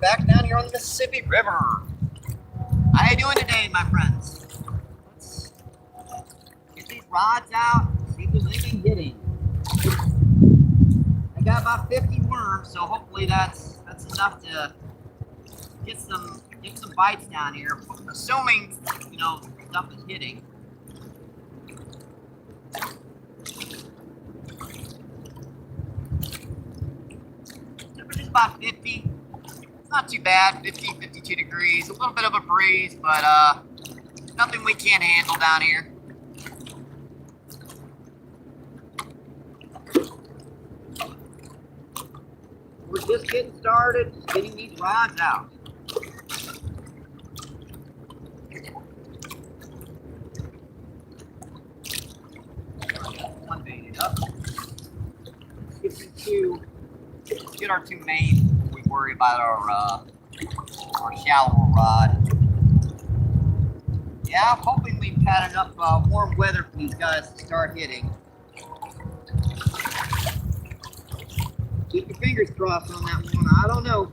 back down here on the Mississippi River. How you doing today, my friends? Let's get these rods out, see if there's anything hitting. I got about 50 worms, so hopefully that's enough to get some bites down here. Assuming, you know, stuff is hitting. Temperature's about 50. It's not too bad, 50, 52 degrees. A little bit of a breeze, but nothing we can't handle down here. We're just getting started, just getting these rods out. One baited up. Let's get our two main before we worry about our shallower rod. Yeah, I'm hoping we've had enough warm weather for these guys to start hitting. Keep your fingers crossed on that one. I don't know.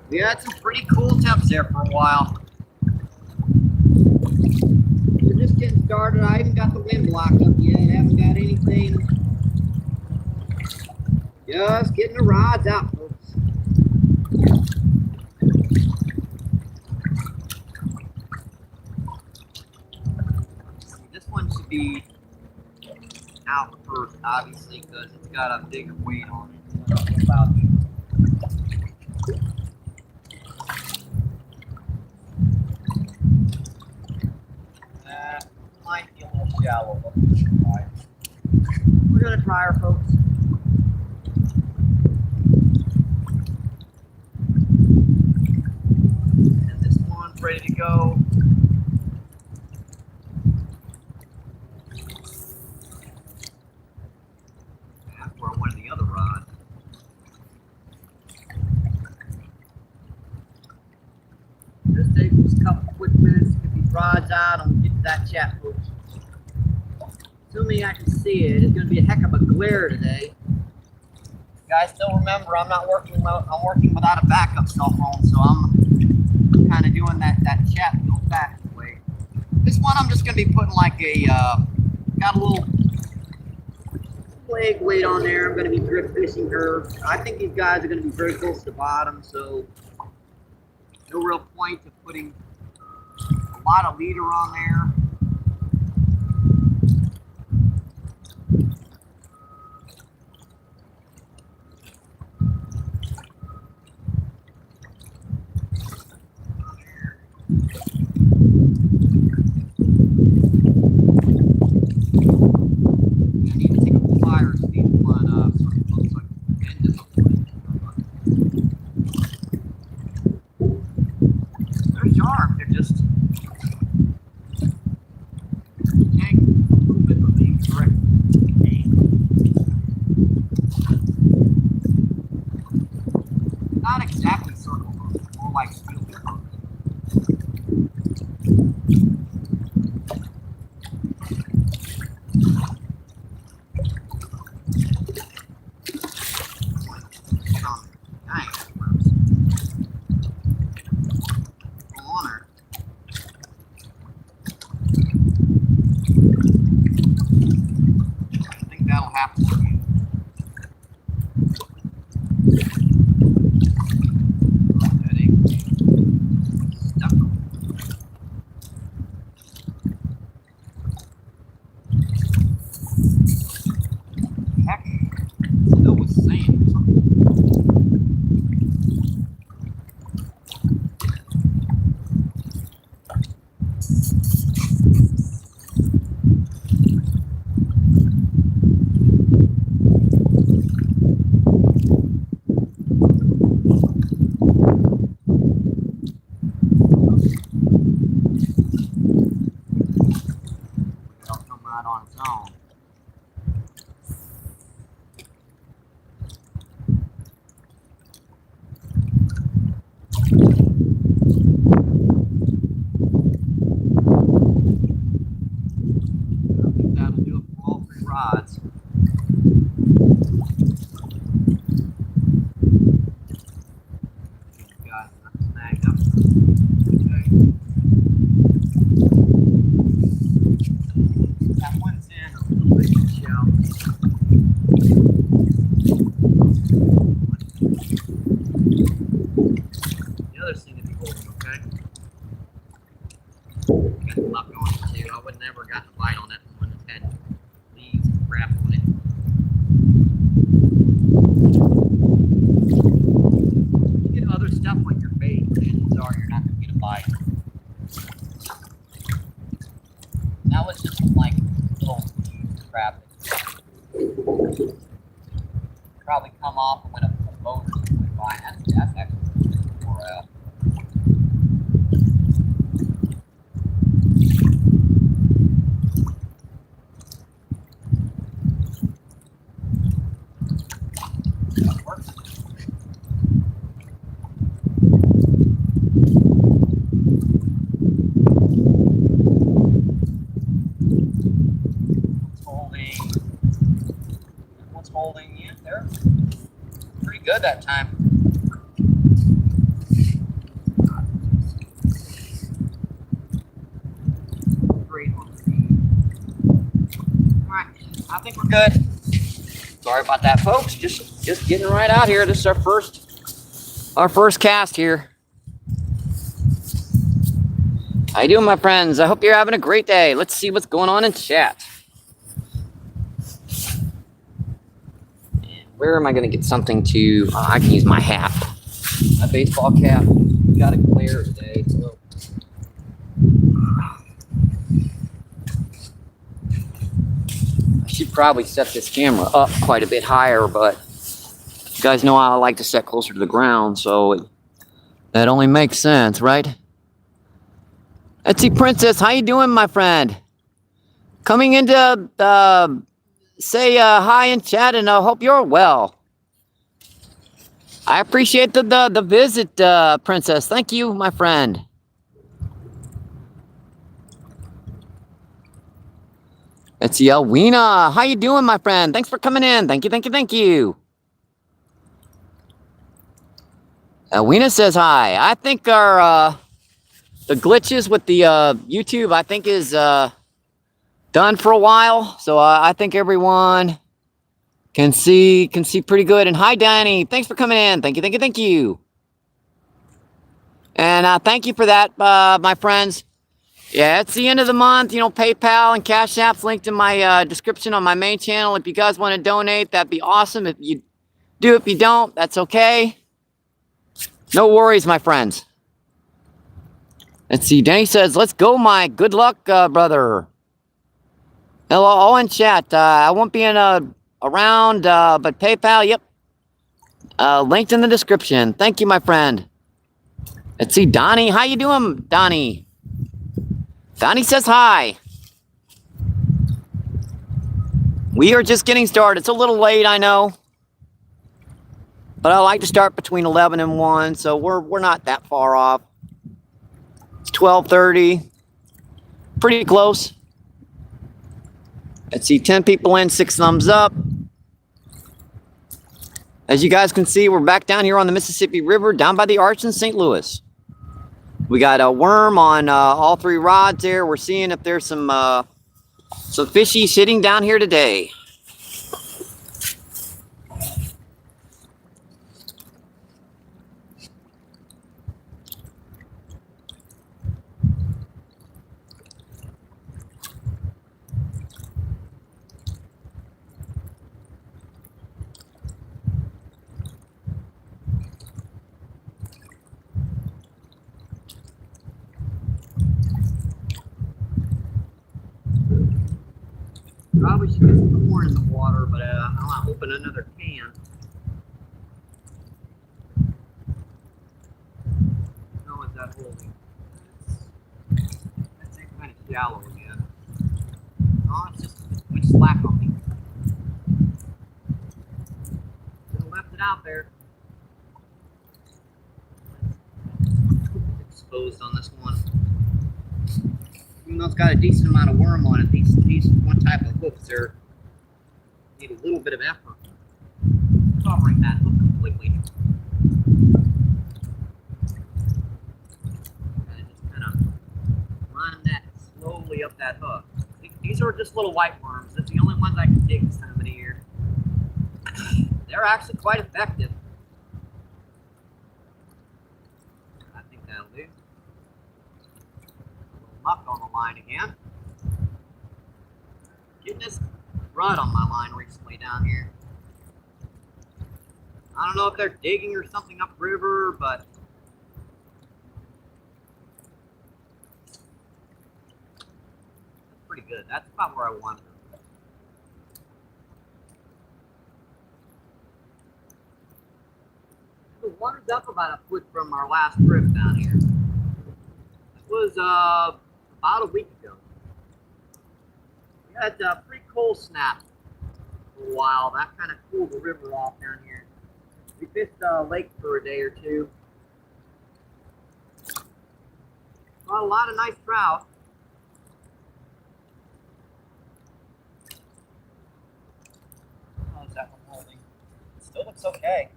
We had some pretty cool temps there for a while. We're just getting started. I haven't got the wind block up yet. Haven't got anything. Just getting the rods out, folks. This one should be out first, obviously, because it's got a bigger weight on it. What about you? Might be a little shallow, but we're gonna try her, folks. And this one's ready to go. Or one of the other rods. Just take just a couple quick minutes to get these rods out and get to that chat, folks. Assuming I can see it, it's going to be a heck of a glare today. You guys still remember I'm working without a backup cell phone, so I'm kind of doing that chat the old-fashioned way. This one I'm just going to be putting like a got a little leg weight on there. I'm going to be drift fishing her. I think these guys are going to be very close to the bottom, so no real point of putting a lot of leader on there. They're sharp, they're just probably come off when a boat or something went by. That's actually more that works. Holding in there. Pretty good that time. Great one. Alright, I think we're good. Sorry about that, folks. Just getting right out here. This is our first cast here. How you doing, my friends? I hope you're having a great day. Let's see what's going on in chat. Where am I going to get something to... I can use my hat. My baseball cap. Got it clear today. So. I should probably set this camera up quite a bit higher, but you guys know I like to set closer to the ground, so that only makes sense, right? Etsy Princess, how you doing, my friend? Coming in to say hi in chat, and I hope you're well. I appreciate the visit, Princess. Thank you, my friend. It's Yelwina. How you doing, my friend? Thanks for coming in. Thank you, thank you, thank you. Yelwina says hi. I think our the glitches with the YouTube, I think, is done for a while. So I think everyone can see pretty good. And hi, Danny. Thanks for coming in. Thank you, thank you, thank you. And thank you for that, my friends. Yeah, it's the end of the month. You know, PayPal and Cash App's linked in my description on my main channel. If you guys want to donate, that'd be awesome. If you do, if you don't, that's okay. No worries, my friends. Let's see. Danny says, let's go, Mike. Good luck, brother. Hello, all in chat. I won't be around, but PayPal, yep. Linked in the description. Thank you, my friend. Let's see. Donnie, how you doing, Donnie? Donnie says hi. We are just getting started. It's a little late, I know. But I like to start between 11 and 1, so we're not that far off. It's 12:30. Pretty close. Let's see, 10 people in, 6 thumbs up. As you guys can see, we're back down here on the Mississippi River, down by the Arch in St. Louis. We got a worm on all 3 rods there. We're seeing if there's some fishy sitting down here today. Probably should get some more in the water, but I want to open another can. How is that holding? That's kind of shallow again. Oh, it's just much slack on me. Should have left it out there. Exposed on this one. Even though it's got a decent amount of worm on it, these one type of hooks there need a little bit of effort covering that hook completely. And just kind of run that slowly up that hook. These are just little white worms. That's the only ones I can dig this time of the year. They're actually quite effective. I think that'll do. Muck on the line again. Getting this rut on my line recently down here. I don't know if they're digging or something upriver, but that's pretty good. That's about where I wanted it. water's up about a foot from our last trip down here. It was about a week ago. We had a pretty cold snap for a while. That kind of cooled the river off down here. We fished the lake for a day or two. Caught a lot of nice trout. How's that one holding? Still looks okay.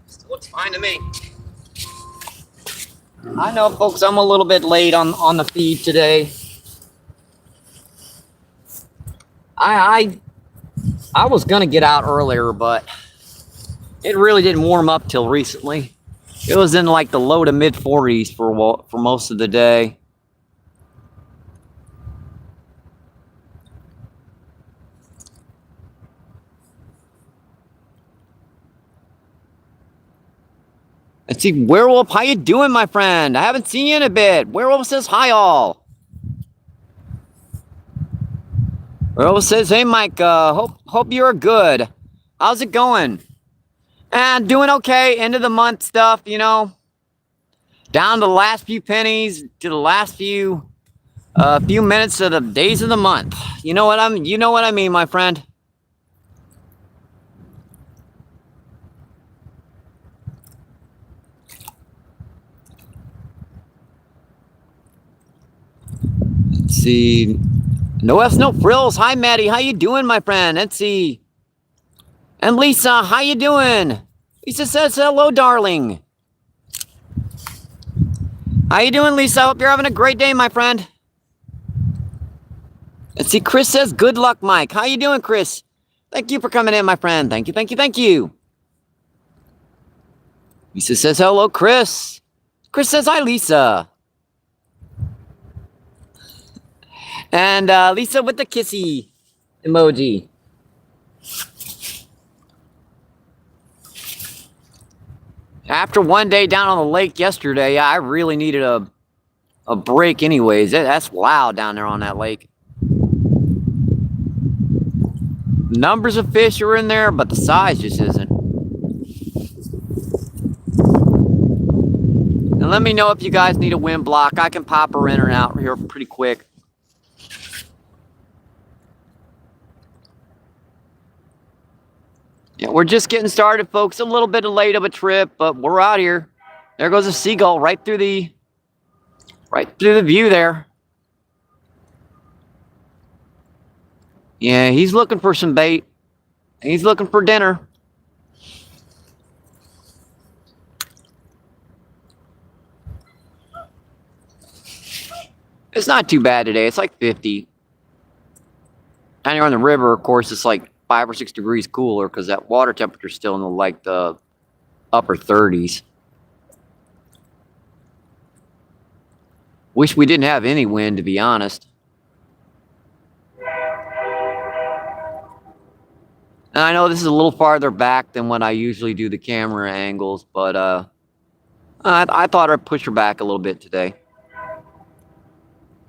Still looks fine to me. I know, folks, I'm a little bit late on the feed today. I was gonna get out earlier, but it really didn't warm up till recently. It was in like the low to mid 40s for most of the day. Let's see, Werewolf, how you doing, my friend? I haven't seen you in a bit. Werewolf says hi all. Werewolf says, hey Mike, hope you're good. How's it going? And doing okay. End of the month stuff, you know. Down to the last few pennies, to the last few minutes of the days of the month. You know what I mean, my friend. Let's see. No F's, no frills. Hi, Maddie. How you doing, my friend? Let's see. And Lisa, how you doing? Lisa says hello, darling. How you doing, Lisa? Hope you're having a great day, my friend. Let's see. Chris says good luck, Mike. How you doing, Chris? Thank you for coming in, my friend. Thank you, thank you, thank you. Lisa says hello, Chris. Chris says hi, Lisa. And Lisa with the kissy emoji. After one day down on the lake yesterday, I really needed a break anyways. That's loud down there on that lake. Numbers of fish are in there, but the size just isn't. And let me know if you guys need a wind block. I can pop her in and out here pretty quick. Yeah, we're just getting started, folks. A little bit late of a trip, but we're out here. There goes a seagull right through the view there. Yeah, he's looking for some bait. He's looking for dinner. It's not too bad today. It's like 50. Down here on the river, of course, it's like 5 or 6 degrees cooler because that water temperature is still in the upper 30s. Wish we didn't have any wind, to be honest. And I know this is a little farther back than when I usually do the camera angles, but I thought I'd push her back a little bit today.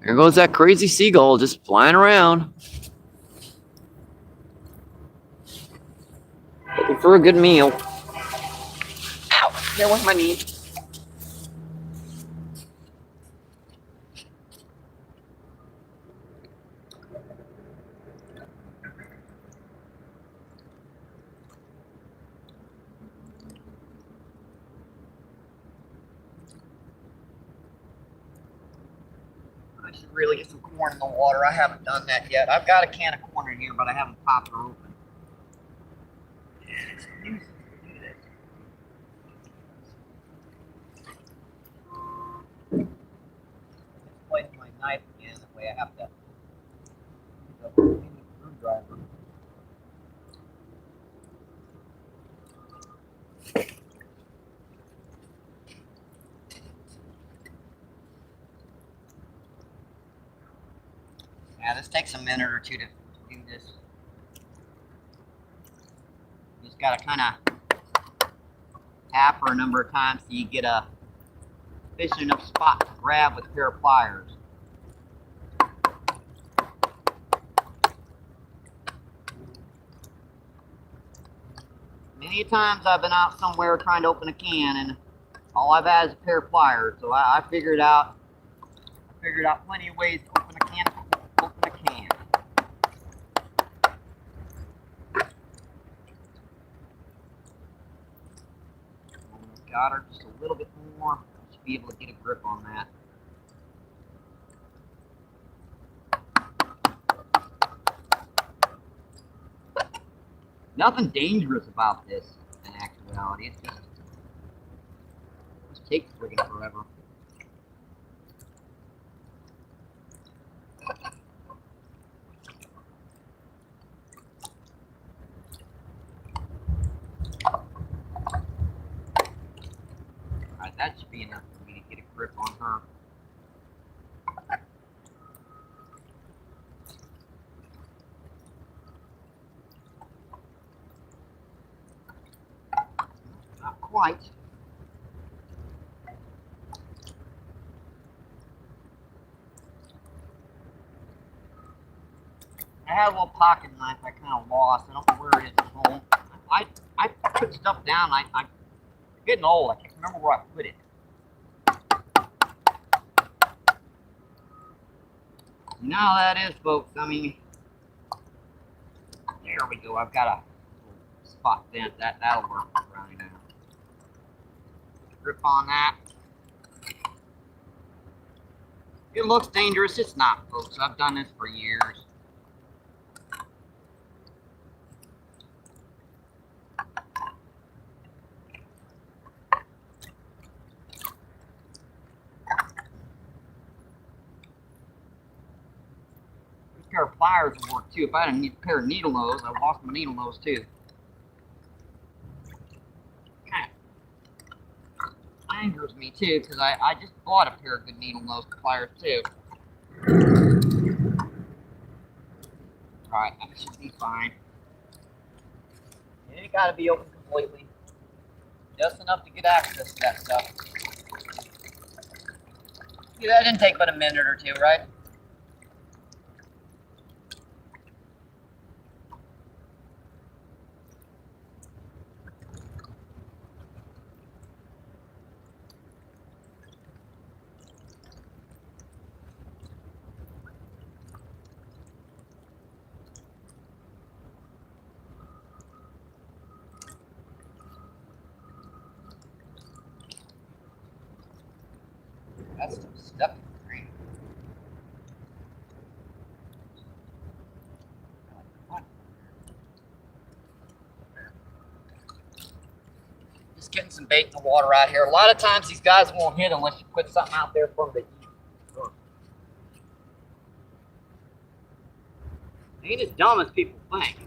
There goes that crazy seagull just flying around. Looking for a good meal. Ow, there went my knee. I should really get some corn in the water. I haven't done that yet. I've got a can of corn in here, but I haven't popped her open. It's a nuisance to do this. Place my knife again. That way I have to use a screwdriver. Yeah, this takes a minute or two to do this. You just gotta kind of tap her a number of times so you get a efficient enough spot to grab with a pair of pliers. Many times I've been out somewhere trying to open a can, and all I've had is a pair of pliers. So I figured out plenty of ways to open a can. Got her just a little bit more. I should be able to get a grip on that. Nothing dangerous about this in actuality. It just takes friggin' forever. Alright, that should be enough for me to get a grip on her. Not quite. I had a little pocket knife I kind of lost. I don't know where it is at home. I put stuff down. I'm getting old. I can't remember where I put it. You know how that is, folks. I mean, there we go. I've got a little spot vent. That'll work around now. Grip on that. It looks dangerous. It's not, folks. I've done this for years. This pair of pliers would work too. If I had a pair of needle nose, I lost my needle nose too. Kind of angers me too, because I just bought a pair of good needle nose pliers too. Alright, that should be fine. It ain't gotta be open completely. Just enough to get access to that stuff. Yeah, that didn't take but a minute or two, right? That's some stuff in the green. Just getting some bait in the water out here. A lot of times these guys won't hit unless you put something out there for them to eat. They ain't as dumb as people think.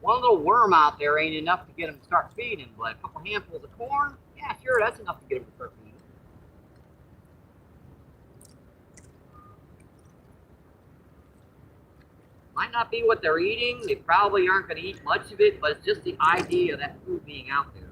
One little worm out there ain't enough to get them to start feeding, but a couple handfuls of corn, yeah, sure, that's enough to get them to start feeding. Might not be what they're eating. They probably aren't going to eat much of it, but it's just the idea of that food being out there.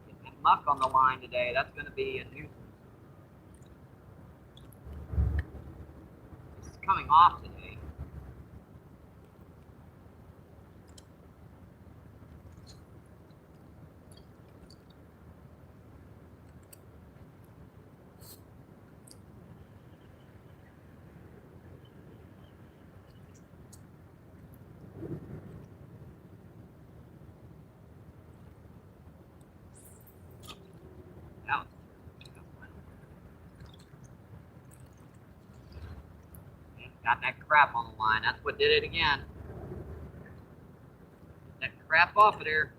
Getting that muck on the line today, that's going to be a nuisance. It's coming off today. Got that crap on the line. That's what did it again. Get that crap off of there.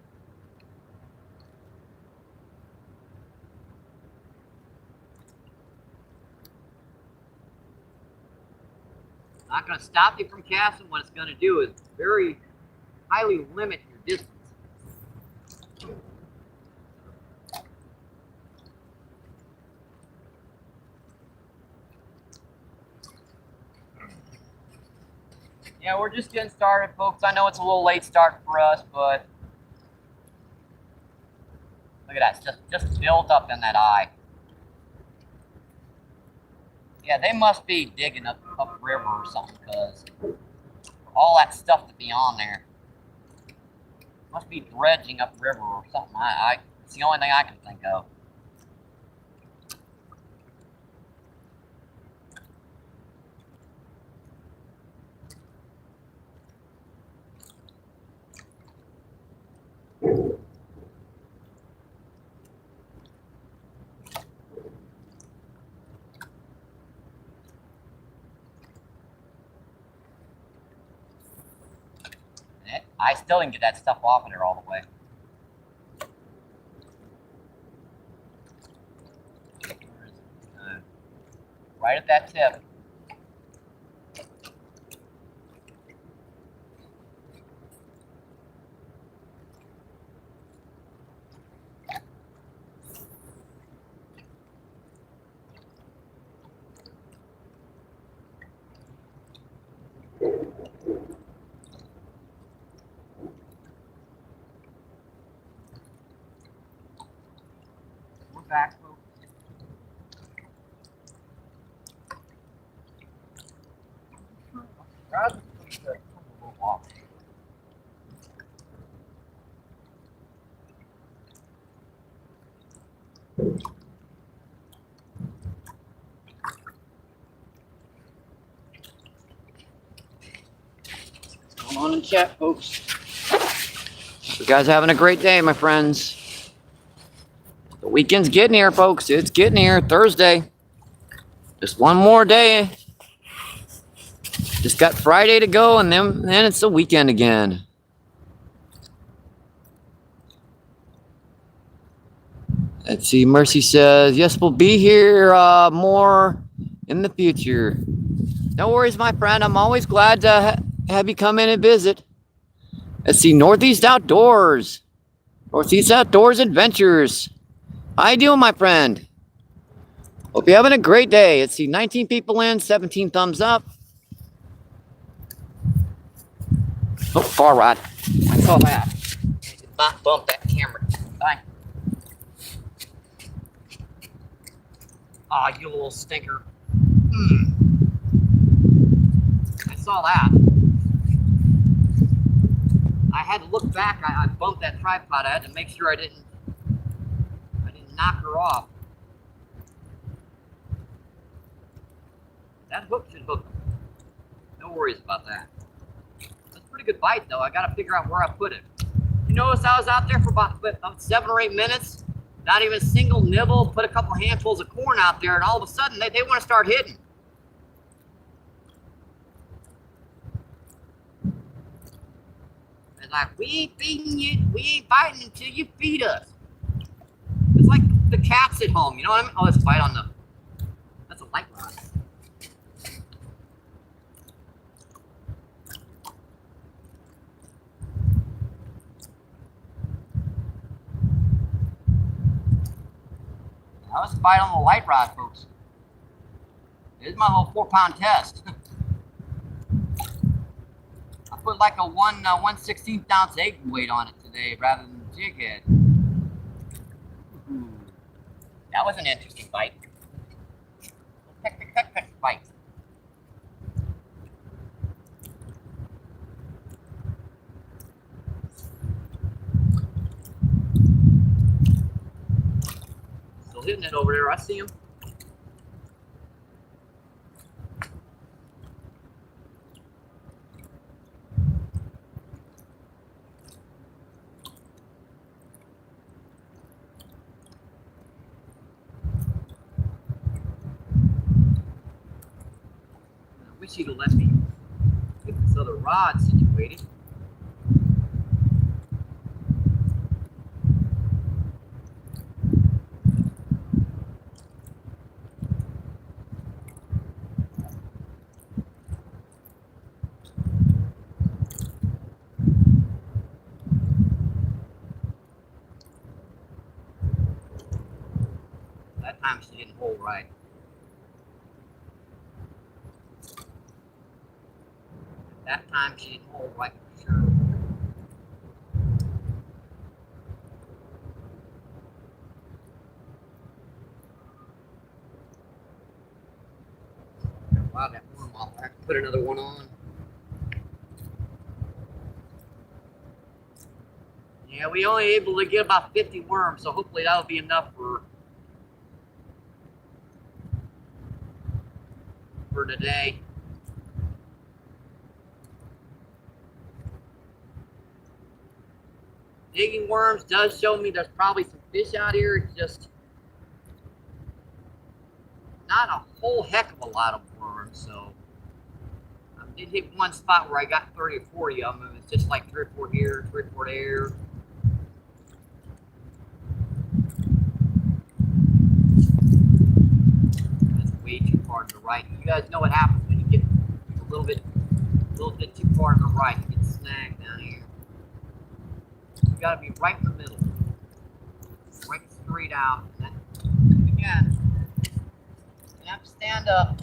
Not going to stop you from casting. What it's going to do is very highly limit your distance. Yeah, we're just getting started, folks. I know it's a little late start for us, but look at that. It's just built up in that eye. Yeah, they must be digging upriver or something, because all that stuff to be on there must be dredging upriver or something. It's the only thing I can think of. I still didn't get that stuff off of there all the way. Right at that tip. We're back, folks. What's going on in chat, folks? You guys having a great day, my friends. The weekend's getting here, folks. It's getting here. Thursday. Just one more day. Just got Friday to go, and then it's the weekend again. Let's see. Mercy says, yes, we'll be here more in the future. No worries, my friend. I'm always glad to have you come in and visit. Let's see. Northeast Outdoors. Northeast Outdoors Adventures. How you doing, my friend? Hope you're having a great day. Let's see. 19 people in, 17 thumbs up. Oh, far right. I saw that. Bump that camera. Bye. Aw, you little stinker. I saw that. I had to look back. I bumped that tripod. I had to make sure I didn't knock her off. That hook should hook them. No worries about that. That's a pretty good bite, though. I got to figure out where I put it. You notice I was out there for about 7 or 8 minutes, not even a single nibble, put a couple handfuls of corn out there, and all of a sudden they want to start hitting. It's like, we ain't feeding you, we ain't biting until you feed us. It's like the cats at home, you know what I mean? Oh, let's bite on the, that's a light rod. Now let's bite on the light rod, folks. This is my little 4-pound test. I put like a 1/16 ounce egg weight on it today rather than the jig head. That was an interesting bite. Peck bite. Still hitting it over there. I see him. I wish he'd have let me get this other rod situated. That time she didn't hold right. That time she didn't hold right for sure. lot of that worm off. I have to put another one on. Yeah, we only able to get about 50 worms, so hopefully that'll be enough for today. Digging worms does show me there's probably some fish out here. It's just not a whole heck of a lot of worms. So I did hit one spot where I got 30 or 40 of them. It's just like 3 or 4 here, 3 or 4 there. That's way too far to the right. You guys know what happens when you get a little bit too far to the right. You get snagged down here. You got to be right in the middle, right straight out. And then again, you have to stand up.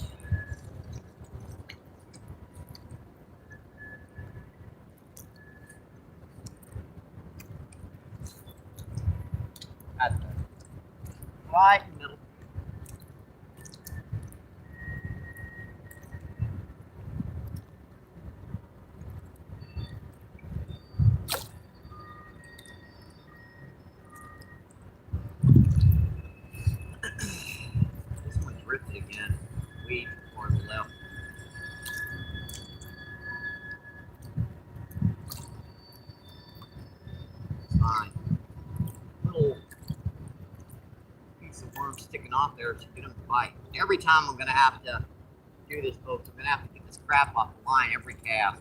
That's it. Right in the middle. This one drifted again. Way too far to the left. Fine. Little piece of worm sticking off there to get them to bite. Every time I'm going to have to do this, folks, I'm going to have to get this crap off the line every cast.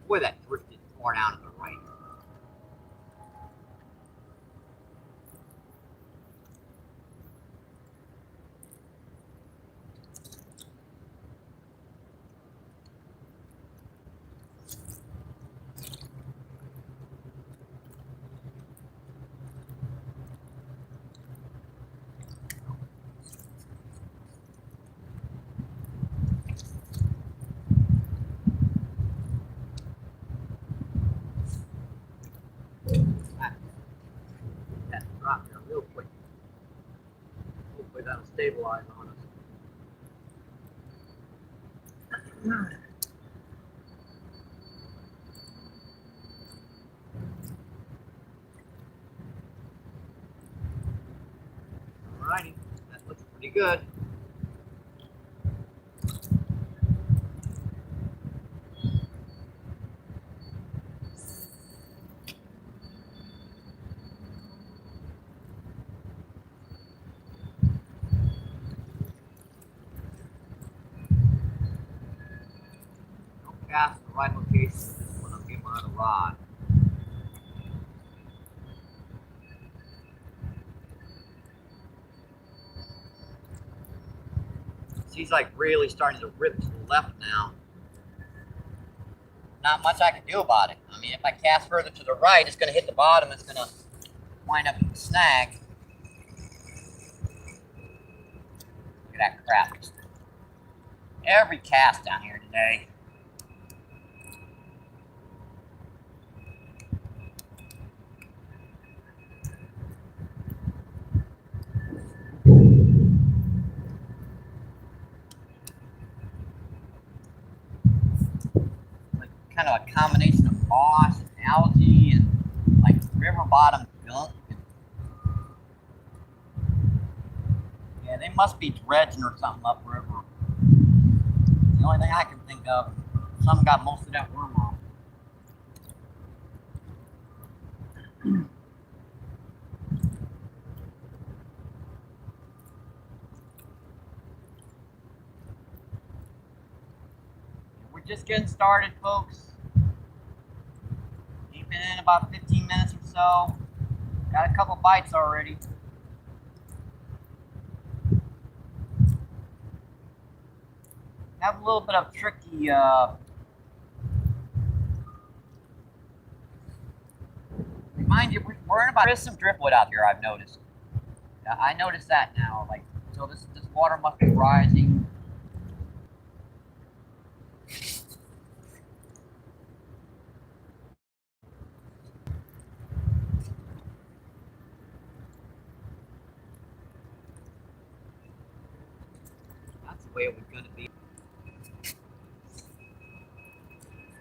Boy, that drifted far down to the right. That dropped there real quick. Hopefully that'll stabilize on us. Alrighty, that looks pretty good. Don't cast the right location with this one. I'll get my other rod. He's like really starting to rip to the left now. Not much I can do about it. I mean, if I cast further to the right, it's going to hit the bottom. It's going to wind up in the snag. Look at that crap. Every cast down here today. Kind of a combination of moss and algae and like river bottom junk. Yeah, they must be dredging or something upriver. The only thing I can think of. Some got most of that worm off. We're just getting started, folks. We've been in about 15 minutes or so. Got a couple bites already. Have a little bit of tricky remind you, we're in about, there's some driftwood out here, I've noticed. I noticed that now, like, so this water must be rising. way it was going to be. Let's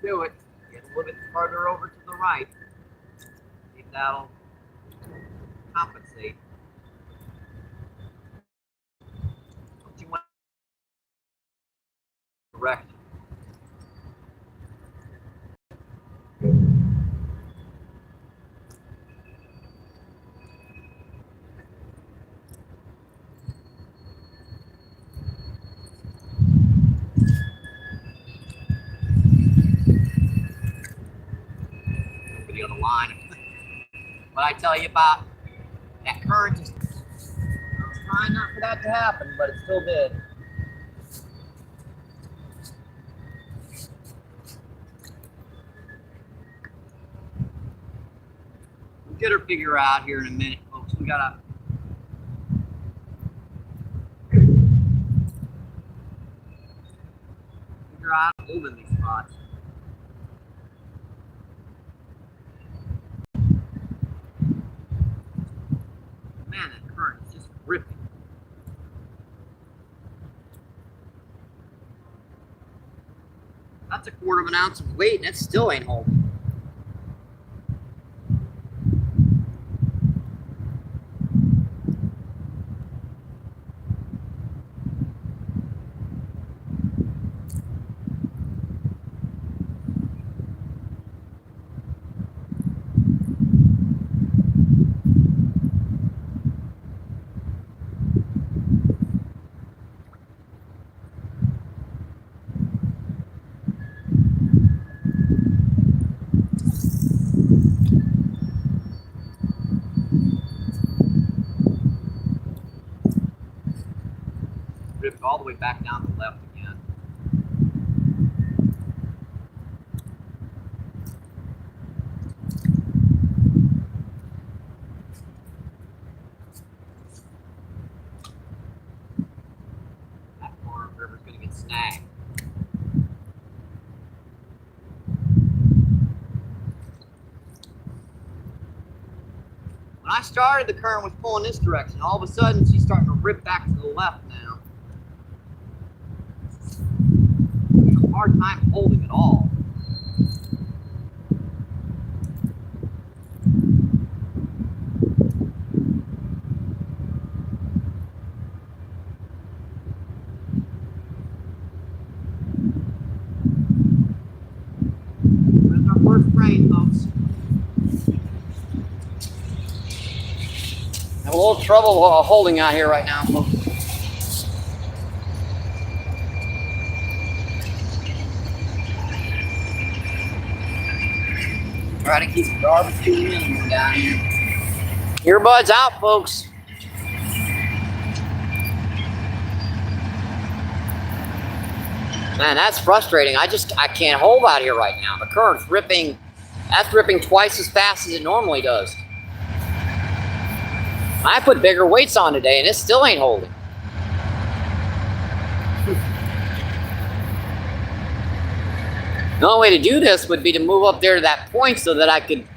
do it. Get a little bit further over to the right. See if that'll compensate. Don't you want direction? Nobody on the line. What I tell you about that current, just I was trying not for that to happen, but it still did. We'll get her figure out here in a minute, folks. We gotta figure out how to move in these spots. Man, that current is just ripping. That's a 1/4 ounce of weight, and it still ain't holding. Ripped all the way back down to the left again. That corner of the river's going to get snagged. When I started, the current was pulling this direction. All of a sudden, she's starting to rip back to the left now. Hard time holding it all. There's our first train, folks. Have a little trouble holding out here right now, folks. Try to keep the barbecue minimum down here. Earbuds out, folks. Man, that's frustrating. I can't hold out here right now. The current's ripping. That's ripping twice as fast as it normally does. I put bigger weights on today, and it still ain't holding. The only way to do this would be to move up there to that point so that I could.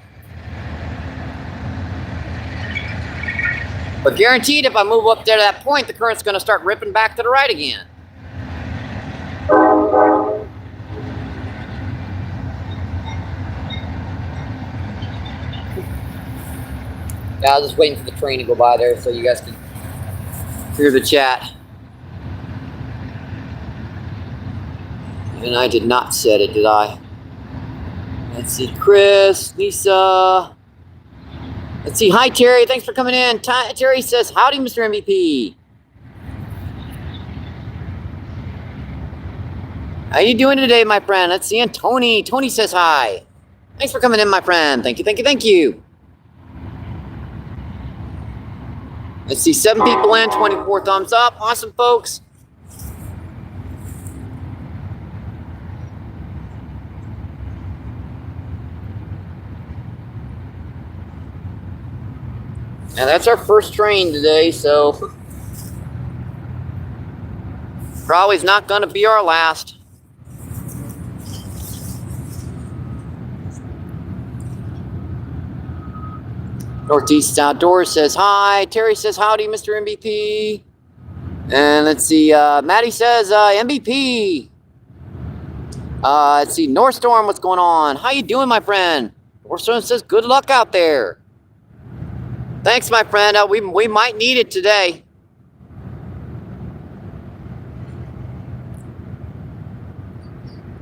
But guaranteed, if I move up there to that point, the current's going to start ripping back to the right again. Yeah, I was just waiting for the train to go by there so you guys can hear the chat. And I did not set it, did I? Let's see, Chris, Lisa. Let's see, hi Terry, thanks for coming in. Terry says, howdy, Mr. MVP. How you doing today, my friend? Let's see, and Tony. Tony says hi. Thanks for coming in, my friend. Thank you, thank you, thank you. Let's see, 7 people in, 24 thumbs up. Awesome, folks. Now that's our first train today, so probably is not going to be our last. Northeast Outdoors says hi. Terry says howdy, Mr. MVP. And let's see, Maddie says, MBP. Let's see, North Storm, what's going on? How you doing, my friend? North Storm says, good luck out there. Thanks, my friend. We might need it today.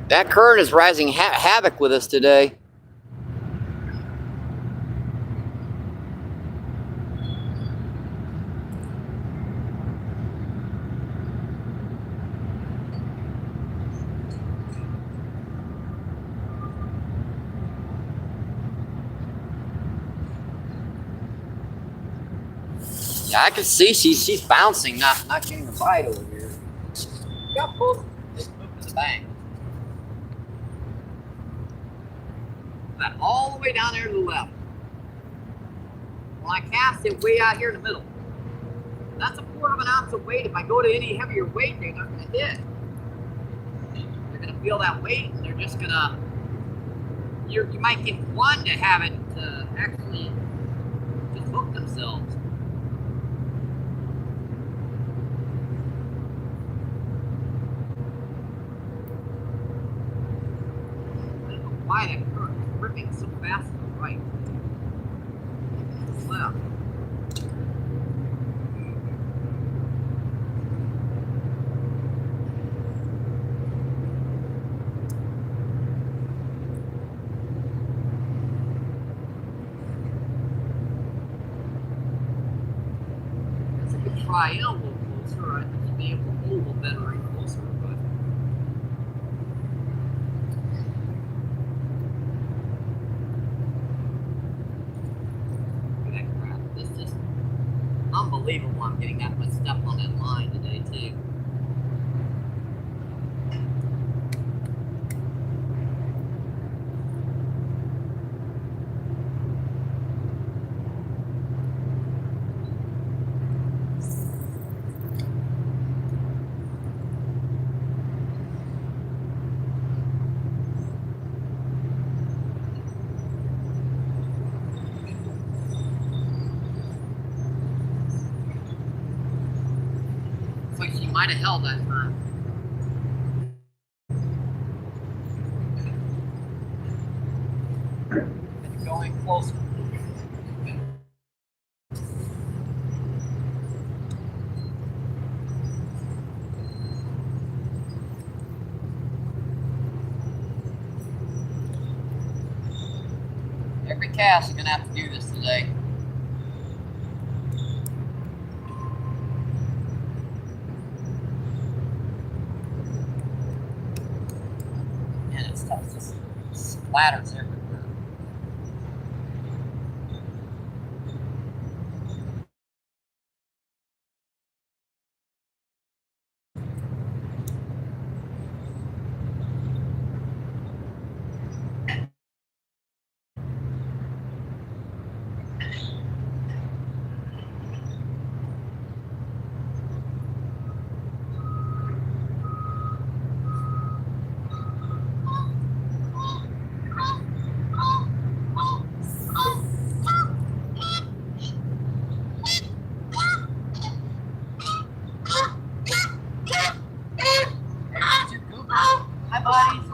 That current is rising havoc with us today. Yeah, I can see she's bouncing, not getting a bite over here. Got pulled. Just moved to the bank. That all the way down there to the left. When I cast it way out here in the middle. That's a 1/4 of an ounce of weight. If I go to any heavier weight, they're not going to hit. They're going to feel that weight, and they're just going to. You might get one to have it actually just hook themselves. I don't know why that current is ripping so fast to the right. Left. Guess I could try in a little closer. I should be able to hold a little better and closer, but. Look at that crap. This is just unbelievable. I'm getting that much stuff on that line today, too. Looks like she might have held that time. It's going closer. Every cast is going to have to do this today. Man, it's tough. It just splatters everywhere. Hi, buddies.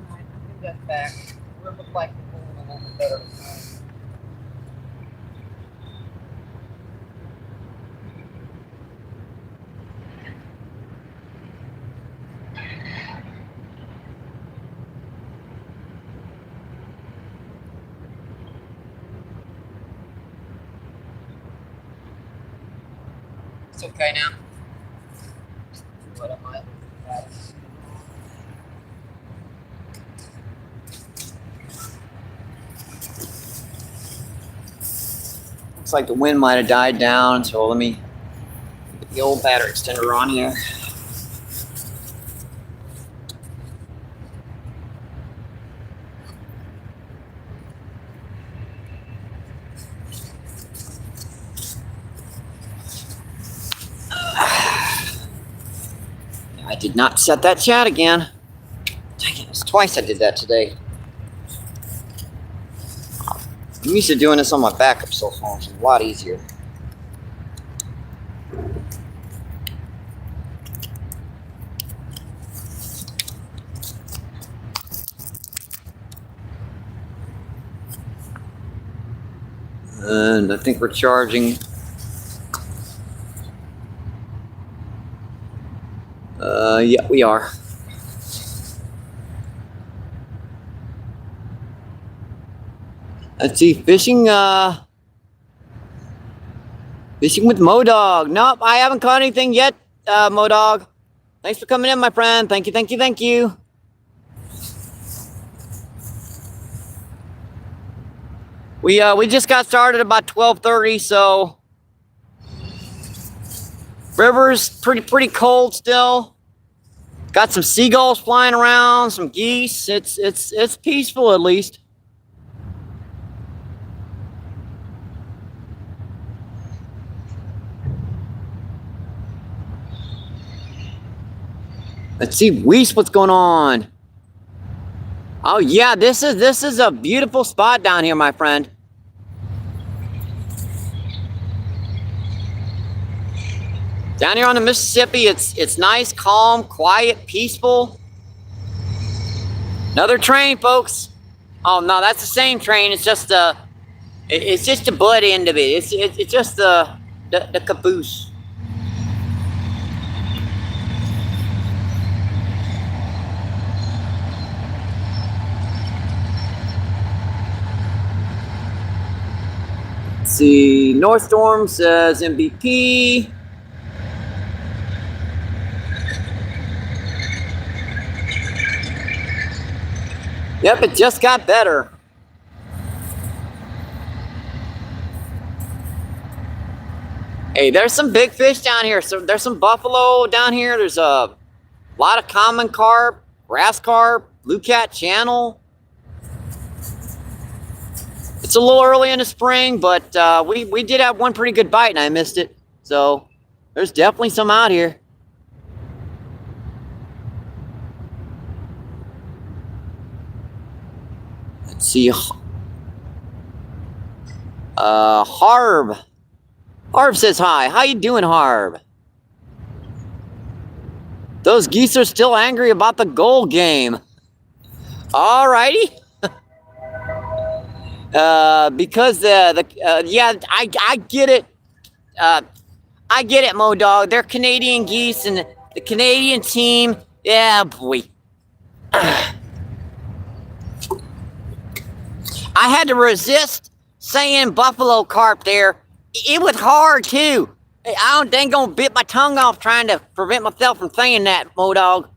Alright, I'll give that back. We'll look like we're pulling a little bit better. It's okay now. What am I? Looks like the wind might have died down, so let me get the old battery extender on here. I did not set that chat again. Dang it, it's twice I did that today. I'm used to doing this on my backup cell phone, so it's a lot easier. And I think we're charging. Yeah, we are. Let's see, fishing with Modog. Nope, I haven't caught anything yet, Modog. Thanks for coming in, my friend. Thank you, thank you, thank you. We just got started about 12:30, so river's pretty cold still. Got some seagulls flying around, some geese. It's peaceful at least. Let's see, Weiss, what's going on? Oh yeah, this is a beautiful spot down here, my friend. Down here on the Mississippi, it's nice, calm, quiet, peaceful. Another train, folks. Oh no, that's the same train. It's just the butt end of it. It's just the caboose. Let's see, North Storm says MBP. Yep, it just got better. Hey, there's some big fish down here. So there's some buffalo down here. There's a lot of common carp, grass carp, blue cat channel. It's a little early in the spring, but we did have one pretty good bite and I missed it. So there's definitely some out here. Let's see. Harb. Harb says hi. How you doing, Harb? Those geese are still angry about the goal game. Alrighty. Because yeah, I get it. I get it, Modog. They're Canadian geese and the Canadian team. Yeah, boy. I had to resist saying buffalo carp there. It was hard too. I ain't gonna bit my tongue off trying to prevent myself from saying that, Modog.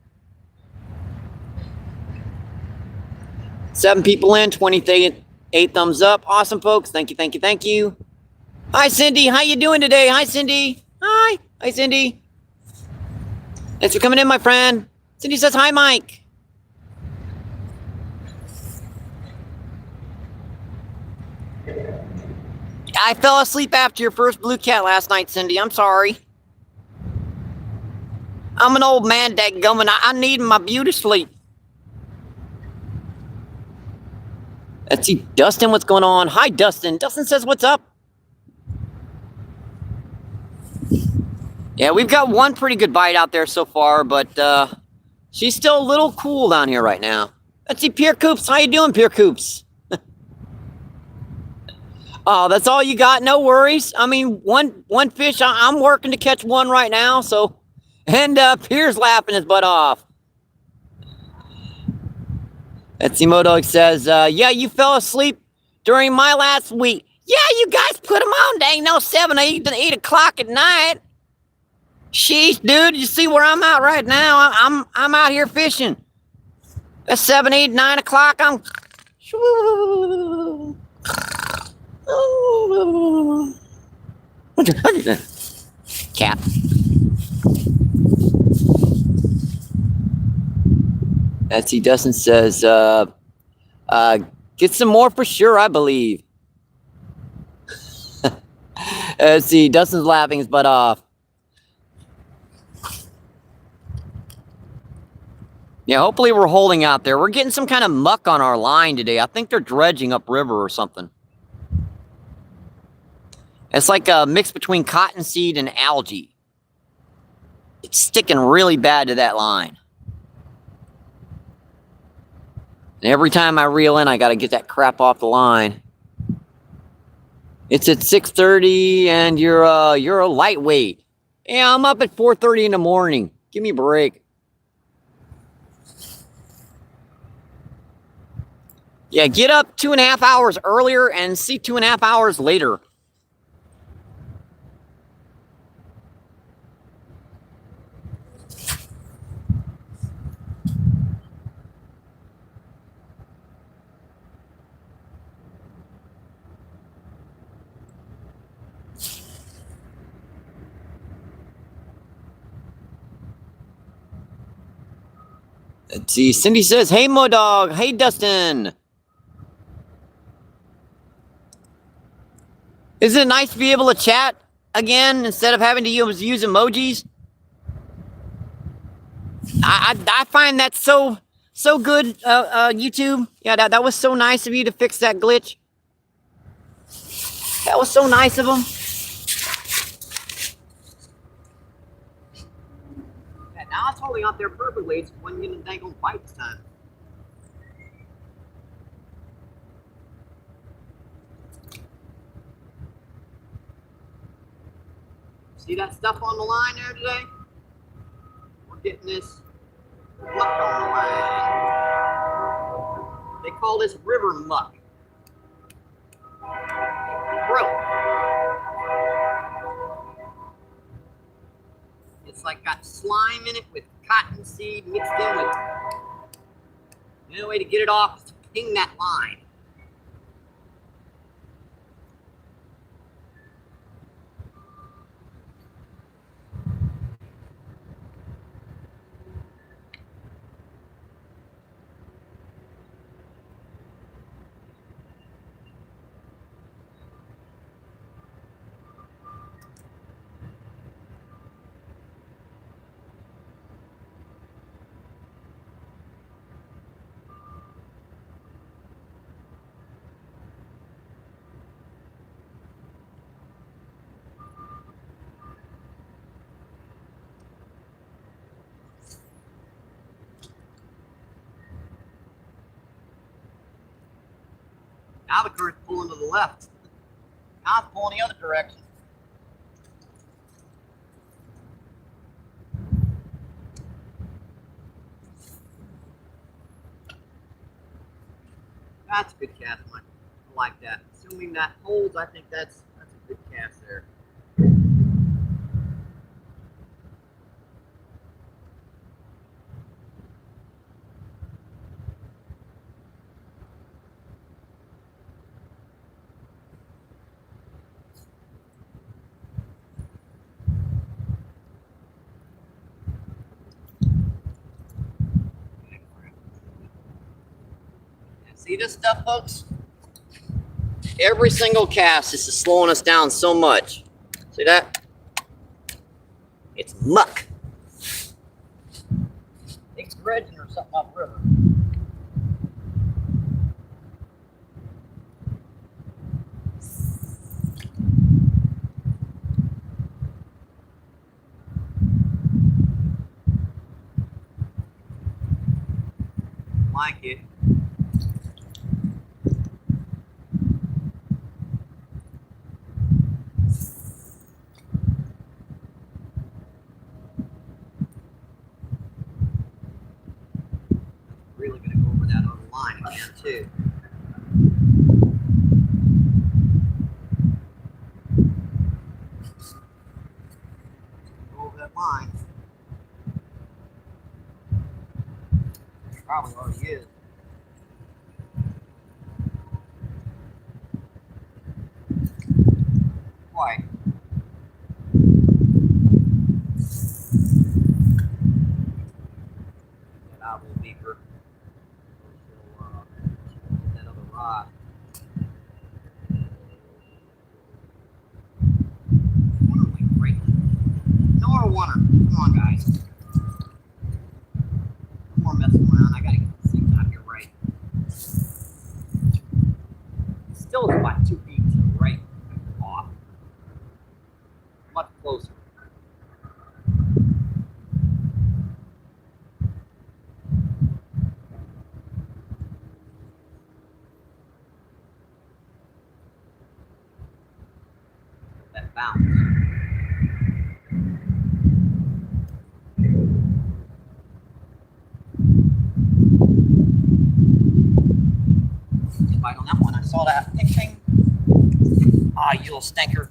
7 people in, 28 thumbs up. Awesome, folks. Thank you, thank you, thank you. Hi, Cindy. How you doing today? Hi, Cindy. Hi. Hi, Cindy. Thanks for coming in, my friend. Cindy says, hi, Mike. I fell asleep after your first blue cat last night, Cindy. I'm sorry. I'm an old man, dadgummit. I need my beauty sleep. Let's see, Dustin, what's going on? Hi, Dustin. Dustin says, what's up? Yeah, we've got one pretty good bite out there so far, but she's still a little cool down here right now. Let's see, Pierre Coops. How you doing, Pierre Coops? Oh, that's all you got? No worries. I mean, one fish. I'm working to catch one right now, so. And Pierre's laughing his butt off. Let's see, Modog says, yeah, you fell asleep during my last week. Yeah, you guys put them on, dang, no 7, 8 o'clock at night. Sheesh, dude, you see where I'm at right now? I'm out here fishing. That's 7, 8, 9 o'clock. I'm. Cat. Let's see, Dustin says, get some more for sure, I believe. Let's see, Dustin's laughing his butt off. Yeah, hopefully we're holding out there. We're getting some kind of muck on our line today. I think they're dredging upriver or something. It's like a mix between cottonseed and algae. It's sticking really bad to that line. And every time I reel in, I got to get that crap off the line. It's at 6:30 and you're a lightweight. Yeah, I'm up at 4:30 in the morning. Give me a break. Yeah, get up 2.5 hours earlier and see 2.5 hours later. Let's see. Cindy says, "Hey, Mo Dog. Hey, Dustin. Isn't it nice to be able to chat again instead of having to use emojis?" I find that so good, YouTube. Yeah, that was so nice of you to fix that glitch. That was so nice of them. Yeah, now it's holding out there perfectly. It's when you dang on bite this time. See that stuff on the line there today? We're getting this muck on the line. They call this river muck. Really? It's like got slime in it with cottonseed mixed in with. The only way to get it off is to ping that line. Now the current's pulling to the left. Now it's pulling the other direction. That's a good cast, Mike. I like that. Assuming that holds, I think that's a good cast there. See this stuff, folks? Every single cast is slowing us down so much. See that? It's muck. It's dredging or something upriver. Like it. Really going to go over that other line again too. Go over that line. Probably already is. Quite. That eye will deeper. That other rod. What are we breaking? Nor Warner. Come on, guys. No more messing bounce. Bite on that one. I saw that. Ping, ping. Ah, you little stinker.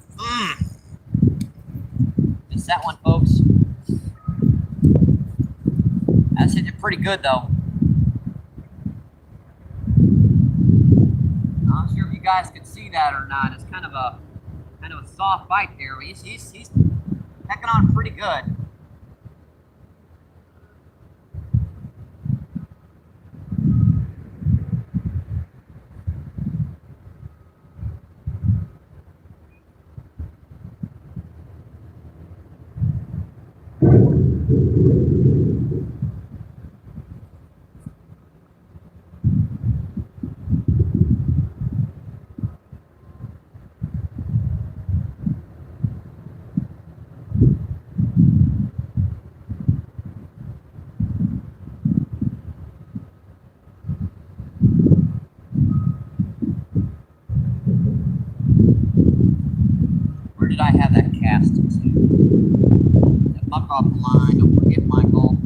Missed that one, folks. That's hit it pretty good, though. I'm not sure if you guys could see that or not. It's kind of a soft bite there, but he's hecking on pretty good. Where did I have that cast to? Buck off the line. Don't forget, Michael.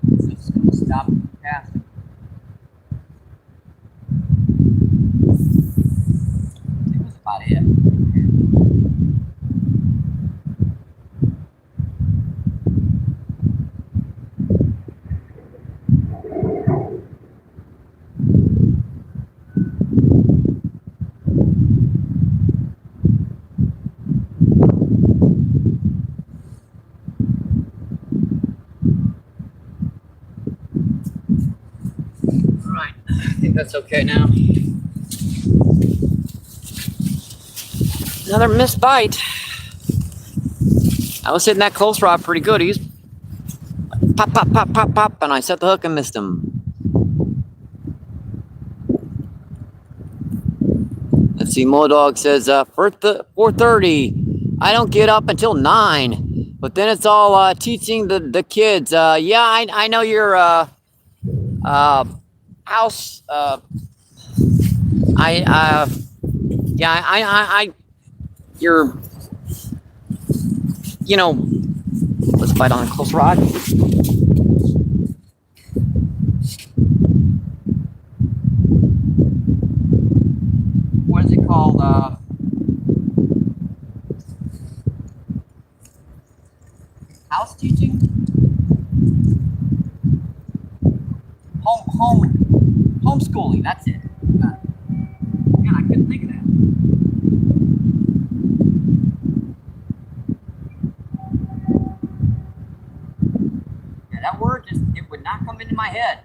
This is going to stop casting. That was about it. Right, I think that's okay now. Another missed bite. I was hitting that close rod pretty good. He's pop, pop, pop, pop, pop, and I set the hook and missed him. Let's see, Modog says 4:30. I don't get up until 9, but then it's all teaching the kids. Yeah, I know your house. You're, you know, let's bite on a close rod. What is it called? House teaching? Homeschooling, that's it. Man, I couldn't think of that. Yeah, that word it would not come into my head.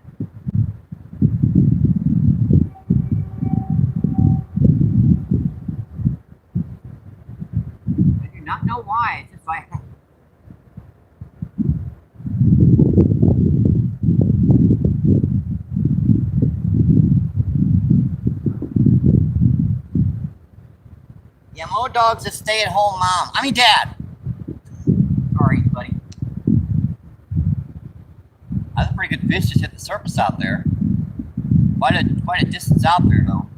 I do not know why. It's just like yeah, Modog's a stay-at-home mom. I mean, dad. Sorry, buddy. That's a pretty good fish. Just hit the surface out there. Quite a distance out there, though.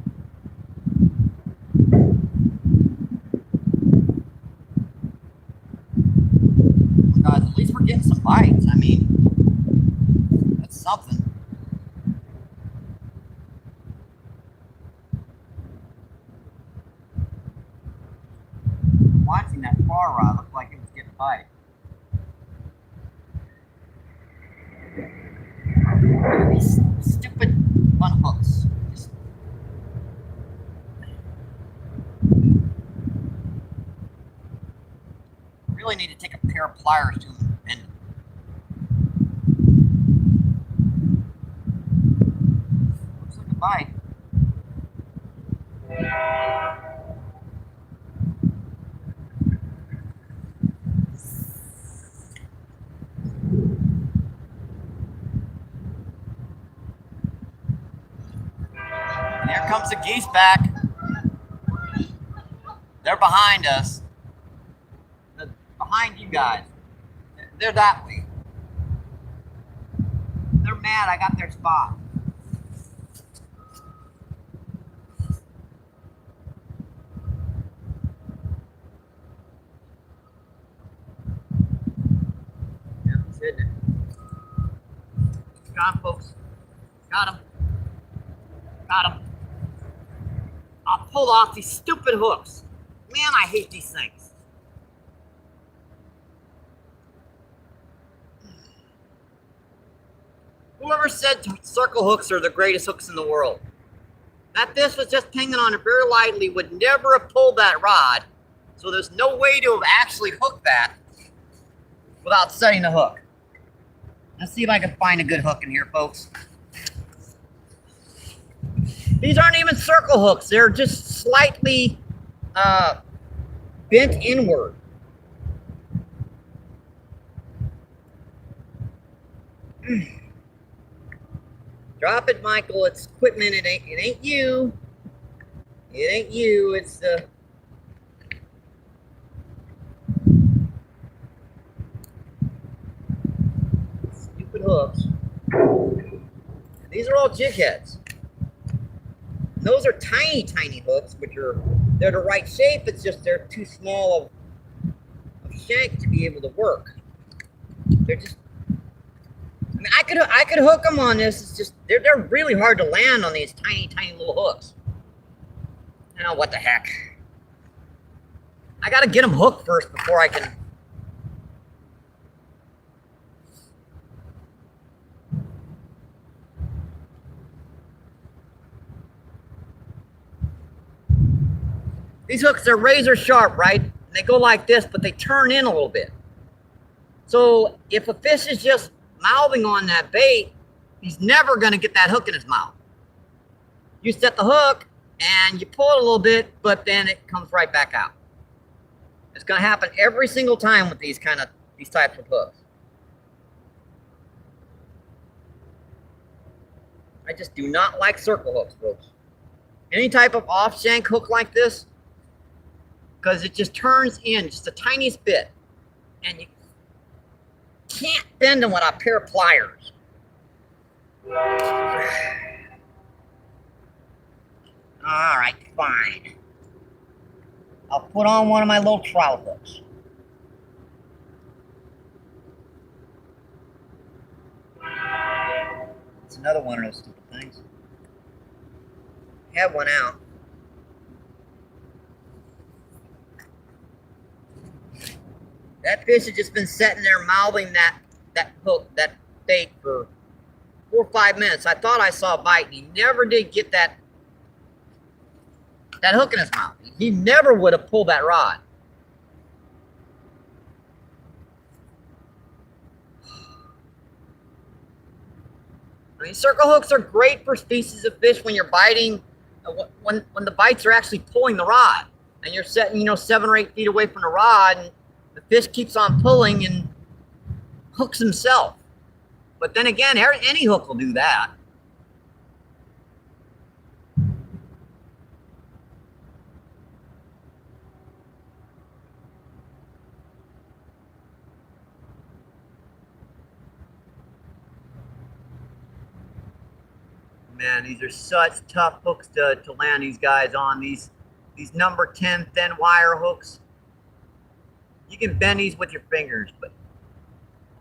Guys, at least we're getting some bites. I mean, that's something. Watching that far rod looked like it was getting a bite. These stupid unhooks. Really need to take a pair of pliers to them and looks like a bite. And here comes the geese back. They're behind us. Behind you guys. They're that way. They're mad I got their spot. Got him, folks. Got him. Got him. I'll pull off these stupid hooks. Man, I hate these things. Whoever said circle hooks are the greatest hooks in the world? That fish was just hanging on it very lightly, would never have pulled that rod. So there's no way to have actually hooked that without setting the hook. Let's see if I can find a good hook in here, folks. These aren't even circle hooks. They're just slightly bent inward. Drop it, Michael. It's equipment. It ain't you. It ain't you. It's the stupid hooks. These are all jig heads. Those are tiny, tiny hooks, which they're the right shape. It's just they're too small of shank to be able to work. They're just. I mean, I could hook them on this. It's just they're really hard to land on these tiny, tiny little hooks. Oh, what the heck! I gotta get them hooked first before I can. These hooks are razor sharp, right? And they go like this, but they turn in a little bit. So if a fish is just mouthing on that bait, he's never going to get that hook in his mouth. You set the hook and you pull it a little bit, but then it comes right back out. It's going to happen every single time with these types of hooks. I just do not like circle hooks, folks. Any type of off shank hook like this, because it just turns in just the tiniest bit, and you can't bend them with a pair of pliers. All right, fine. I'll put on one of my little trout hooks. It's another one of those stupid things. Have one out. That fish had just been sitting there mouthing that hook, that bait for 4 or 5 minutes. I thought I saw a bite, and he never did get that hook in his mouth. He never would have pulled that rod. I mean, circle hooks are great for species of fish when you're biting, when the bites are actually pulling the rod, and you're setting, 7 or 8 feet away from the rod, and the fish keeps on pulling and hooks himself. But then again, any hook will do that. Man, these are such tough hooks to land these guys on. These number 10 thin wire hooks. You can bend these with your fingers, but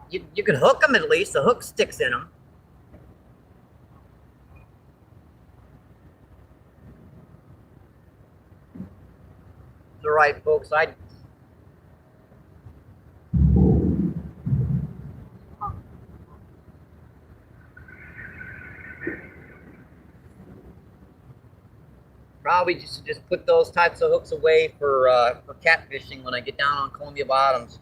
you can hook them at least. The hook sticks in them. It's all right, folks. Probably just put those types of hooks away for catfishing when I get down on Columbia bottoms.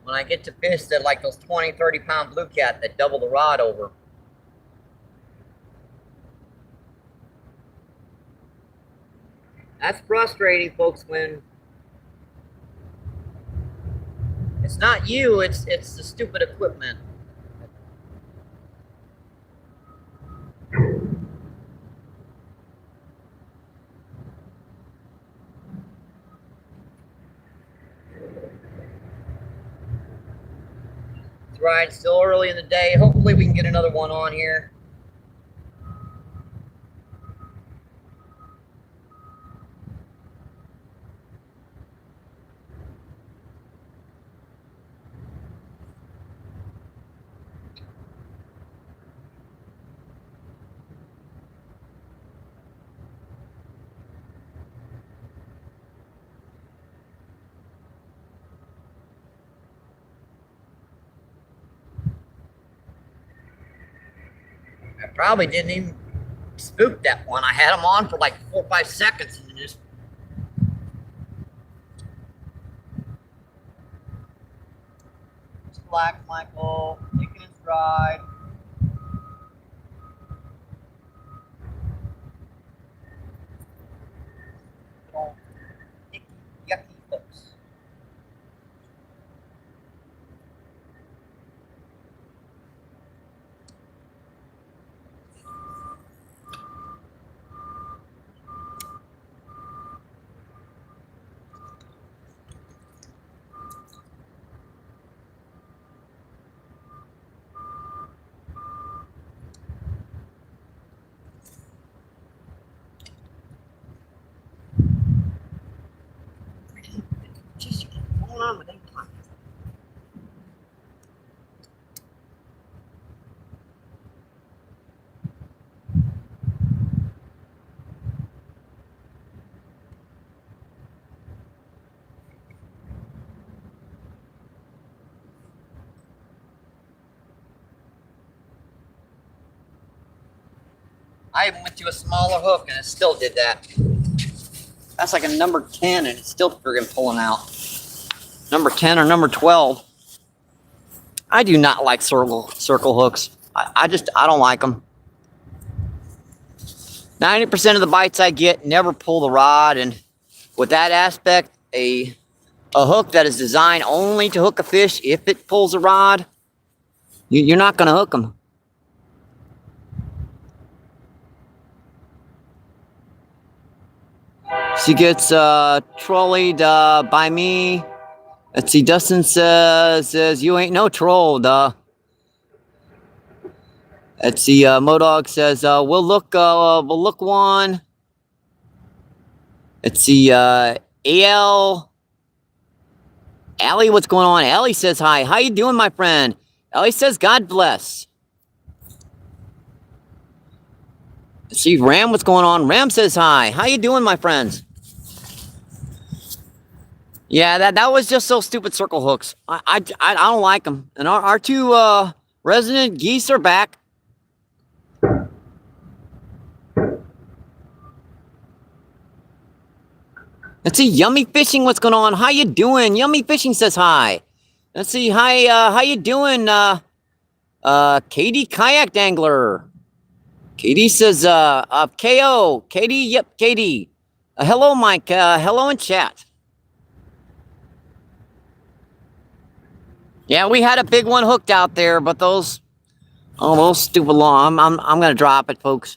When I get to fish that like those 20, 30 pound blue cat that double the rod over. That's frustrating, folks, when it's not you, it's the stupid equipment. That's right, still early in the day. Hopefully we can get another one on here. Probably didn't even spook that one. I had him on for like 4 or 5 seconds and just. Relax, Michael. Taking his stride. Little icky, yucky hooks. Just going on with that time. I even went to a smaller hook and it still did that. That's like a number 10 and it's still friggin' pulling out. Number 10 or number 12. I do not like circle hooks. I don't like them. 90% of the bites I get never pull the rod, and with that aspect, a hook that is designed only to hook a fish, if it pulls a rod, you're not going to hook them. She gets trolleyed by me. Let's see, Dustin says you ain't no troll, duh. Let's see, Modog says we'll look one. Let's see, AL Allie, what's going on? Allie says hi. How you doing, my friend? Allie says God bless. Let's see, Ram, what's going on? Ram says hi. How you doing, my friends? Yeah, that was just so stupid circle hooks. I don't like them. And our two resident geese are back. Let's see, Yummy Fishing, what's going on? How you doing? Yummy Fishing says hi. Let's see, hi, how you doing? Katie Kayak Dangler. Katie says, KO. Katie, yep, Katie. Hello, Mike. Hello in chat. Yeah, we had a big one hooked out there, but those stupid long. I'm gonna drop it, folks.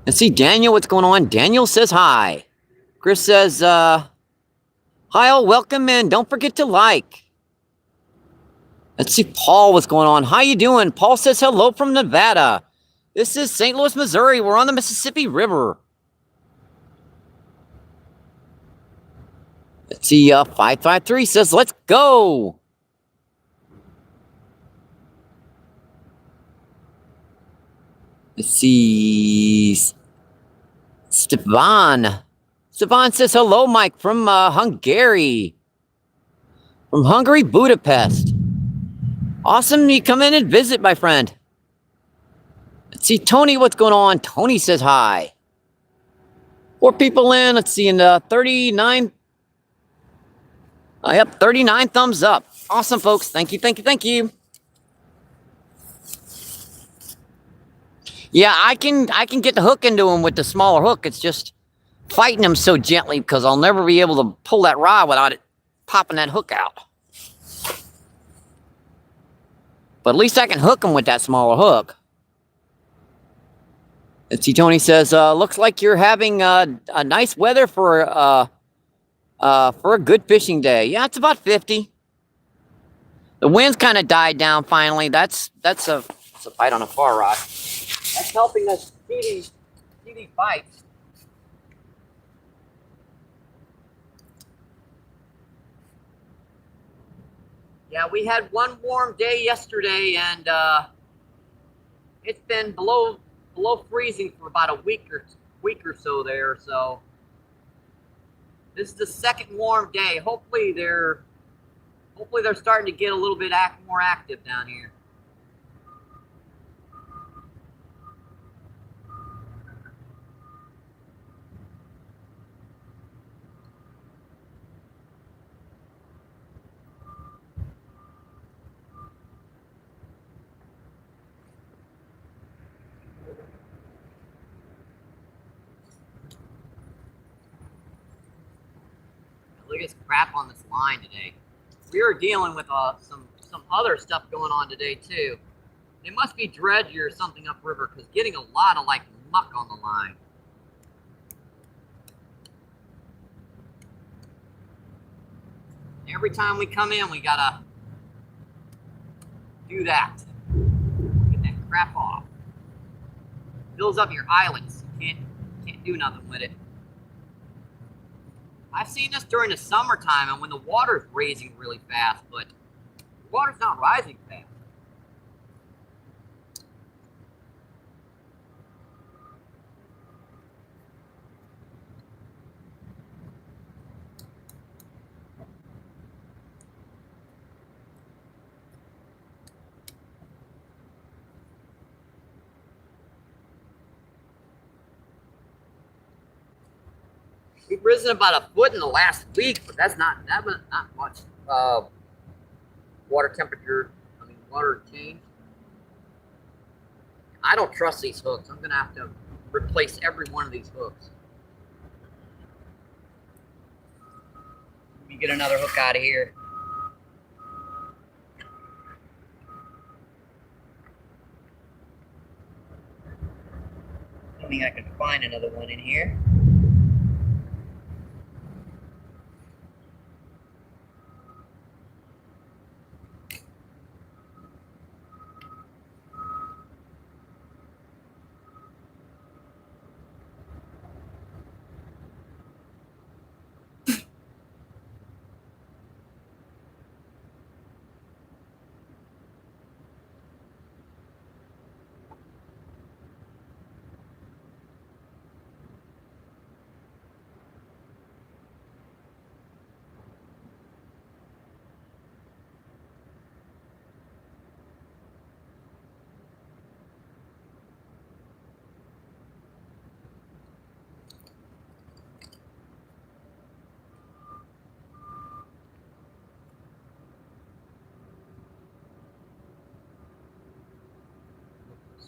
Let's see, Daniel, what's going on? Daniel says hi. Chris says, hi, all, welcome in. Don't forget to like. Let's see, Paul, what's going on? How you doing? Paul says hello from Nevada. This is St. Louis, Missouri. We're on the Mississippi River. Let's see, 553 says, let's go. Let's see. Stefan says, hello, Mike, from Hungary. From Hungary, Budapest. Awesome, you come in and visit, my friend. Let's see, Tony, what's going on? Tony says hi. 4 people in. Let's see, in 39. Yep, 39 thumbs up. Awesome, folks. Thank you, thank you, thank you. Yeah, I can get the hook into him with the smaller hook. It's just fighting him so gently because I'll never be able to pull that rod without it popping that hook out. But at least I can hook him with that smaller hook. Let's see, Tony says, looks like you're having a nice weather for a good fishing day. Yeah, it's about 50. The wind's kind of died down finally. That's a bite on a far rod. That's helping us see these bites. Yeah, we had one warm day yesterday, and it's been below freezing for about a week or so there. So this is the second warm day. Hopefully they're starting to get a little bit more active down here. biggest crap on this line today. We are dealing with some other stuff going on today too. It must be dredgy or something upriver because getting a lot of like muck on the line. Every time we come in, we gotta do that. Get that crap off. Fills up your eyelets. You can't do nothing with it. I've seen this during the summertime and when the water's raising really fast, but the water's not rising fast. We've risen about a foot in the last week, but that was not much water temperature. I mean, water change. I don't trust these hooks. I'm gonna have to replace every one of these hooks. Let me get another hook out of here. I think I can find another one in here.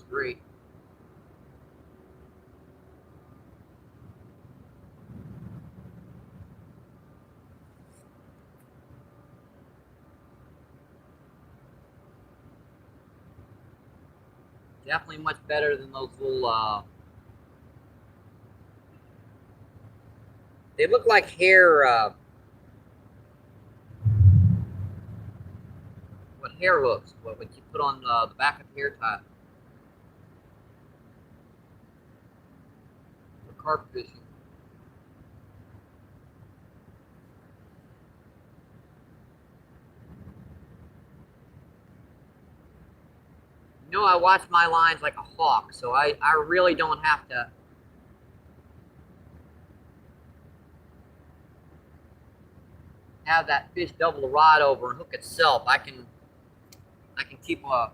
Straight. Definitely much better than those little, they look like hair, what hair hooks, what you put on the back of the hair tie. For carp fishing. You know, I watch my lines like a hawk, so I really don't have to have that fish double the rod over and hook itself. I can keep a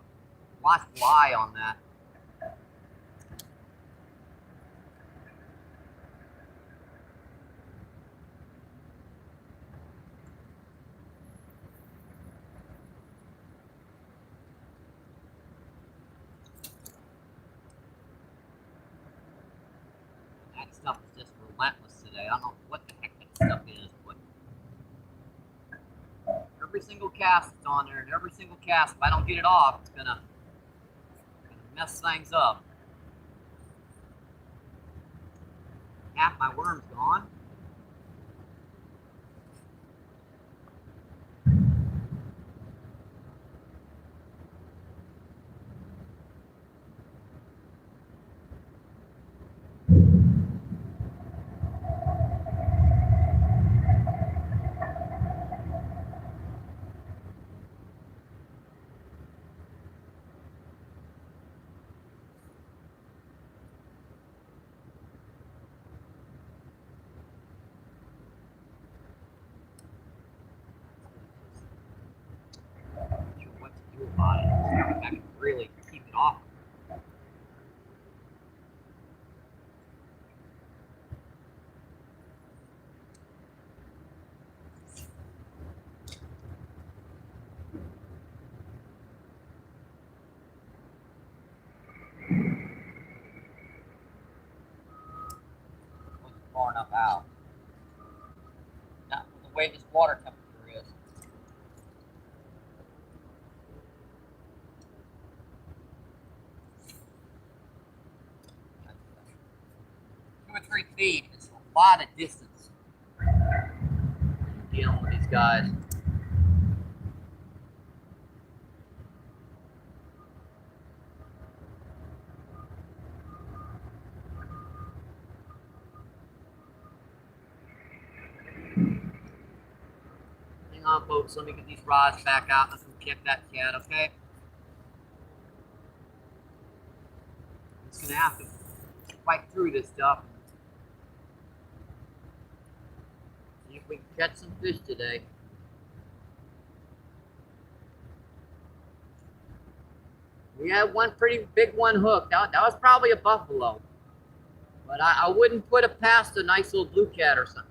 watchful eye on that. That stuff is just relentless today. I don't know what the heck that stuff is, but every single cast is on there, and every single cast, if I don't get it off, it's gonna mess things up. Half my worm's gone. About it. I can really keep it off. Wasn't far enough out. Not with the way this water temperature is. Two or 3 feet is a lot of distance dealing with these guys. Hang on, folks. Let me get these rods back out. Let's go check that cat, okay? Just gonna have to fight through this stuff. See if we can catch some fish today. We had one pretty big one hooked. That was probably a buffalo. But I wouldn't put it past a nice little blue cat or something.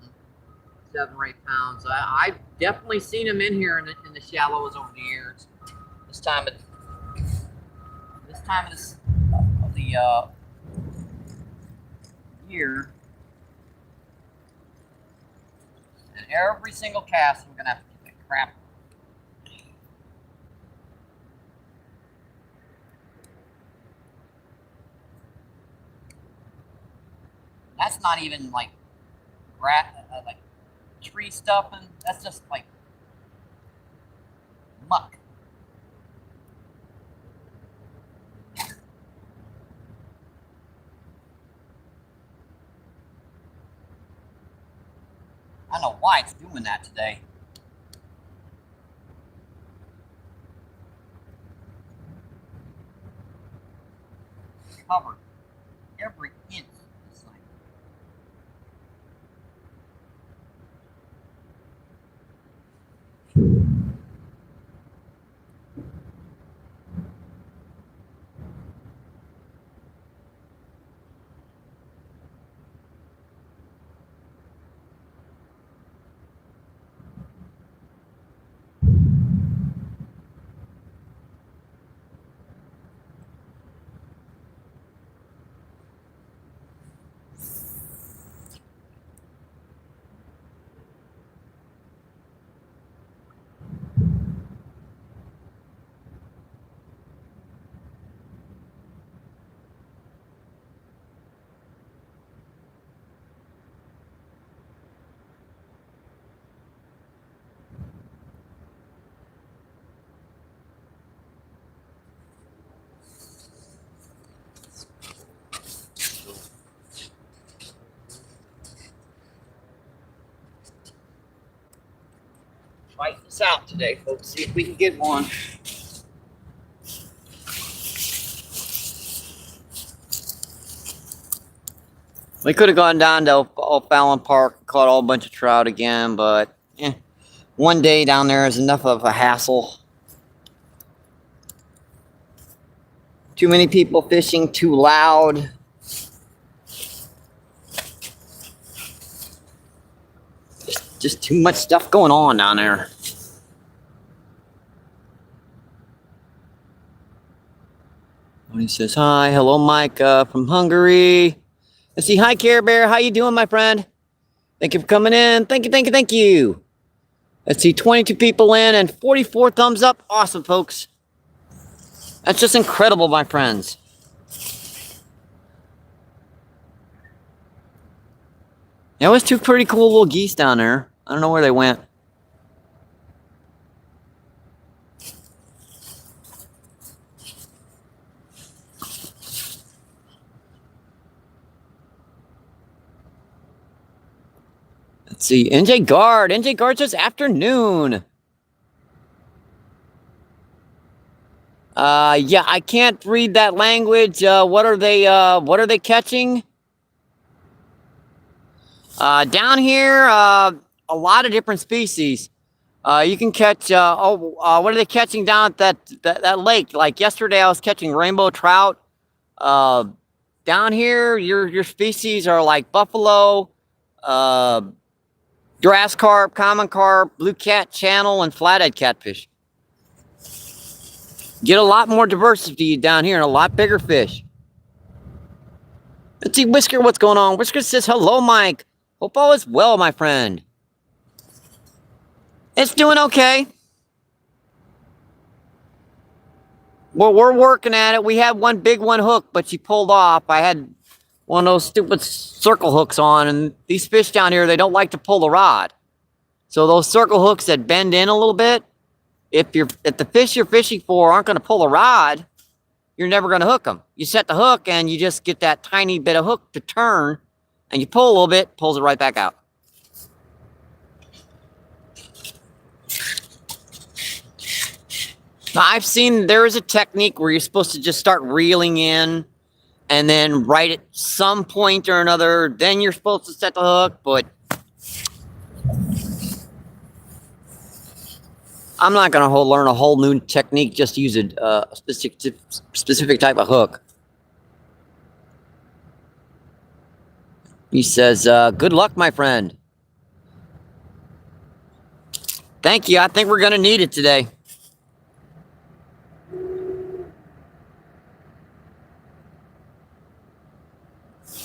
7 or 8 pounds. I've definitely seen him in here in the shallows over the years. This time of the year. And every single cast, we're gonna have to get that crap. That's not even like like tree stuffing. That's just like muck. I don't know why it's doing that today. Covered every inch of this thing. Fight this out today, folks. See if we can get one. We could have gone down to O'Fallon Park and caught a whole bunch of trout again, but one day down there is enough of a hassle. Too many people fishing, too loud. Just too much stuff going on down there. He says, hi, hello, Micah from Hungary. Let's see, hi, Care Bear. How you doing, my friend? Thank you for coming in. Thank you, thank you, thank you. Let's see, 22 people in and 44 thumbs up. Awesome, folks. That's just incredible, my friends. There was 2 pretty cool little geese down there. I don't know where they went. Let's see, NJ Guard. NJ Guard says afternoon. Yeah, I can't read that language. What are they catching? Down here, a lot of different species. You can catch, what are they catching down at that lake? Like yesterday, I was catching rainbow trout. Down here, your species are like buffalo, grass carp, common carp, blue cat, channel, and flathead catfish. Get a lot more diversity down here and a lot bigger fish. Let's see, Whisker, what's going on? Whisker says, hello, Mike. Hope all is well, my friend. It's doing okay. Well, we're working at it. We had one big one hooked, but she pulled off. I had one of those stupid circle hooks on, and these fish down here, they don't like to pull the rod. So those circle hooks that bend in a little bit, if the fish you're fishing for aren't going to pull the rod, you're never going to hook them. You set the hook, and you just get that tiny bit of hook to turn, and you pull a little bit, pulls it right back out. Now, I've seen there is a technique where you're supposed to just start reeling in, and then right at some point or another, then you're supposed to set the hook, but I'm not going to learn a whole new technique just to use a specific type of hook. He says, good luck, my friend. Thank you. I think we're going to need it today.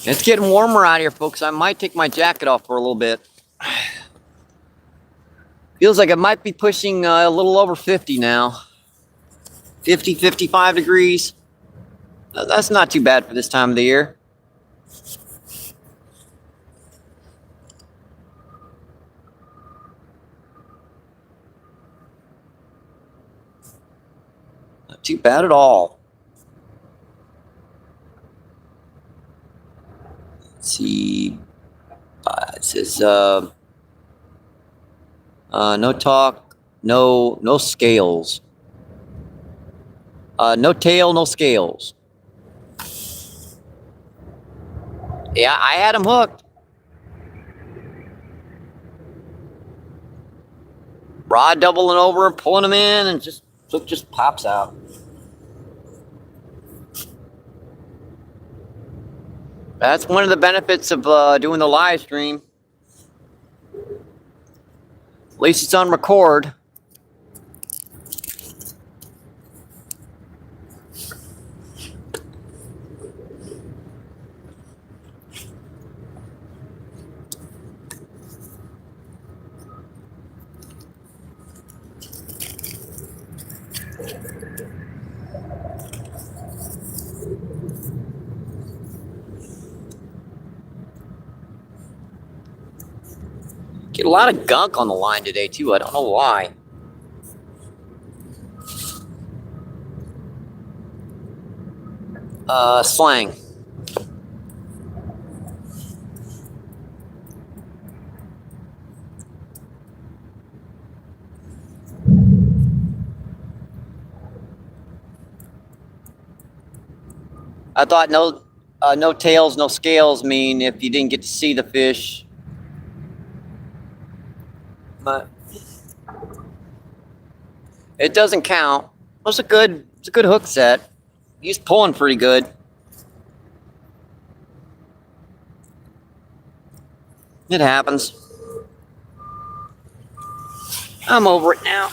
It's getting warmer out here, folks. I might take my jacket off for a little bit. Feels like it might be pushing a little over 50 now. 50, 55 degrees. That's not too bad for this time of the year. Not too bad at all. Let's see. It says no talk, no scales. No tail, no scales. Yeah, I had them hooked. Rod doubling over, pulling them in, and hook just pops out. That's one of the benefits of doing the live stream. At least it's on record. Get a lot of gunk on the line today, too. I don't know why. Slang. I thought no tails, no scales mean if you didn't get to see the fish. But it doesn't count. It's a good hook set. He's pulling pretty good. It happens. I'm over it now.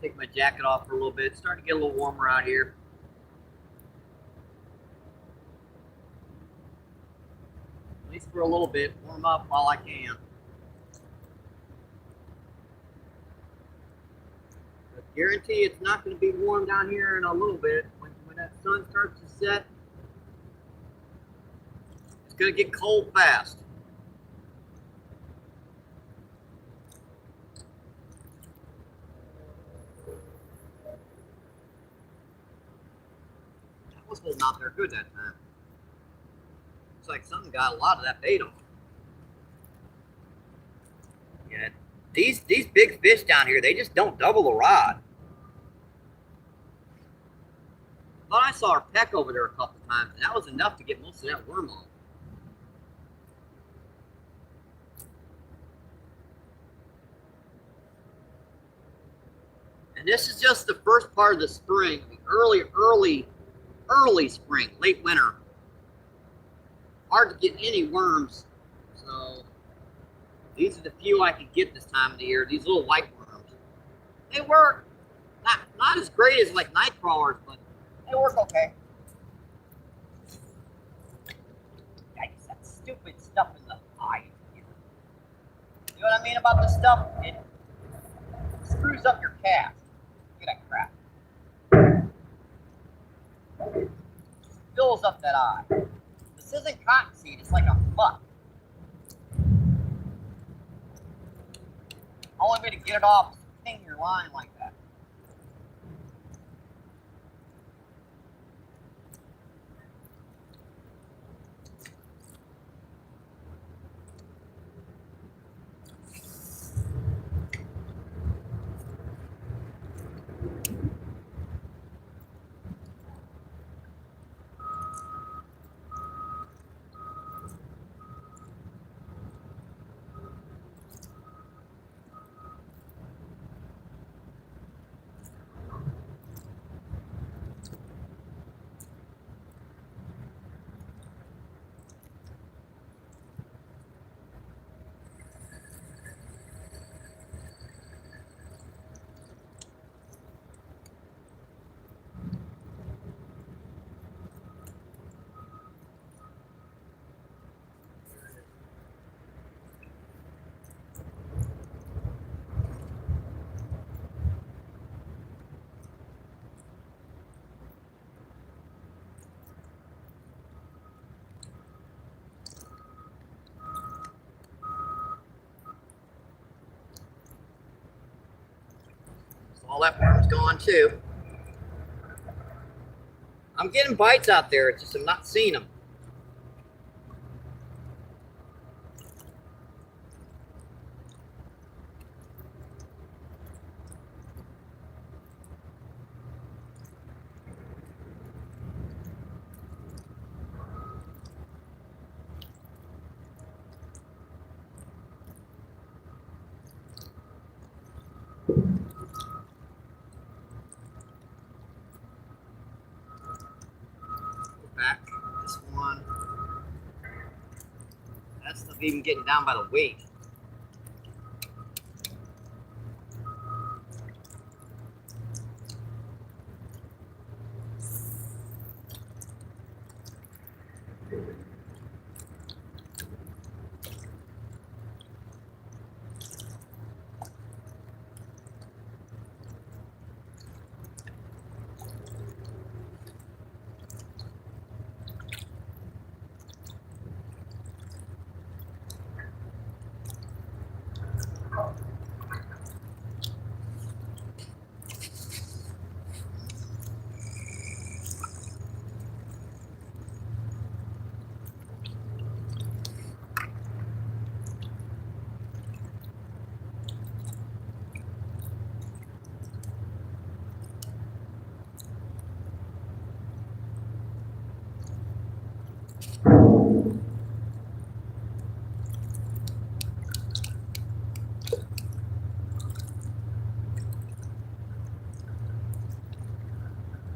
Take my jacket off for a little bit. It's starting to get a little warmer out here. At least for a little bit. Warm up while I can. But guarantee it's not going to be warm down here in a little bit. When that sun starts to set, it's going to get cold fast. Was holding out there good that time. Looks like something got a lot of that bait on. Yeah, these big fish down here, they just don't double the rod. Thought I saw her peck over there a couple times, and that was enough to get most of that worm on. And this is just the first part of the spring, the early spring, late winter. Hard to get any worms, so These are the few I could get this time of the year. These little white worms. They work. Not as great as like night crawlers, but they work okay. Yikes, that stupid stuff in the eye. You know what I mean about this stuff? It screws up your cast. Look at that crap. Fills up that eye. This isn't cottonseed, it's like a muck. Only way to get it off is to ping your line like that. All that worm's gone too. I'm getting bites out there, it's just I'm not seeing them. Back this one. That stuff even getting down by the weight.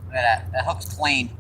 Look at that. That hook's clean.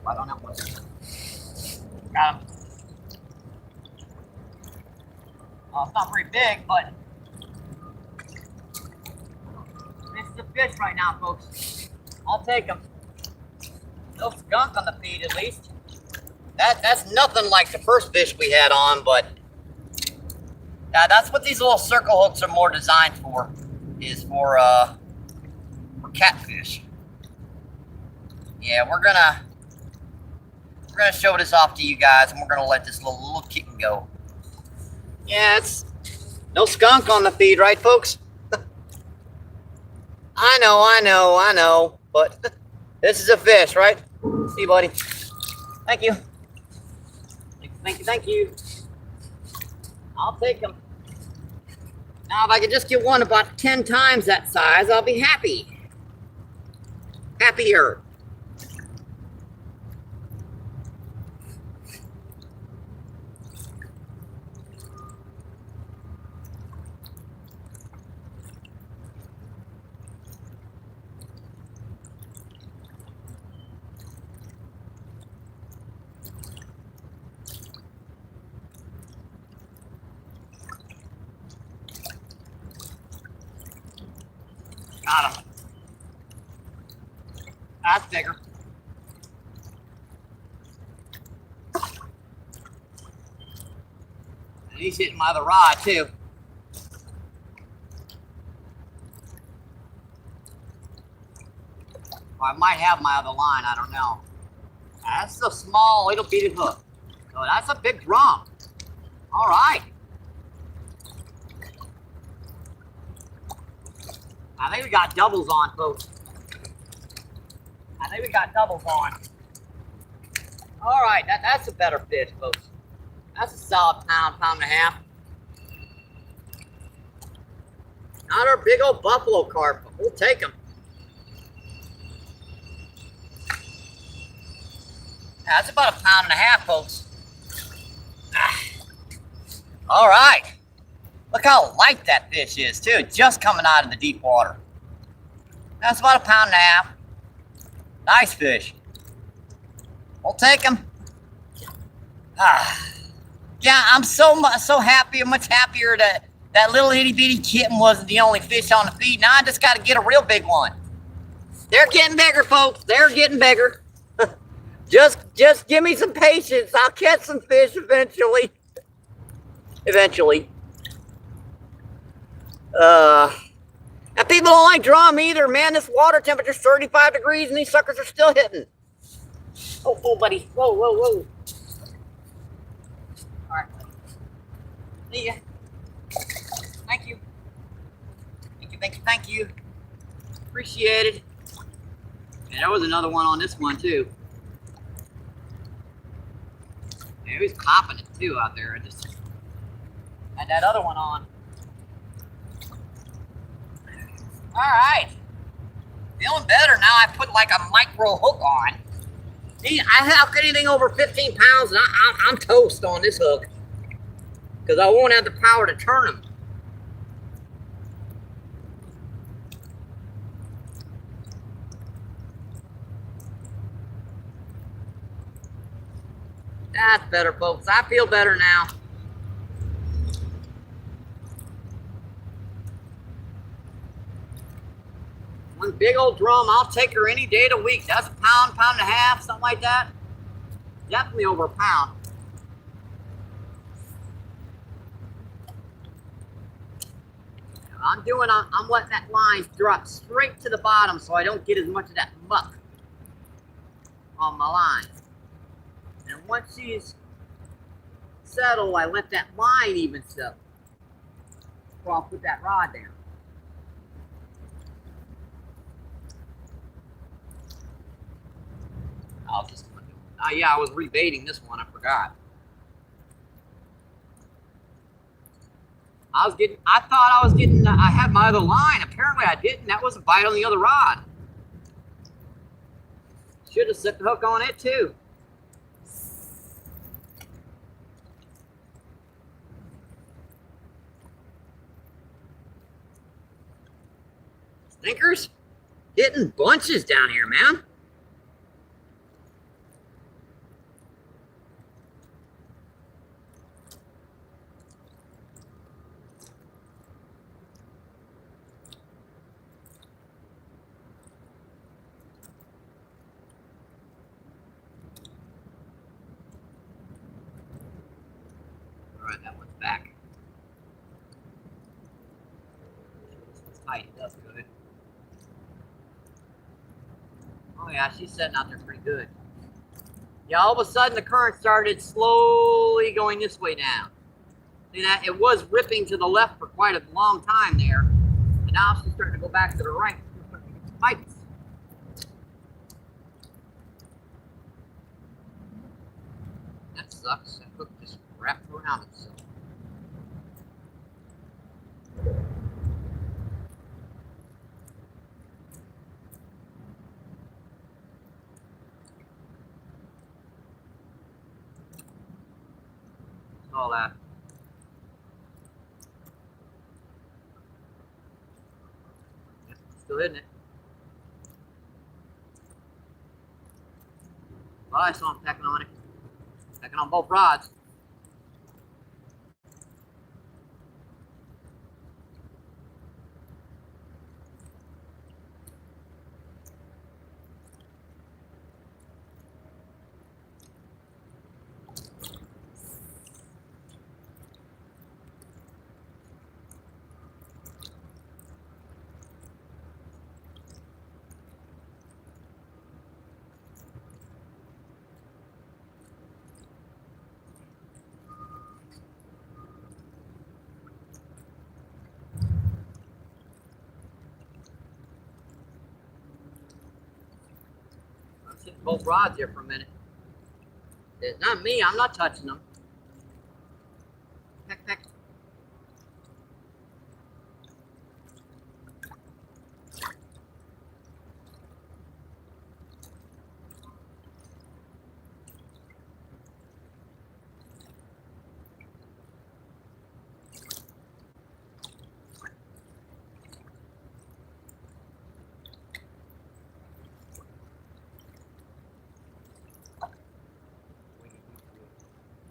I don't know what's got him. Oh, it's not very big, but this is a fish right now, folks. I'll take him. No skunk on the feed, at least. That's nothing like the first fish we had on, but yeah, that's what these little circle hooks are more designed for. Is for catfish. Yeah, we're gonna gonna show this off to you guys, and we're gonna let this little kitten go. Yeah, it's no skunk on the feed, right, folks? I know, but this is a fish, right? See you, buddy. Thank you. Thank you. I'll take him. Now, if I could just get one about 10 times that size, I'll be happy. Happier. Got him. That's bigger. And he's hitting my other rod too. Or I might have my other line, I don't know. That's a small little bitty hook. So that's a big drum. All right. I think we got doubles on, folks. I think we got doubles on. All right, that's a better fish, folks. That's a solid pound and a half. Not our big old buffalo carp, but we'll take them. That's about a pound and a half, folks. All right. Look how light that fish is, too. Just coming out of the deep water. That's about a pound and a half. Nice fish. We'll take him. Yeah, I'm so happy and much happier that that little itty bitty kitten wasn't the only fish on the feed. Now I just got to get a real big one. They're getting bigger, folks. They're getting bigger. Just give me some patience. I'll catch some fish eventually. Eventually. And people don't like drum either, man. This water temperature's 35 degrees and these suckers are still hitting. Oh, buddy. Whoa. All right. See ya. Thank you. Thank you. Appreciate it. And there was another one on this one, too. Yeah, he was popping it, too, out there. I just had that other one on. All right. Feeling better now. I put like a micro hook on. See, I hook anything over 15 pounds, and I'm toast on this hook. Because I won't have the power to turn them. That's better, folks. I feel better now. One big old drum, I'll take her any day of the week. That's a pound and a half, something like that. Definitely over a pound. I'm letting that line drop straight to the bottom so I don't get as much of that muck on my line. And once she's settled, I let that line even settle before I'll put that rod down. Yeah, I was rebaiting this one. I forgot. I thought I was getting. I had my other line. Apparently, I didn't. That was a bite on the other rod. Should have set the hook on it too. Stinkers, hitting bunches down here, man. That one's back. It's tight, that's good. Oh yeah, she's setting out there pretty good. Yeah, all of a sudden the current started slowly going this way now. See that? It was ripping to the left for quite a long time there. And now it's starting to go back to the right. Bites. That sucks. That hook just wrapped around itself. All that. Still hitting it. Well, I saw him pecking on it. Pecking on both rods. I'm hitting both rods here for a minute. It's not me. I'm not touching them. Peck, peck.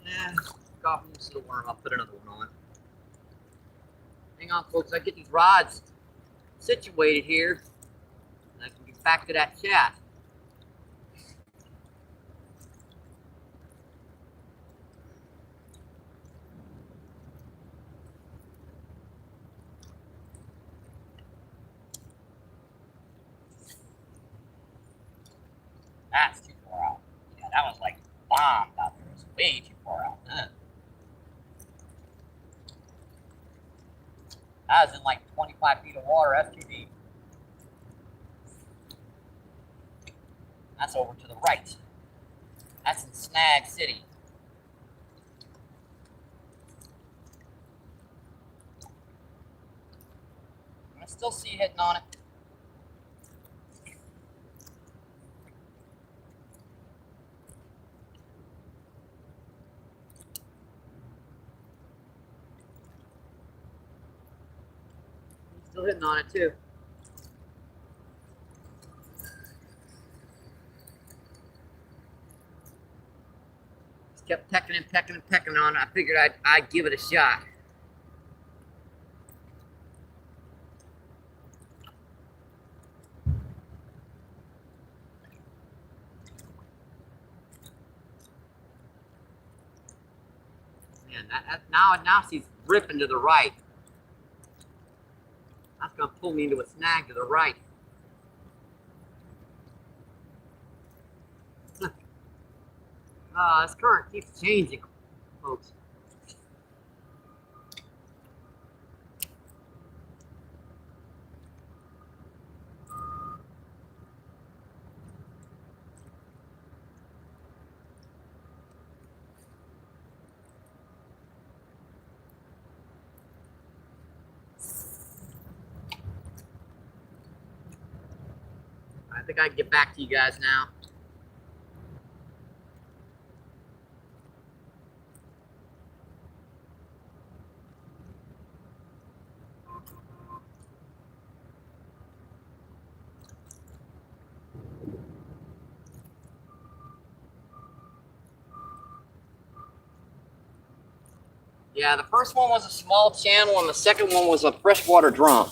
Yeah, coffee needs to warm. I'll put another one on. Hang on, folks. I get these rods situated here, and I can get back to that chat. That's too far out. Yeah, that was like bombed out there. It's way too far out. That was in like 25 feet of water. That's too deep. That's over to the right. That's in Snag City. I still see you hitting on it. Still hitting on it too. Just kept pecking and pecking and pecking on it. I figured I'd give it a shot. Man, now she's ripping to the right. That's going to pull me into a snag to the right. This current keeps changing, folks. I think I can get back to you guys now. Yeah, the first one was a small channel and the second one was a freshwater drum.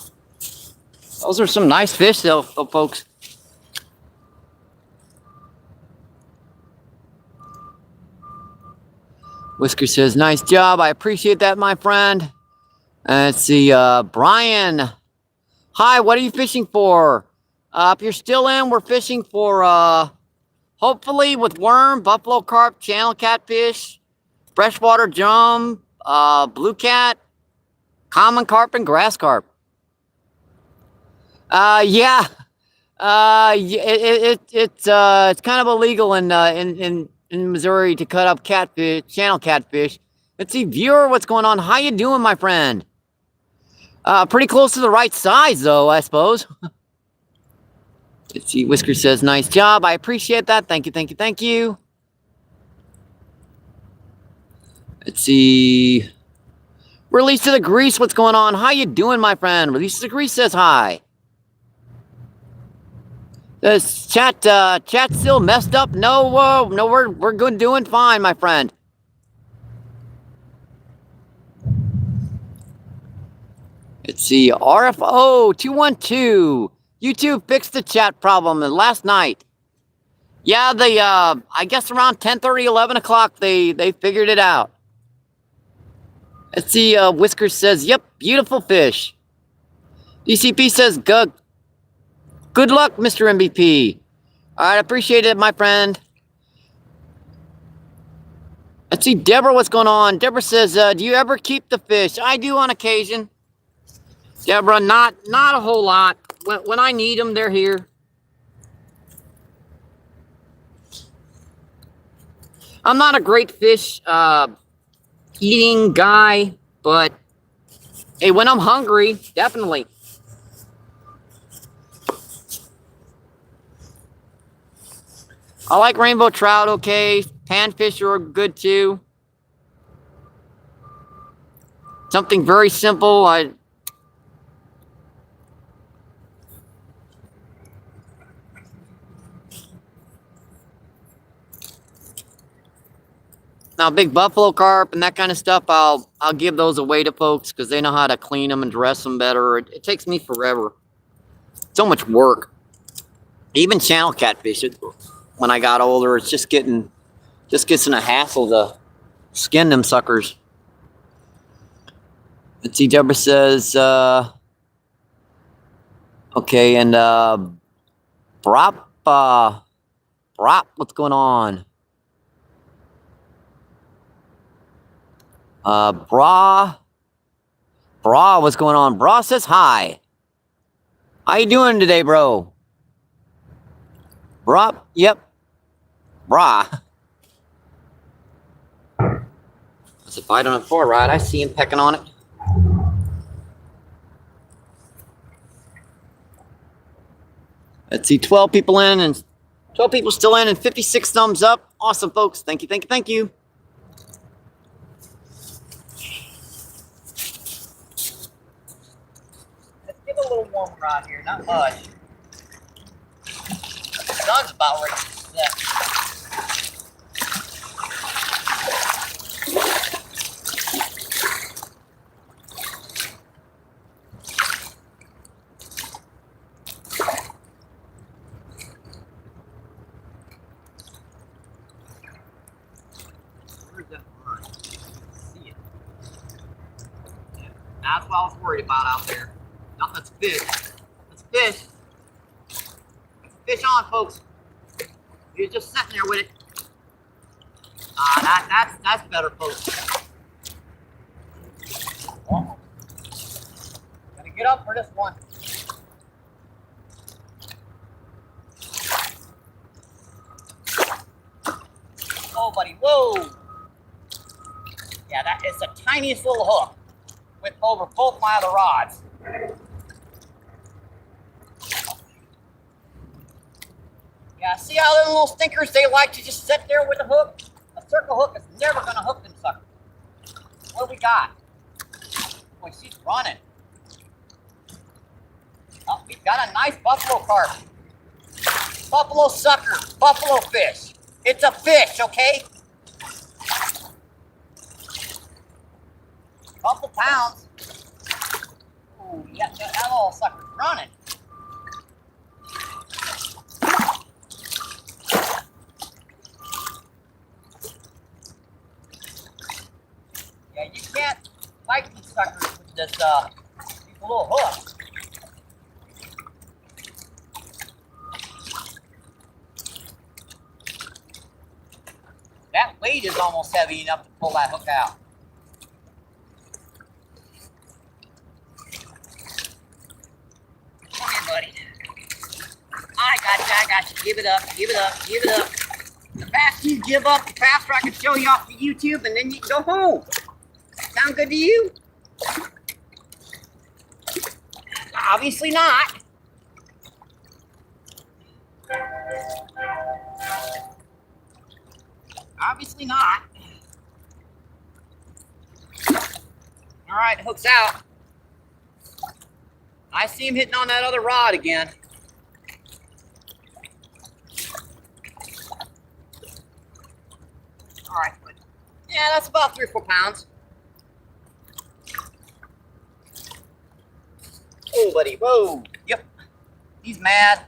Those are some nice fish though, folks. Whisker says, nice job. I appreciate that, my friend. Let's see, Brian. Hi, what are you fishing for? If you're still in, we're fishing for Hopefully with worm, buffalo carp, channel catfish, freshwater drum, blue cat, common carp, and grass carp. Yeah. It's kind of illegal in Missouri to cut up catfish, channel catfish. Let's see, viewer, what's going on? How you doing, my friend? Pretty close to the right size, though, I suppose. Let's see, Whisker says, nice job. I appreciate that. Thank you, thank you, thank you. Let's see. Release to the Grease, what's going on? How you doing, my friend? Release to the Grease says hi. This chat still messed up? No, no, we're good, doing fine, my friend. Let's see, RFO 212. YouTube fixed the chat problem last night. Yeah, they I guess around 10:30, 11 o'clock they figured it out. Let's see, Whiskers says, yep, beautiful fish. DCP says, good luck, Mr. MVP. All right, appreciate it, my friend. Let's see, Deborah, what's going on? Deborah says, do you ever keep the fish? I do on occasion. Deborah, not a whole lot. When I need them, they're here. I'm not a great fish eating guy, but hey, when I'm hungry, definitely. I like rainbow trout, okay. Panfish are good too. Something very simple. Now, big buffalo carp and that kind of stuff, I'll give those away to folks because they know how to clean them and dress them better. It takes me forever. So much work. Even channel catfish, when I got older, it's just gets in a hassle to skin them suckers. Let's see, Deborah says, okay, and Brop, what's going on? Bra, what's going on? Bra says hi. How you doing today, bro? Bra, yep. Bra. That's a bite on a 4 rod. I see him pecking on it. Let's see, 12 people in and 12 people still in and 56 thumbs up. Awesome, folks. Thank you, thank you, thank you. A little warmer out here, not much. The sun's about ready to set. Where's that line? I see it. Yeah, that's what I was worried about out there. No, that's fish. That's fish. That's fish on, folks. You're just sitting there with it. That's better, folks. Almost. Gotta get up for this one. Oh, buddy, whoa. Yeah, that is the tiniest little hook with over both my other rods. Yeah, see how them little stinkers, they like to just sit there with a hook? A circle hook is never going to hook them suckers. What do we got? Boy, she's running. Oh, we've got a nice buffalo carp. Buffalo sucker, buffalo fish. It's a fish, okay? Couple pounds. Ooh, yeah, that little sucker's running. Yeah, you can't fight these suckers with this, these little hooks. That weight is almost heavy enough to pull that hook out. Come here, buddy. I got you. Give it up, give it up, give it up. The faster you give up, the faster I can show you off the YouTube, and then you can go home. Sound good to you? Obviously not. Obviously not. All right, hook's out. I see him hitting on that other rod again. All right, but yeah, that's about 3 or 4 pounds. Oh, buddy, whoa. Yep, he's mad.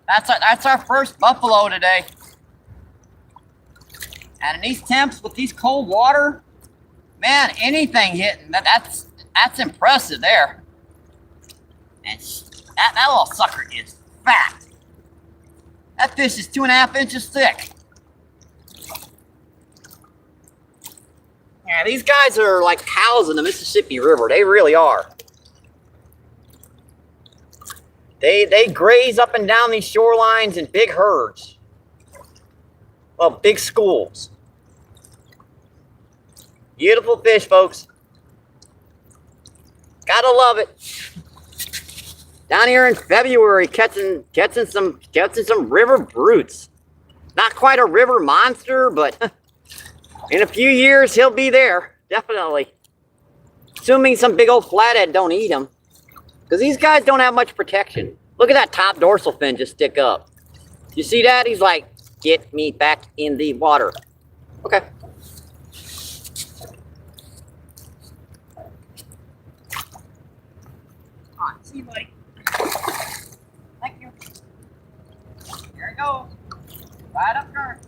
That's our first buffalo today. And in these temps with these cold water, man, anything hitting, that's impressive there. And that little sucker is fat. That fish is 2.5 inches thick. Yeah, these guys are like cows in the Mississippi River. They really are. They graze up and down these shorelines in big herds. Well, big schools. Beautiful fish, folks. Gotta love it. Down here in February, catching some river brutes. Not quite a river monster, but in a few years he'll be there, definitely. Assuming some big old flathead don't eat him. Because these guys don't have much protection. Look at that top dorsal fin just stick up. You see that? He's like, get me back in the water. Okay. On, see you, buddy. Thank you. Here we go. Right up current.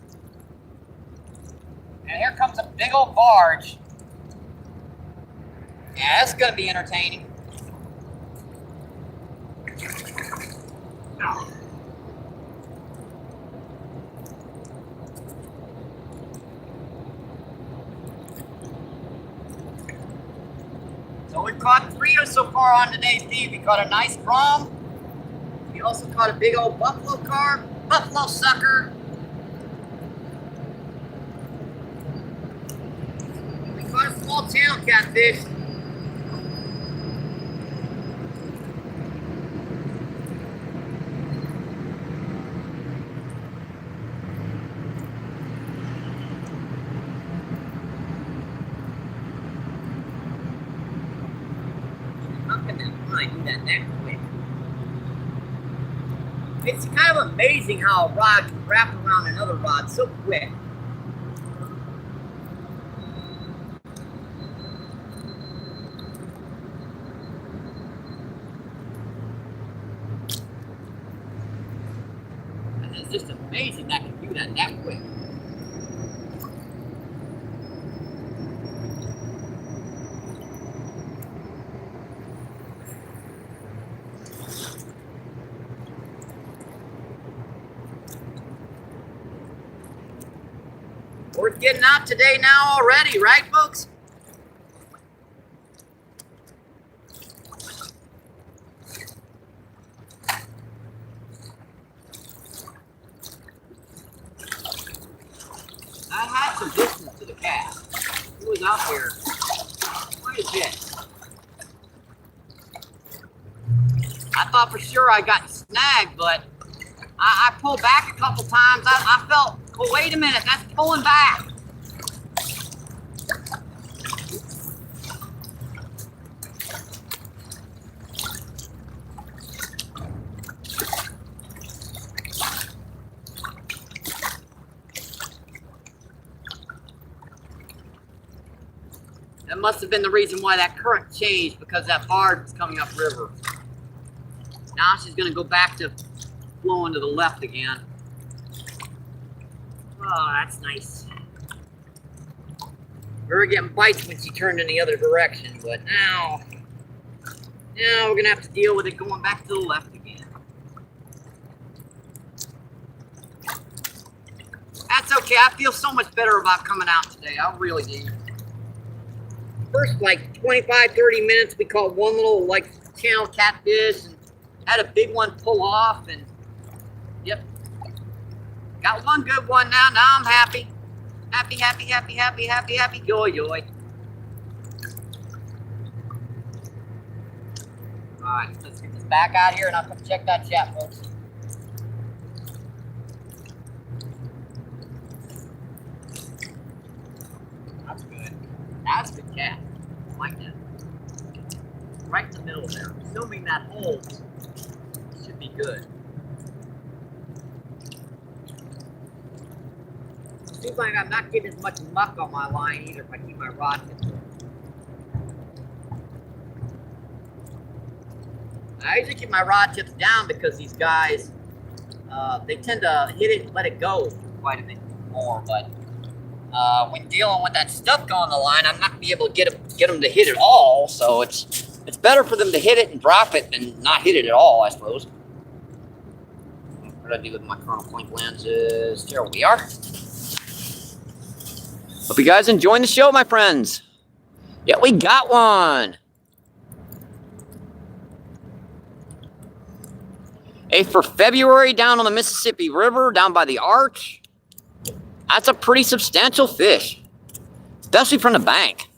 And here comes a big old barge. Yeah, that's gonna be entertaining. So we caught 3 so far on today's feed. We caught a nice drum. We also caught a big old buffalo carp, buffalo sucker. We caught a small tail catfish. Do that that quick. It's kind of amazing how a rod can wrap around another rod so quick. And it's just amazing that can do that that quick. We're getting out today now already, right, folks? I had some distance to the cast. He was out there quite a bit. I thought for sure I got snagged, but I pulled back a couple times. I felt, well, wait a minute, that's pulling back. That must have been the reason why that current changed, because that barge was coming up river. Now she's going to go back to flowing to the left again. Oh, that's nice. We were getting bites when she turned in the other direction, but now we're going to have to deal with it going back to the left again. Okay, I feel so much better about coming out today. I really do. First, like 25, 30 minutes, we caught one little, like, channel catfish and had a big one pull off. And, yep. Got one good one now. Now I'm happy. Happy, happy, happy, happy, happy, happy. Joy, joy. Alright, let's get this back out here and I'll come check that chat, folks. That's good. That's a good cat. I like that. Right in the middle there. Assuming that holds, should be good. Seems like I'm not getting as much muck on my line either if I keep my rod tips on. I usually keep my rod tips down because these guys, they tend to hit it and let it go quite a bit more. But when dealing with that stuff on the line, I'm not gonna be able to get them to hit it all. So it's better for them to hit it and drop it than not hit it at all, I suppose. What do I do with my Colonel Flink lenses? There we are. Hope you guys enjoying the show, my friends. Yeah, we got one. Hey, for February down on the Mississippi River, down by the Arch, that's a pretty substantial fish, especially from the bank.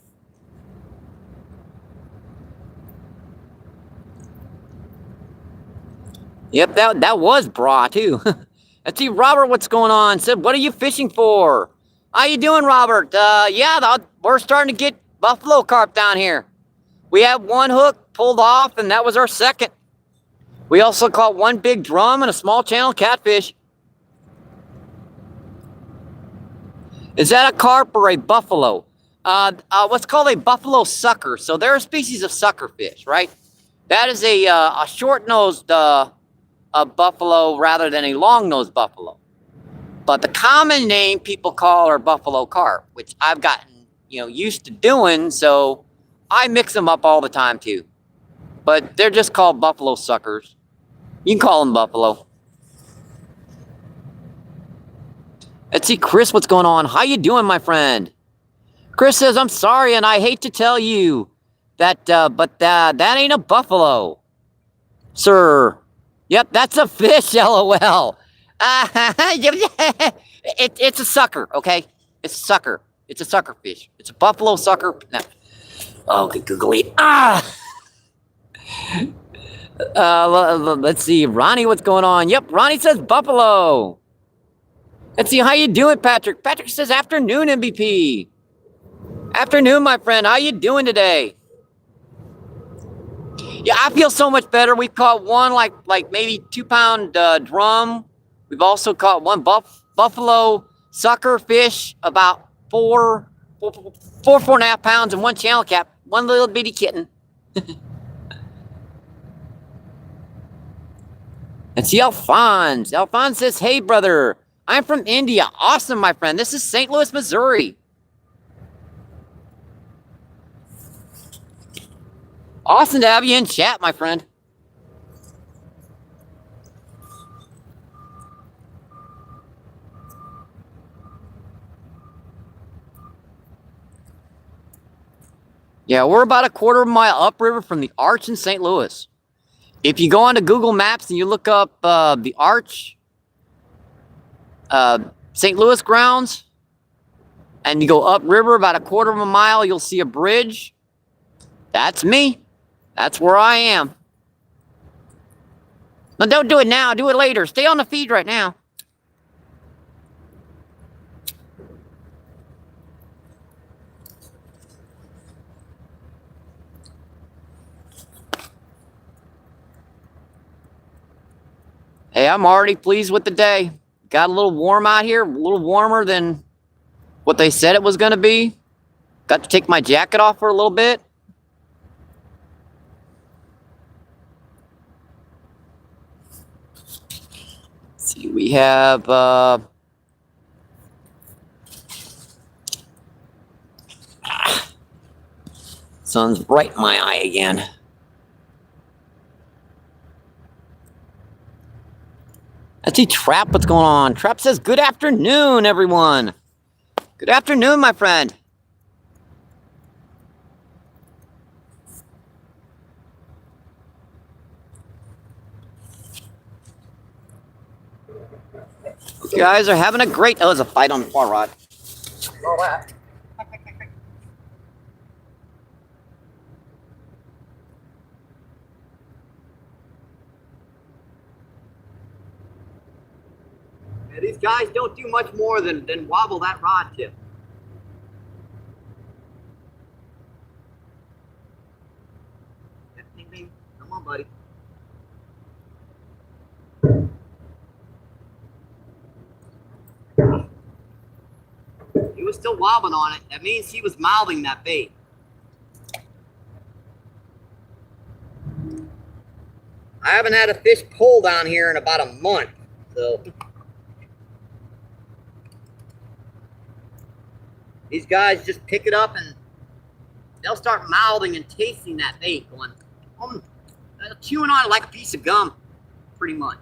Yep, that was bra too. Let's see, Robert, what's going on? Said, what are you fishing for? How you doing, Robert? Yeah, we're starting to get buffalo carp down here. We have one hook pulled off, and that was our second. We also caught one big drum and a small channel catfish. Is that a carp or a buffalo? What's called a buffalo sucker. So they're a species of sucker fish, right? That is a short-nosed buffalo rather than a long-nosed buffalo. But the common name people call are buffalo carp, which I've gotten, used to doing, so I mix them up all the time too. But they're just called buffalo suckers. You can call them buffalo. Let's see, Chris, what's going on? How you doing, my friend? Chris says, I'm sorry, and I hate to tell you that, but that ain't a buffalo, sir. Yep, that's a fish, LOL. It's a sucker, okay? It's a sucker. It's a sucker fish. It's a buffalo sucker. No. Oh, good googly. Let's see, Ronnie, what's going on? Yep, Ronnie says buffalo. Let's see, how you doing, Patrick? Patrick says afternoon, MVP. Afternoon, my friend. How you doing today? Yeah, I feel so much better. We've caught one like maybe 2-pound drum. We've also caught one buffalo sucker fish, about 4.5 pounds, and one channel cap, one little bitty kitten. And see, Alphonse. Alphonse says, hey, brother, I'm from India. Awesome, my friend. This is St. Louis, Missouri. Awesome to have you in chat, my friend. Yeah, we're about a quarter of a mile upriver from the Arch in St. Louis. If you go onto Google Maps and you look up the Arch, St. Louis grounds, and you go upriver about a quarter of a mile, you'll see a bridge. That's me. That's where I am. No, don't do it now. Do it later. Stay on the feed right now. Hey, I'm already pleased with the day. Got a little warm out here, a little warmer than what they said it was going to be. Got to take my jacket off for a little bit. Let's see, we have sun's right in my eye again. I see Trap. What's going on? Trap says, good afternoon, everyone. Good afternoon, my friend. You guys are having a great... Oh, there's a fight on the far rod. Roll that. Yeah, these guys don't do much more than wobble that rod tip. Yeah, ding, ding. Come on, buddy. He was still wobbling on it. That means he was mouthing that bait. I haven't had a fish pull down here in about a month, so these guys just pick it up and they'll start mouthing and tasting that bait, going, chewing on it like a piece of gum, pretty much.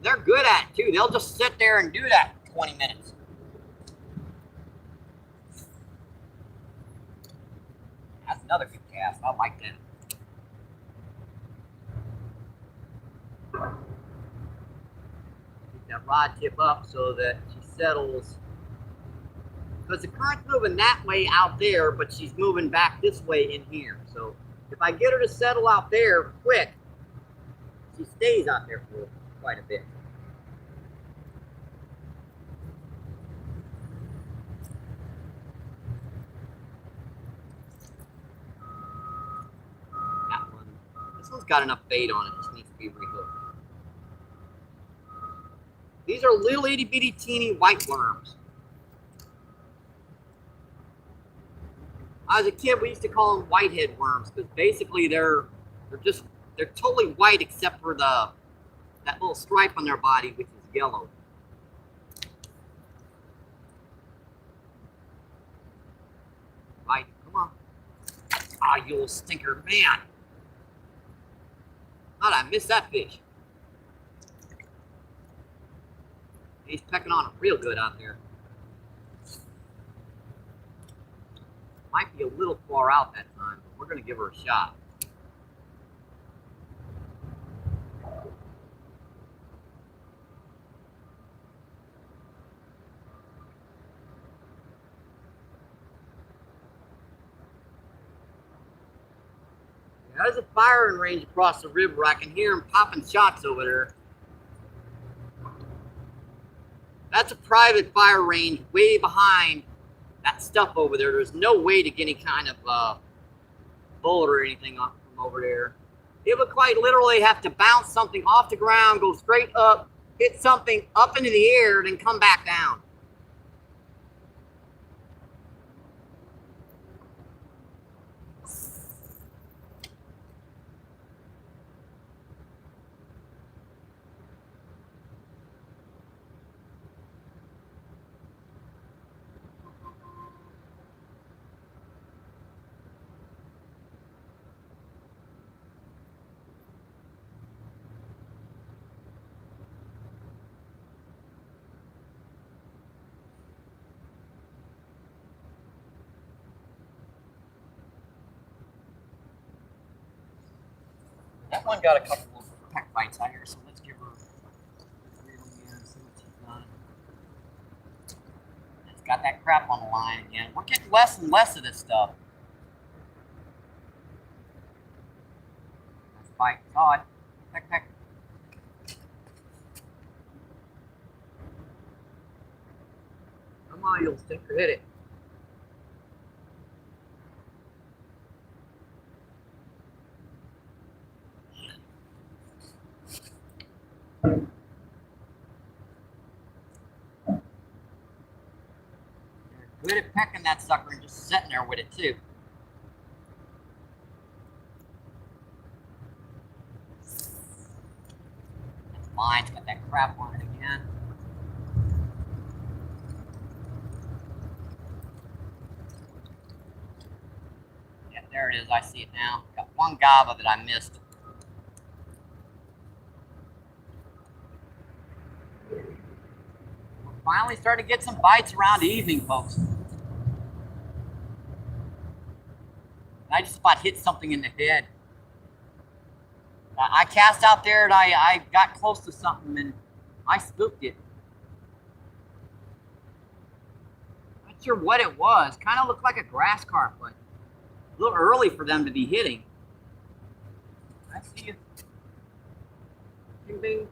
They're good at it too. They'll just sit there and do that for 20 minutes. That's another good cast. I like that. Get that rod tip up so that she settles. Because the current's moving that way out there, but she's moving back this way in here. So if I get her to settle out there quick, she stays out there for quite a bit. That one, this one's got enough bait on it, just needs to be rehooked. These are little itty bitty teeny white worms. As a kid, we used to call them whitehead worms because basically they're totally white except for that little stripe on their body, which is yellow. Right, come on. Ah, you little stinker, man. How'd I miss that fish? He's pecking on it real good out there. Might be a little far out that time, but we're going to give her a shot. Yeah, there's a firing range across the river. I can hear him popping shots over there. That's a private fire range way behind that stuff over there. There's no way to get any kind of bullet or anything up from over there. It would quite literally have to bounce something off the ground, go straight up, hit something up into the air, then come back down. That one got a couple of peck bites out here, so let's give her a reel again and see what she's done. It's got that crap on the line again. We're getting less and less of this stuff. Nice bite. Saw it. Peck, peck. Come on, you little stinker. Hit it. Good at pecking that sucker and just sitting there with it too. That's mine. It's got that crap on it again. There it is. I see it now. Got one gaba that I missed. We're finally starting to get some bites around evening, folks. I just about hit something in the head. I cast out there and I got close to something and I spooked it. Not sure what it was. Kind of looked like a grass carp, but a little early for them to be hitting. I see you. Bing, bing.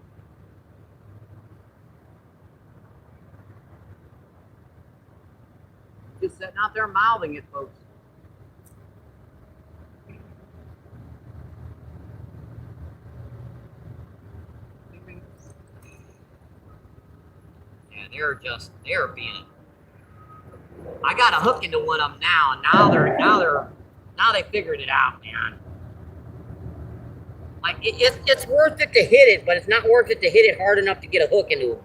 Just sitting out there mouthing it, folks. Bing, bing. Yeah, they're being. I got a hook into one of them now, and now they figured it out, man. Like it's worth it to hit it, but it's not worth it to hit it hard enough to get a hook into them.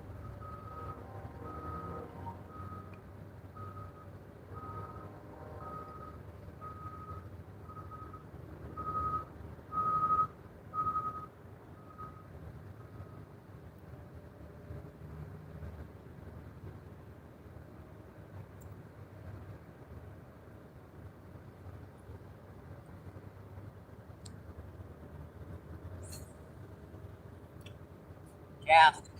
Cast.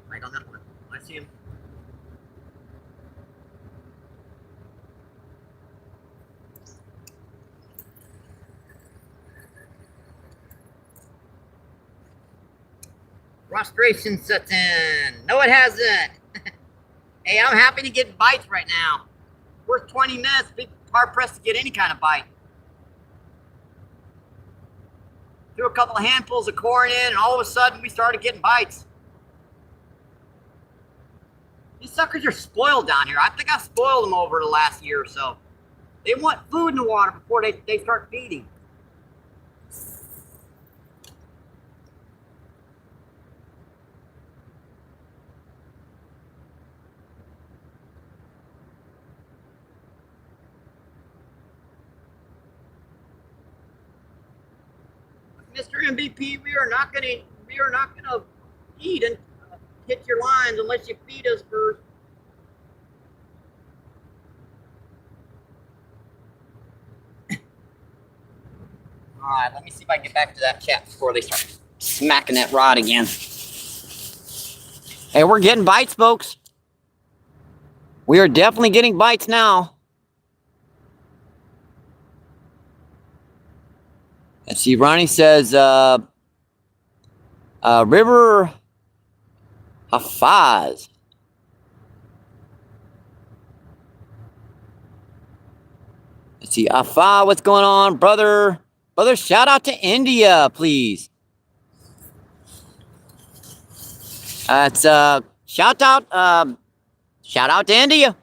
Right on that one. I see him. Frustration sets in. No, it hasn't. Hey, I'm happy to get bites right now. Worth 20 minutes, be hard pressed to get any kind of bite. Threw a couple of handfuls of corn in, and all of a sudden we started getting bites. These suckers are spoiled down here. I think I spoiled them over the last year or so. They want food in the water before they start feeding. Mr. MVP, we are not gonna eat and hit your lines unless you feed us first. All right, let me see if I can get back to that chat before they start smacking that rod again. Hey, we're getting bites, folks. We are definitely getting bites now. Let's see, Ronnie says, River Hafaz. Let's see, Afa, what's going on, brother? Brother, shout out to India, please. It's shout out to India.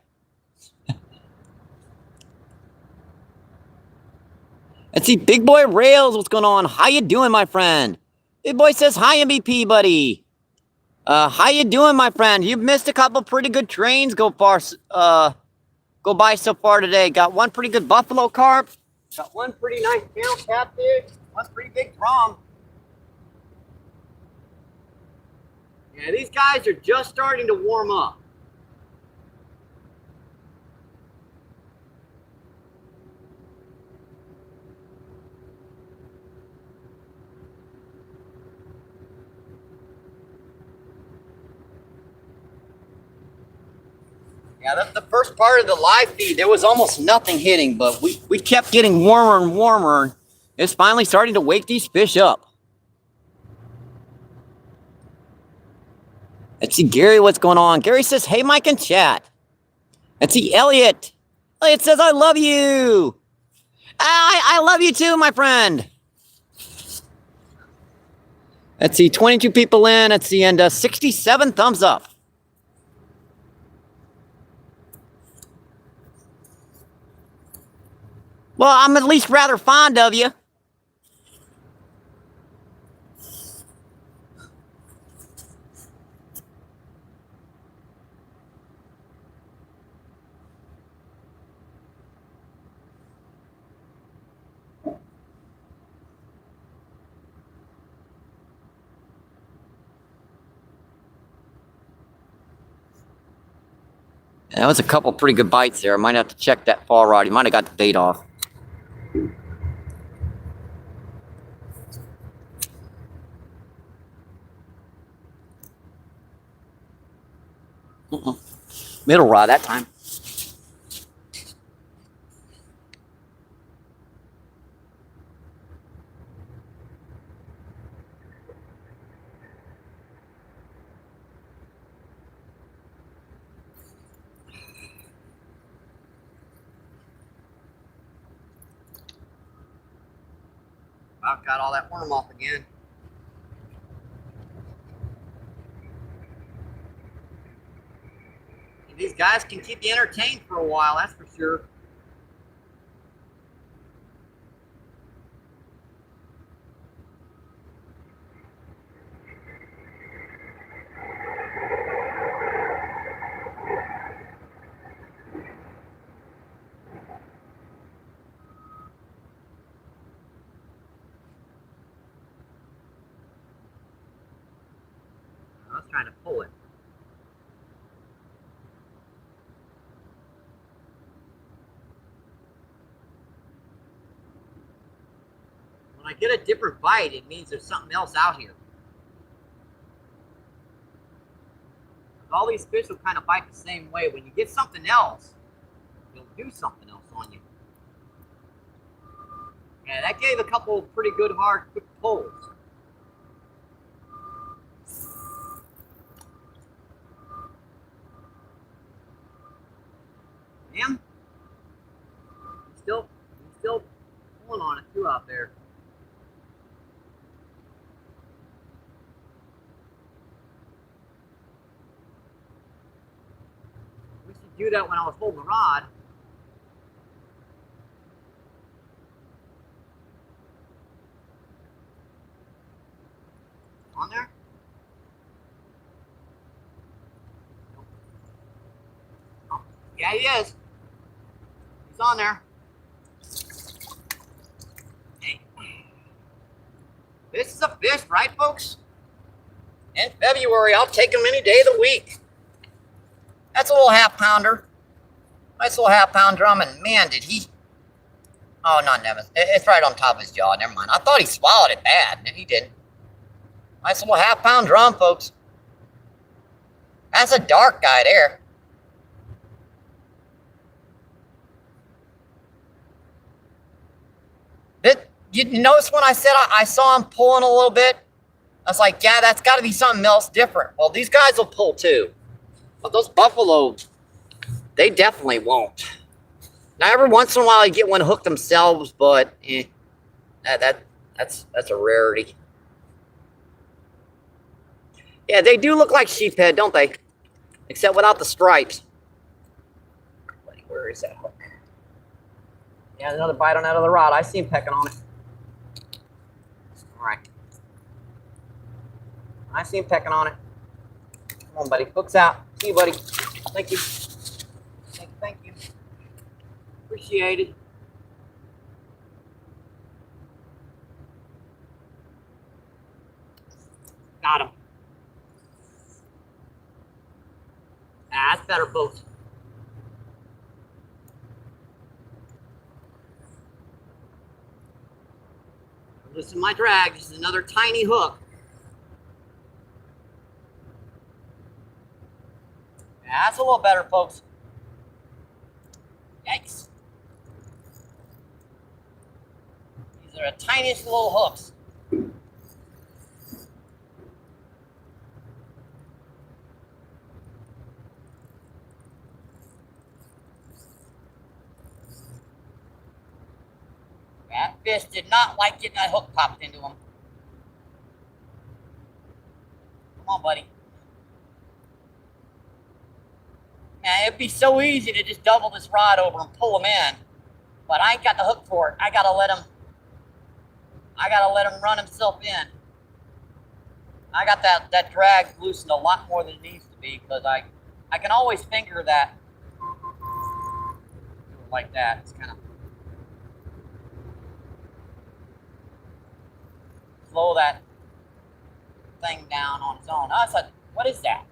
Let's see, Big Boy Rails, what's going on? How you doing, my friend? Big Boy says, hi, MVP, buddy. How you doing, my friend? You've missed a couple pretty good trains go by so far today. Got one pretty good buffalo carp. Got one pretty nice tail catfish. One pretty big drum. Yeah, these guys are just starting to warm up. Yeah, the first part of the live feed, there was almost nothing hitting, but we kept getting warmer and warmer. It's finally starting to wake these fish up. Let's see, Gary, what's going on? Gary says, hey, Mike and chat. Let's see, Elliot. Elliot says, I love you. I love you too, my friend. Let's see, 22 people in. Let's see, and 67 thumbs up. Well, I'm at least rather fond of you. That was a couple pretty good bites there. I might have to check that fall rod. He might have got the bait off. Middle rod that time. I've got all that worm off again. These guys can keep you entertained for a while, that's for sure. I was trying to pull it. When I get a different bite, it means there's something else out here. All these fish will kind of bite the same way. When you get something else, they'll do something else on you. Yeah, that gave a couple pretty good, hard, quick pulls. Damn. He's still pulling on it too out there. We should do that when I was holding the rod. On there? Oh, yeah, he is. He's on there. Hey. This is a fish, right, folks? In February, I'll take him any day of the week. That's a little half-pounder. Nice little half-pound drum, and man, did he... Oh, not Nevis. It's right on top of his jaw. Never mind. I thought he swallowed it bad, and he didn't. Nice little half-pound drum, folks. That's a dark guy there. You notice when I said I saw him pulling a little bit? I was like, yeah, that's got to be something else different. Well, these guys will pull too. But those buffalo, they definitely won't. Now, every once in a while, I get one hooked themselves, but that's a rarity. Yeah, they do look like sheephead, don't they? Except without the stripes. Where is that hook? Yeah, another bite on that other rod. I see him pecking on it. All right. I see him pecking on it. Come on, buddy. Hook's out. See you, buddy. Thank you. Thank you. Appreciate it. Got him. Ah, that's better, folks. Loosen my drag. This is another tiny hook. Yeah, that's a little better, folks. Yikes. These are the tiniest little hooks. That fish did not like getting that hook popped into him. Come on, buddy. Man, it'd be so easy to just double this rod over and pull him in. But I ain't got the hook for it. I gotta let him run himself in. I got that drag loosened a lot more than it needs to be because I can always finger that like that. It's kind of slow that thing down on its own. Oh, what is that?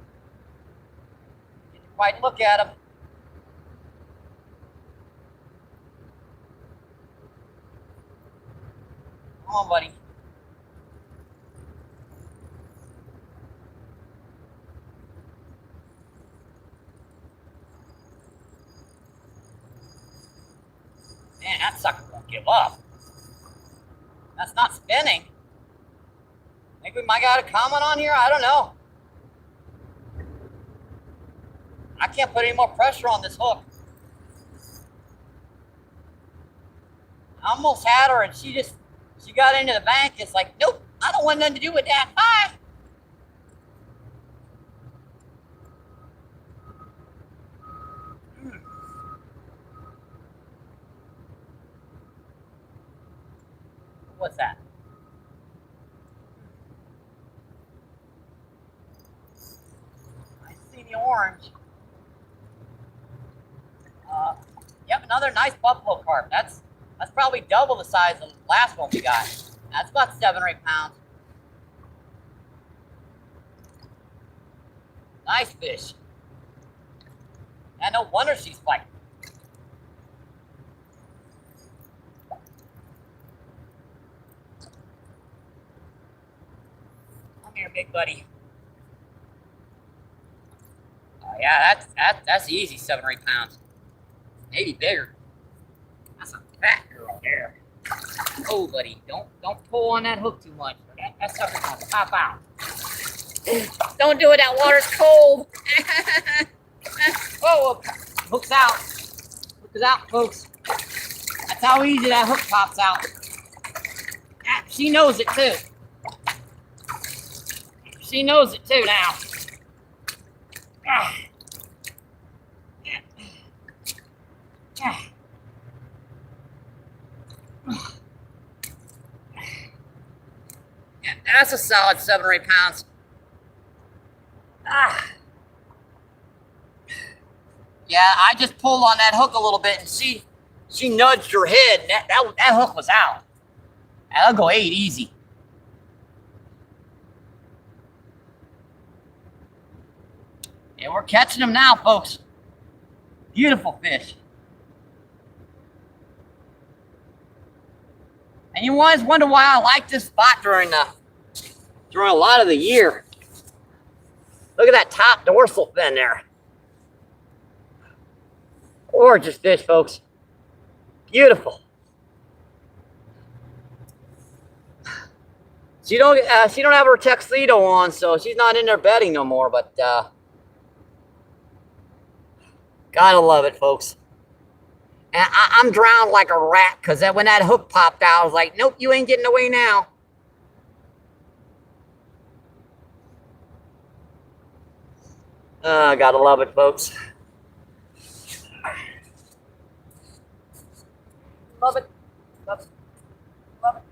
Didn't quite look at him. Come on, buddy. Man, that sucker won't give up. That's not spinning. Maybe we might got a comment on here. I don't know. I can't put any more pressure on this hook. I almost had her and she got into the bank. It's like, nope, I don't want nothing to do with that. Bye. What's that? I see the orange. Yep, another nice buffalo carp. That's probably double the size of the last one we got. That's about 7 or 8 pounds. Nice fish. And no wonder she's fighting. Come here, big buddy. Oh yeah, that's easy, 7 or 8 pounds. Maybe bigger. That's a fat girl there. Oh, buddy, don't pull on that hook too much. That sucker's gonna pop out. Don't do it. That water's cold. Whoa, hook's out. Hook is out, folks. That's how easy that hook pops out. She knows it too. She knows it too now. That's a solid 7 or 8 pounds. Yeah, I just pulled on that hook a little bit and she nudged her head and that hook was out. I'll go 8 easy. Yeah, we're catching them now, folks. Beautiful fish. And you always wonder why I like this spot during a lot of the year. Look at that top dorsal fin there. Gorgeous fish, folks. Beautiful. She don't have her tuxedo on, so she's not in there bedding no more. But gotta love it, folks. And I'm drowned like a rat because when that hook popped out, I was like, nope, you ain't getting away now. Gotta love it, folks. Love it. Love it. Love it.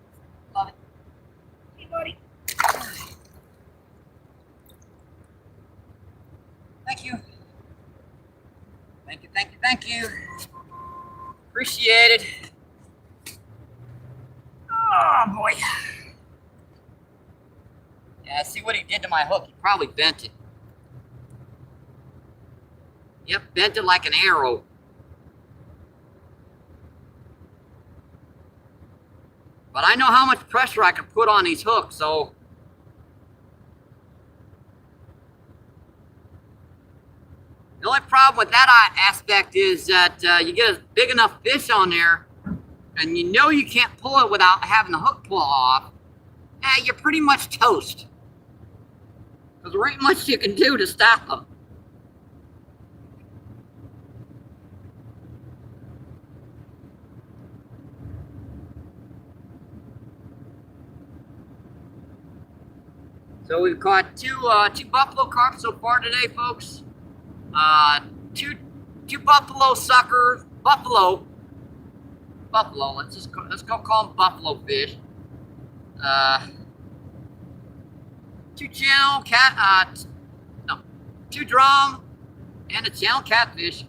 Love it. Hey, buddy. Thank you. Thank you, thank you, thank you. Appreciate it. Oh, boy. Yeah, see what he did to my hook. He probably bent it. Yep, bent it like an arrow. But I know how much pressure I can put on these hooks, so the only problem with that aspect is that you get a big enough fish on there and you know you can't pull it without having the hook pull off, you're pretty much toast. Because there ain't much you can do to stop them. So we've caught two buffalo carp so far today, folks. Two buffalo suckers, buffalo. Let's go call them buffalo fish. Two channel cat, two drum, and a channel catfish.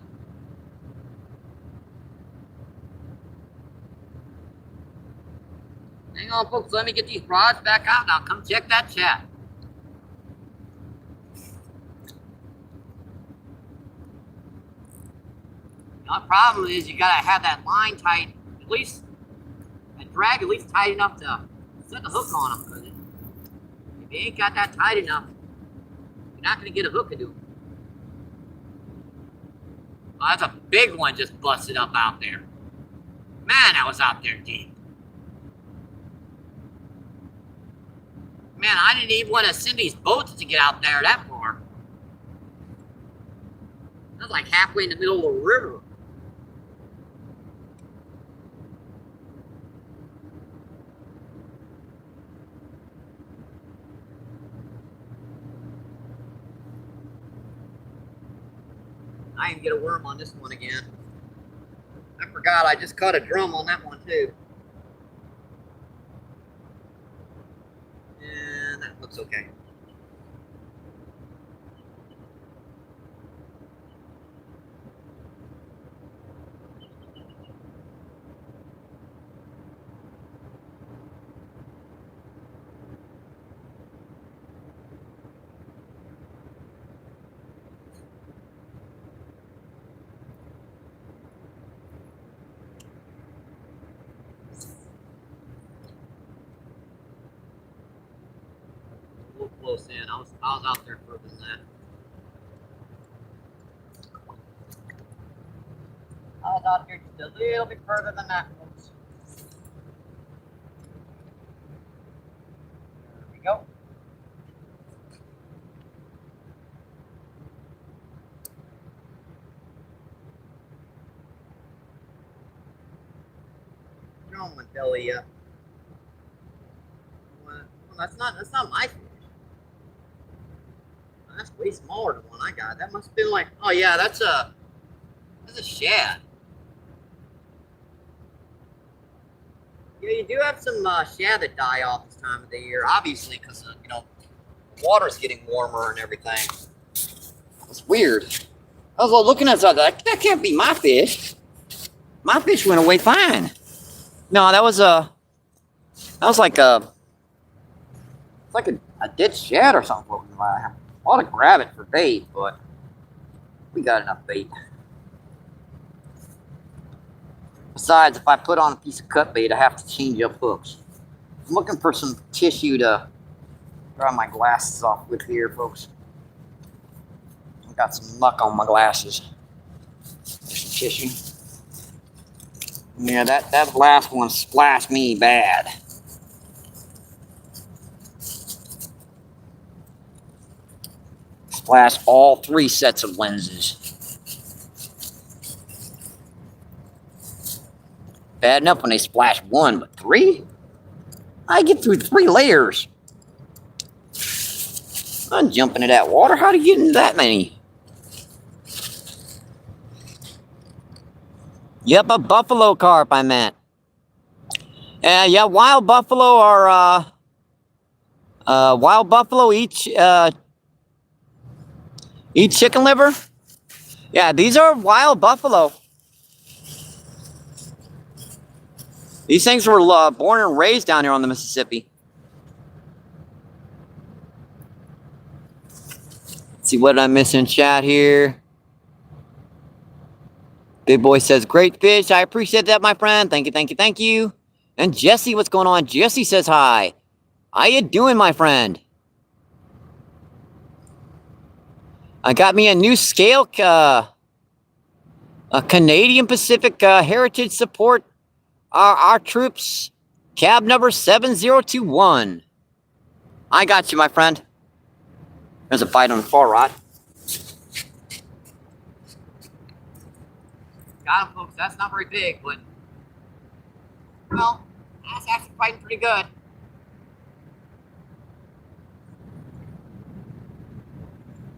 Hang on, folks. Let me get these rods back out. Now come check that chat. The problem is you gotta have that line tight, at least, and drag at least tight enough to Set the hook on them, because if you ain't got that tight enough, you're not going to get a hook into them. Oh, that's a big one just busted up out there. Man, that was out there deep. Man, I didn't even want to send these boats to get out there that far. That was like halfway in the middle of the river. I didn't get a worm on this one again. I forgot I just caught a drum on that one too. And that looks okay. Close in. I was out there further than that. I was out here just a little bit further than that, folks. There we go. Drum would tell you. Well, that's not my fish. That's way smaller than one I got. That must have been like, oh yeah, that's a shad. Yeah, you do have some shad that die off this time of the year, obviously, because you know, the water's getting warmer and everything. It's weird. I was looking at something like, that can't be my fish. My fish went away fine. No, that was like a dead shad or something floating around. I ought to grab it for bait, but we got enough bait. Besides, if I put on a piece of cut bait, I have to change up hooks. I'm looking for some tissue to dry my glasses off with here, folks. I've got some muck on my glasses. There's some tissue. Yeah, that last one splashed me bad. Splashed all 3 sets of lenses. Bad enough when they splash 1, but 3? I get through 3 layers. I'm jumping into that water. How do you get into that many? Yep, a buffalo carp, I meant. Yeah, wild buffalo are wild buffalo eat chicken liver. Yeah, these are wild buffalo. These things were born and raised down here on the Mississippi. Let's see what I miss in chat here. Big Boy says, great fish. I appreciate that, my friend. Thank you, thank you, thank you. And Jesse, what's going on? Jesse says hi. How you doing, my friend? I got me a new scale, a Canadian Pacific Heritage Support. Our troops, cab number 7021. I got you, my friend. There's a bite on the far rod. Got him, folks. That's not very big, but well, that's actually fighting pretty good.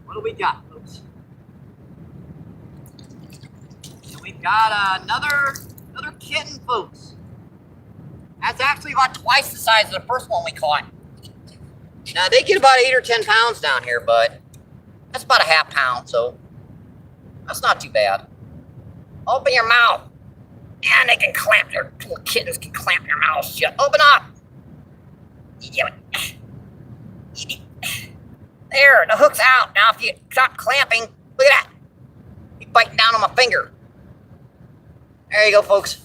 What do we got, folks? And we've got another kitten, folks. That's actually about twice the size of the first one we caught. Now, they get about 8 or 10 pounds down here, but that's about a half pound, so that's not too bad. Open your mouth. And they can clamp their little kittens can clamp their mouths shut. Open up. There, the hook's out. Now, if you stop clamping, look at that. He's biting down on my finger. There you go, folks.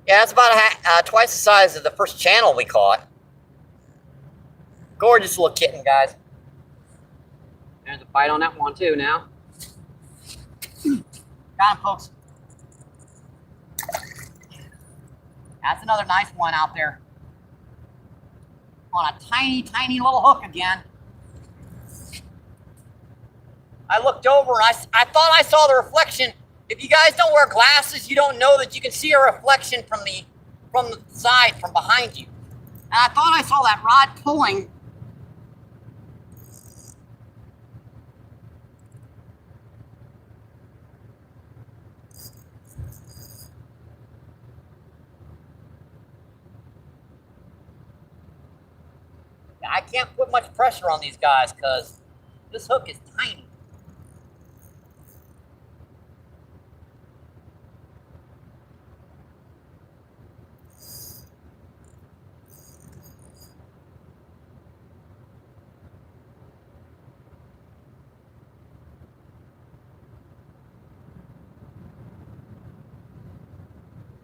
Yeah, it's about twice the size of the first channel we caught. Gorgeous little kitten, guys. There's a bite on that one too now. Got him, folks. That's another nice one out there. On a tiny, tiny little hook again. I looked over and I thought I saw the reflection. If you guys don't wear glasses, you don't know that you can see a reflection from the side, from behind you. And I thought I saw that rod pulling. I can't put much pressure on these guys because this hook is tiny.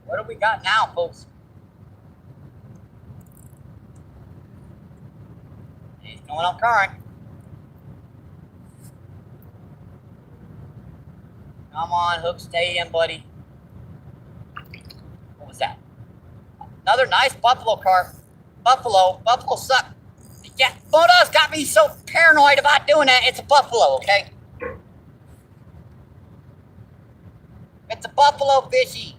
What do we got now, folks? He's going up current. Come on, hook, stay in, buddy. What was that? Another nice buffalo carp. Buffalo suck. Yeah, photos got me so paranoid about doing that. It's a buffalo, okay? It's a buffalo fishy.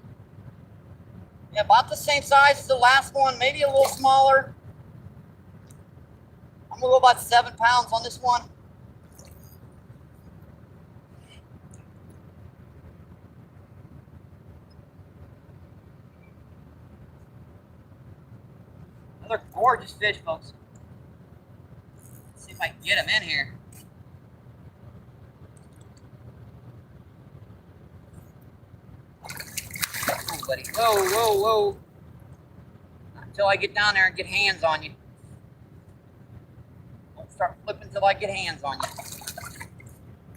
Yeah, about the same size as the last one, maybe a little smaller. I'm gonna go about 7 pounds on this one. Another gorgeous fish, folks. Let's see if I can get him in here. Oh, buddy. Whoa, whoa, whoa. Not until I get down there and get hands on you. Don't start flipping until I get hands on you.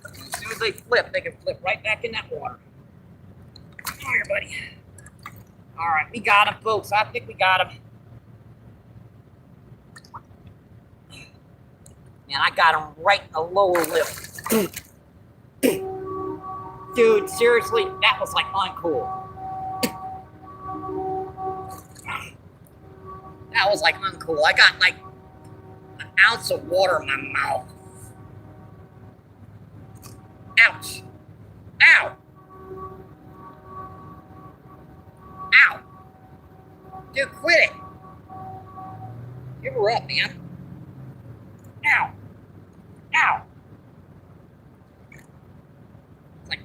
As soon as they flip, they can flip right back in that water. Come here, buddy. All right, we got him, folks. I think we got him. Man, I got him right in the lower lip. Dude, seriously, that was like uncool. That was like uncool. I got like an ounce of water in my mouth. Ouch. Ow. Ow. Dude, quit it. Give her up, man. Ow. Ow. It's like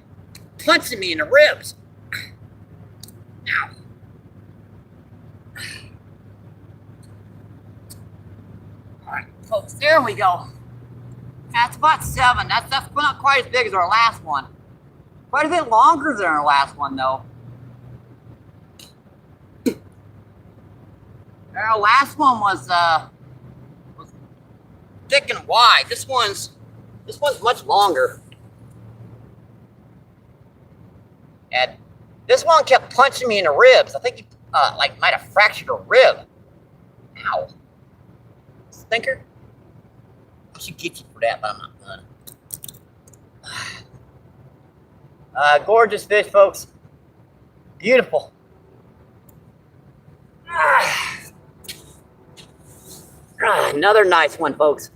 punching me in the ribs. Ow. All right, folks, there we go. That's about 7. That's not quite as big as our last one. Quite a bit longer than our last one, though. Our last one was thick and wide. This one's much longer. And this one kept punching me in the ribs. I think he like might have fractured a rib. Ow. Stinker. I should get you for that, but I'm not gonna. Gorgeous fish, folks. Beautiful. Another nice one, folks.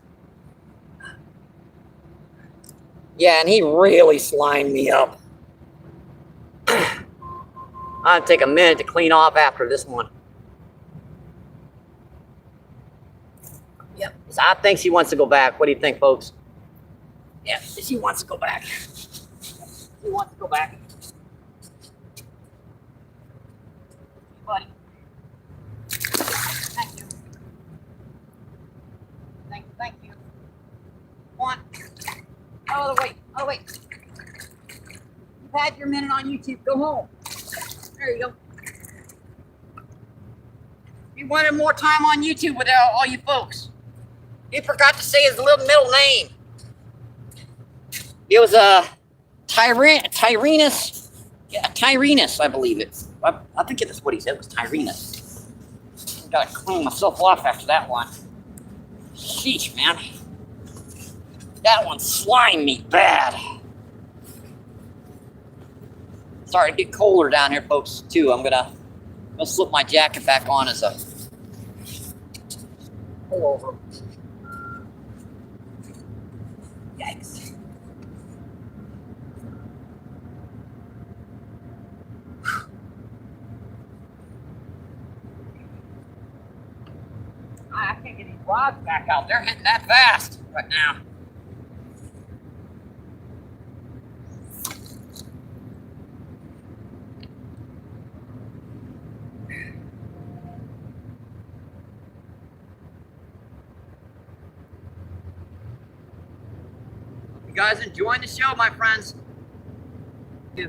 Yeah, and he really slimed me up. I'll take a minute to clean off after this one. Yep, so I think she wants to go back. What do you think, folks? Yeah, she wants to go back. She wants to go back. Buddy. Thank you. Thank you. One. Oh, wait. Oh, wait. You've had your minute on YouTube. Go home. There you go. You wanted more time on YouTube with all you folks. He forgot to say his little middle name. It was Tyrannus Yeah, Tyreenus, I believe it's. I think that's what he said was Tyreenus. Gotta clean myself off after that one. Sheesh, man. That one slimed me bad. Starting to get colder down here, folks, too. I'm gonna slip my jacket back on as a pullover. Yikes. I can't get these rods back out. They're hitting that fast right now. You guys enjoying the show, my friends? Yeah.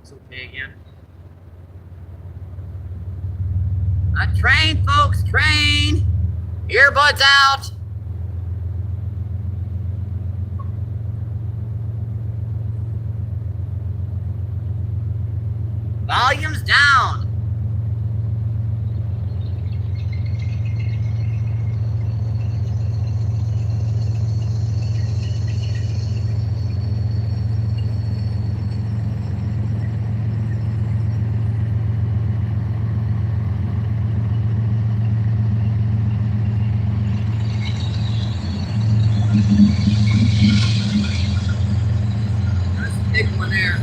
It's okay again. Train, folks, train. Earbuds out. Volume's down. That's a big one there.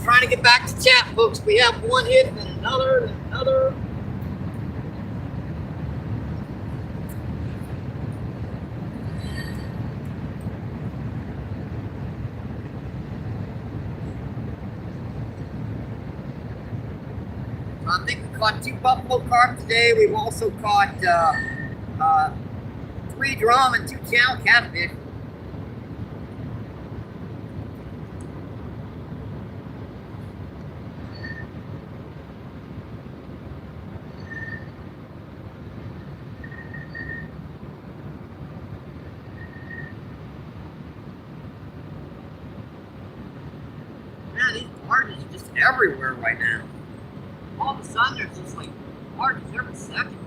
Trying to get back to chat, folks. We have one hit and another and another. I think we caught 2 buffalo carp today. We've also caught 3 drum and 2 channel catfish. Man, these barges are just everywhere right now. All of a sudden, there's just like barges every second.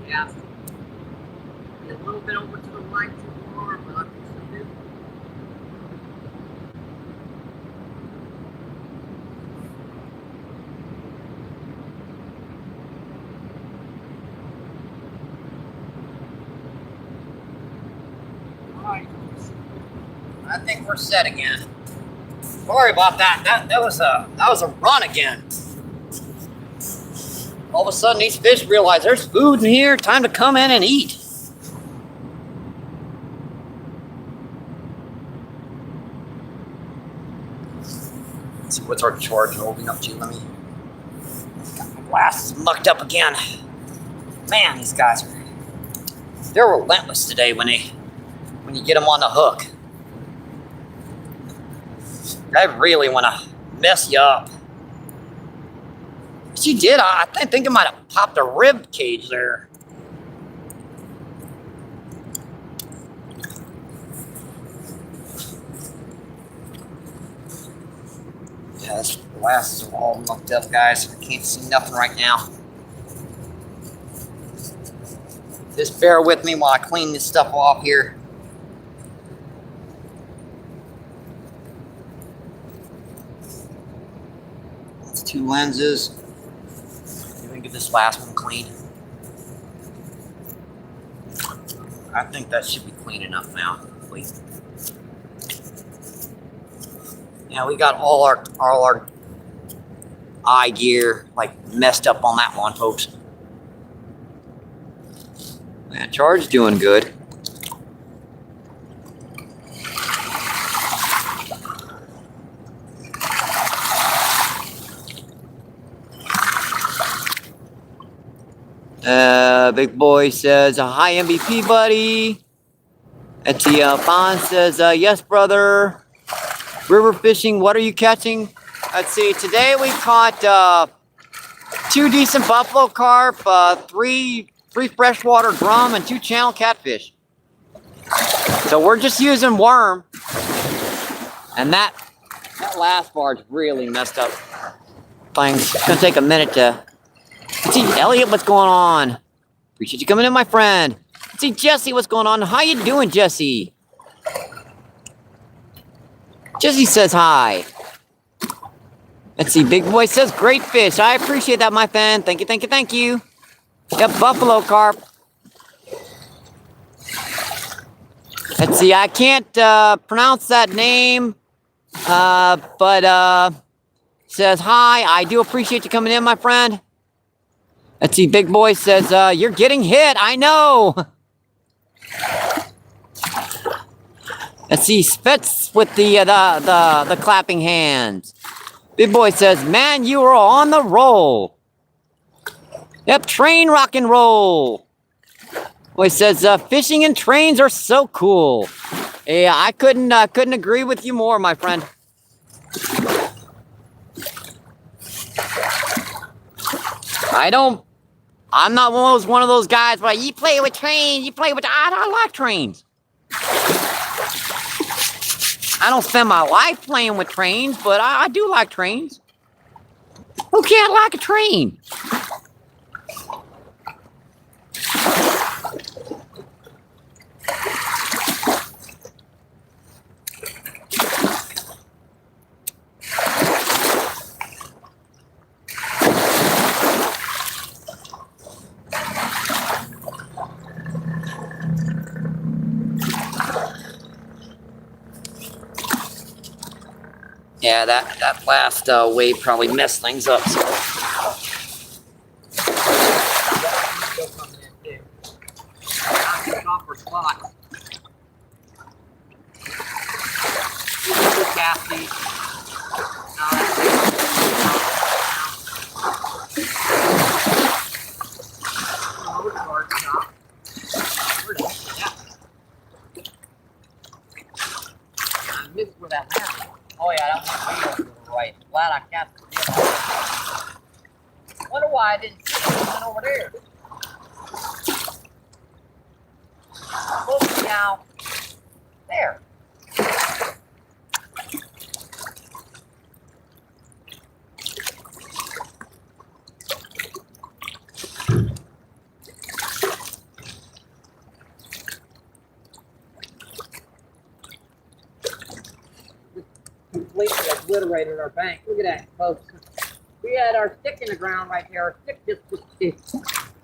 Yeah. A little bit over to the right too far, but I think so too. Alright. I think we're set again. Sorry about that. That was a run again. All of a sudden, these fish realize there's food in here. Time to come in and eat. Let's see, what's our charge holding up to? Let me. Got my glasses mucked up again. Man, these guys they're relentless today when you get them on the hook. They really want to mess you up. She did. I think it might have popped a rib cage there. Yeah, this glasses are all mucked up, guys. I can't see nothing right now. Just bear with me while I clean this stuff off here. That's 2 lenses. Maybe get this last one clean. I think that should be clean enough now. Wait. Yeah, we got all our eye gear like messed up on that one, folks. Man, Charge doing good. Big Boy says, hi, MVP buddy. Etsy Bond says, yes, brother. River fishing, what are you catching? Let's see, today we caught 2 decent buffalo carp, 3 freshwater drum, and 2 channel catfish. So we're just using worm. And that last barge really messed up things. It's gonna take a minute to see. Elliot, what's going on? Appreciate you coming in, my friend. Let's see, Jesse, what's going on? How you doing, Jesse? Jesse says hi. Let's see, Big Boy says great fish. I appreciate that, my friend. Thank you, thank you, thank you. Yep, buffalo carp. Let's see, I can't pronounce that name, but says hi. I do appreciate you coming in, my friend. Let's see, Big Boy says, you're getting hit. I know. Let's see, Spitz with the clapping hands. Big Boy says, man, you are on the roll. Yep, train rock and roll. Boy says, fishing and trains are so cool. Yeah, I couldn't agree with you more, my friend. I'm not one of those guys, but you play with trains, I like trains. I don't spend my life playing with trains, but I do like trains. Who can't like a train? Yeah, that last wave probably messed things up. So. I missed where that landed. Oh yeah, that one to the right. Glad I cast it. Wonder why I didn't see it. It went over there. Look now. There. Completely obliterated our bank. Look at that, folks. We had our stick in the ground right there. Our stick just was the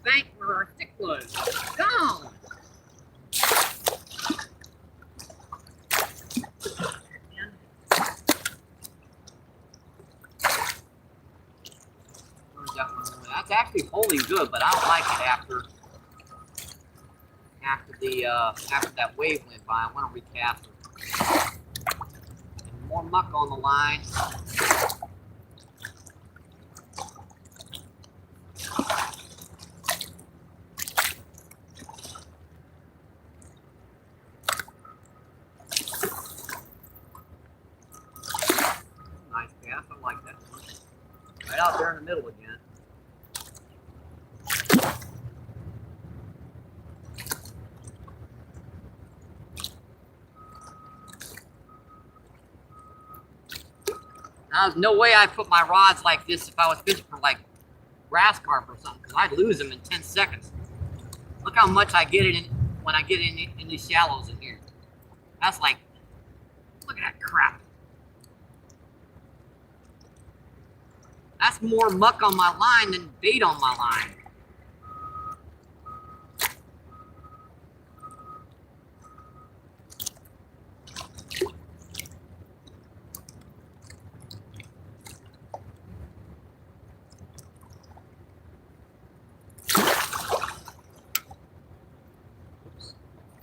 bank where our stick was. Gone. That's actually holding good, but I don't like it after that wave went by. I want to recast it. More muck on the line. Nice cast, I like that one. Right out there in the middle again. Now, there's no way I'd put my rods like this if I was fishing for like grass carp or something, because I'd lose them in 10 seconds. Look how much I get it in when I get in these shallows in here. That's like, look at that crap. That's more muck on my line than bait on my line.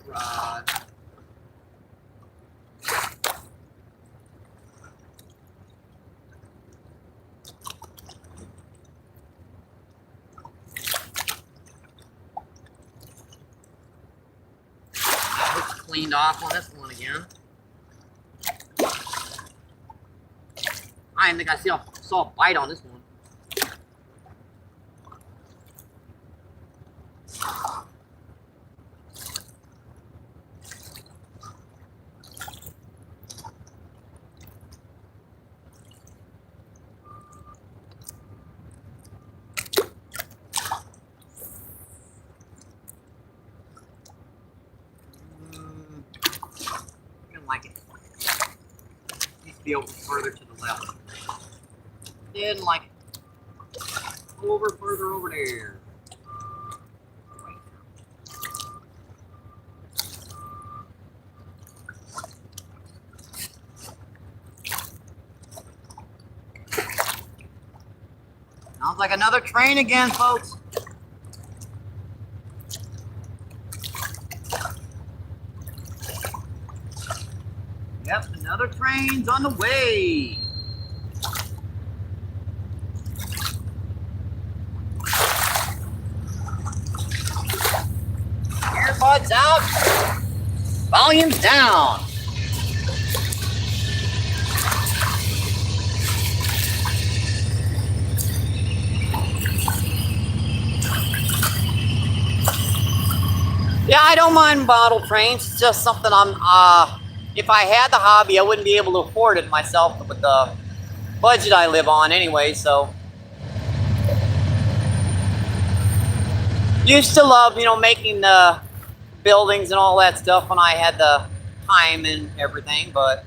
Rod. Cleaned off on this one again. I didn't think I saw a bite on this one. Like it. Needs to be over further to the left. Didn't like it. Further over there. Sounds like another train again, folks. Yep, another train's on the way. Earbuds out, volume's down. Yeah, I don't mind bottle trains. It's just something if I had the hobby, I wouldn't be able to afford it myself with the budget I live on anyway, so. Used to love, making the buildings and all that stuff when I had the time and everything, but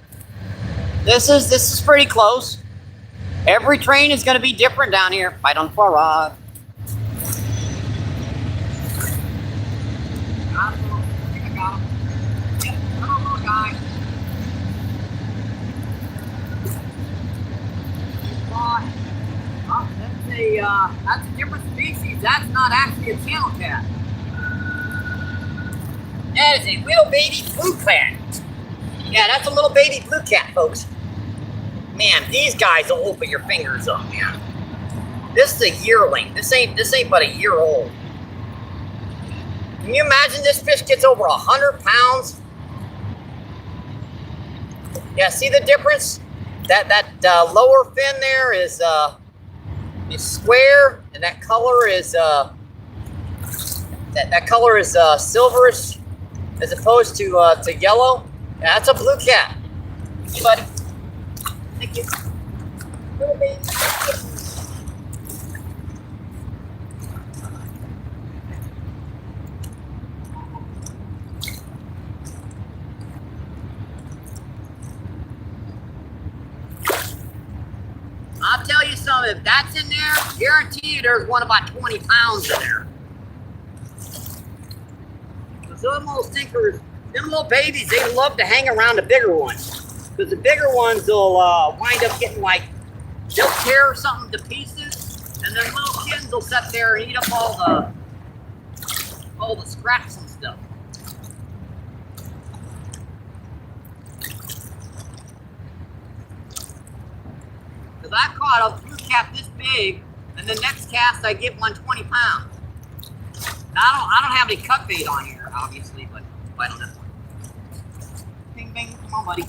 this is pretty close. Every train is going to be different down here. Right on the far rod. I think I got him. Yep, another little guy. That's a different species. That's not actually a channel cat. That is a little baby blue cat. Yeah, that's a little baby blue cat, folks. Man, these guys will open your fingers up, man. This is a yearling. This ain't but a year old. Can you imagine this fish gets over 100 pounds? Yeah, see the difference? That lower fin there is square, and that color is that color is silverish as opposed to yellow. Yeah, that's a blue cat. Hey, buddy. Thank you. Little baby. I'll tell you something, if that's in there, guarantee you there's one about 20 pounds in there. Because them little stinkers, them little babies, they love to hang around the bigger ones. Because the bigger ones will wind up getting like, they'll tear something to pieces, and then little kids will sit there and eat up all the scraps and stuff. Because I caught a blue cat this big, and the next cast I get one 20 pounds. Now, I don't have any cut bait on here, obviously, but bite on this one. Bing, bing, come on, buddy.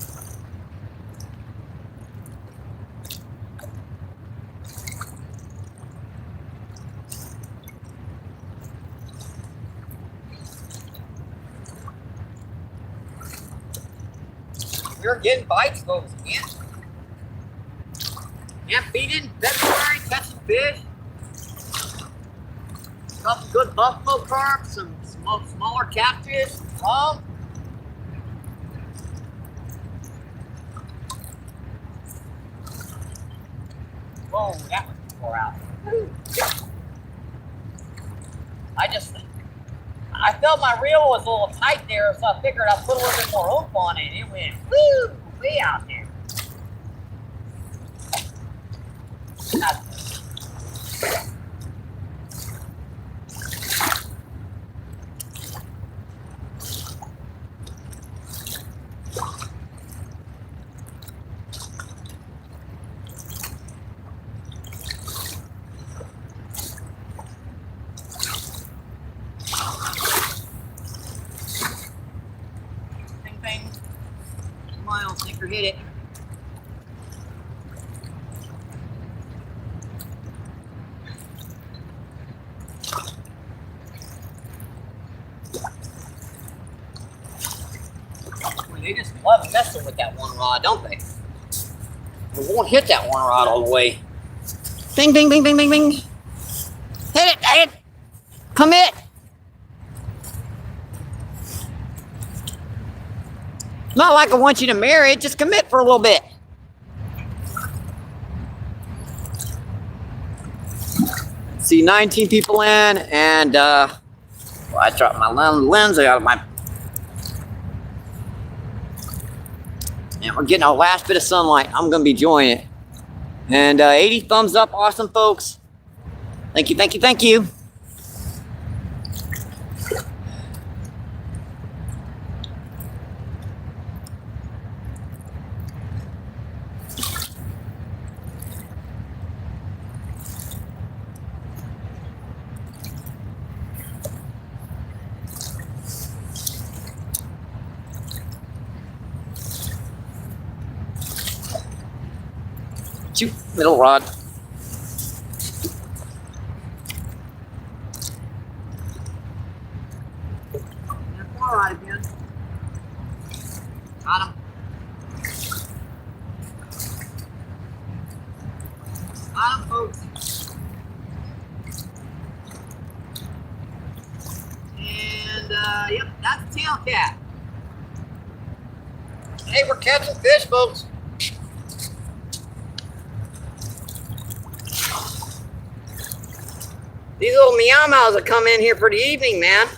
We're getting bites, folks, again. Can't beat it in February, catching fish. Couple good buffalo carp, some Smaller catfish. Whoa, that was far out. I felt my reel was a little tight there, so I figured I'd put a little bit more oomph on it. It went woo, way out there. Bing, bing. Come on, old sinker, hit it. They just love messing with that one rod, don't they? We won't hit that one rod all the way. Bing, bing, bing, bing, bing, bing. Hit it. Commit. Not like I want you to marry it, just commit for a little bit. See, 19 people in, and well, I dropped my lens out of my. And we're getting our last bit of sunlight. I'm going to be enjoying it. And 80 thumbs up. Awesome, folks. Thank you, thank you, thank you. Shoot, middle rod. Far right again. Got him. Got him, folks. And yep, that's a tail cat. Hey, we're catching fish, folks. These little meow meows that come in here for the evening, man.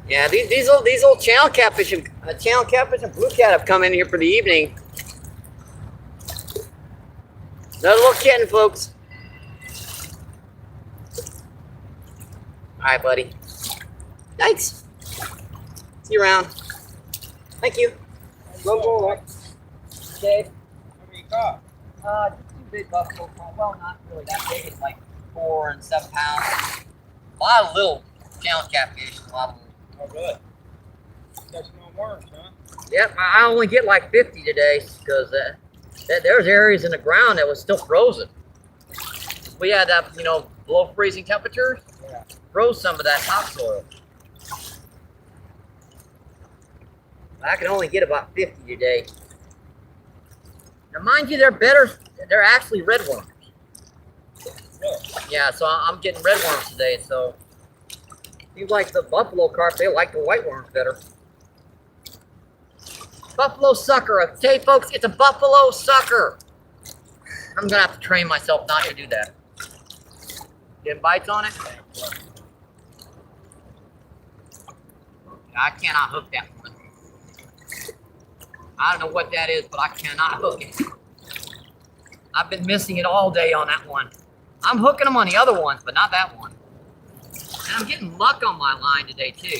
Yeah, these old channel catfish and blue cat have come in here for the evening. Another little kitten, folks. All right, buddy. Thanks. See you around. Thank you. Go. Dave. What do you got? Just two big buffalo. Well, not really that big. It's like 4 and 7 pounds. A lot of little channel catfish. A lot of little. Oh, good. That's no worms, huh? Yep, I only get like 50 today because there's areas in the ground that was still frozen. We had that, below freezing temperatures. Yeah. Froze some of that topsoil. I can only get about 50 today. Now, mind you, they're actually red worms. Really? Yeah, so I'm getting red worms today, so seems like the buffalo carp, they like the white worms better. Buffalo sucker. Okay, folks, it's a buffalo sucker. I'm gonna have to train myself not to do that. Getting bites on it? I cannot hook that one. I don't know what that is, but I cannot hook it. I've been missing it all day on that one. I'm hooking them on the other ones, but not that one. And I'm getting luck on my line today, too.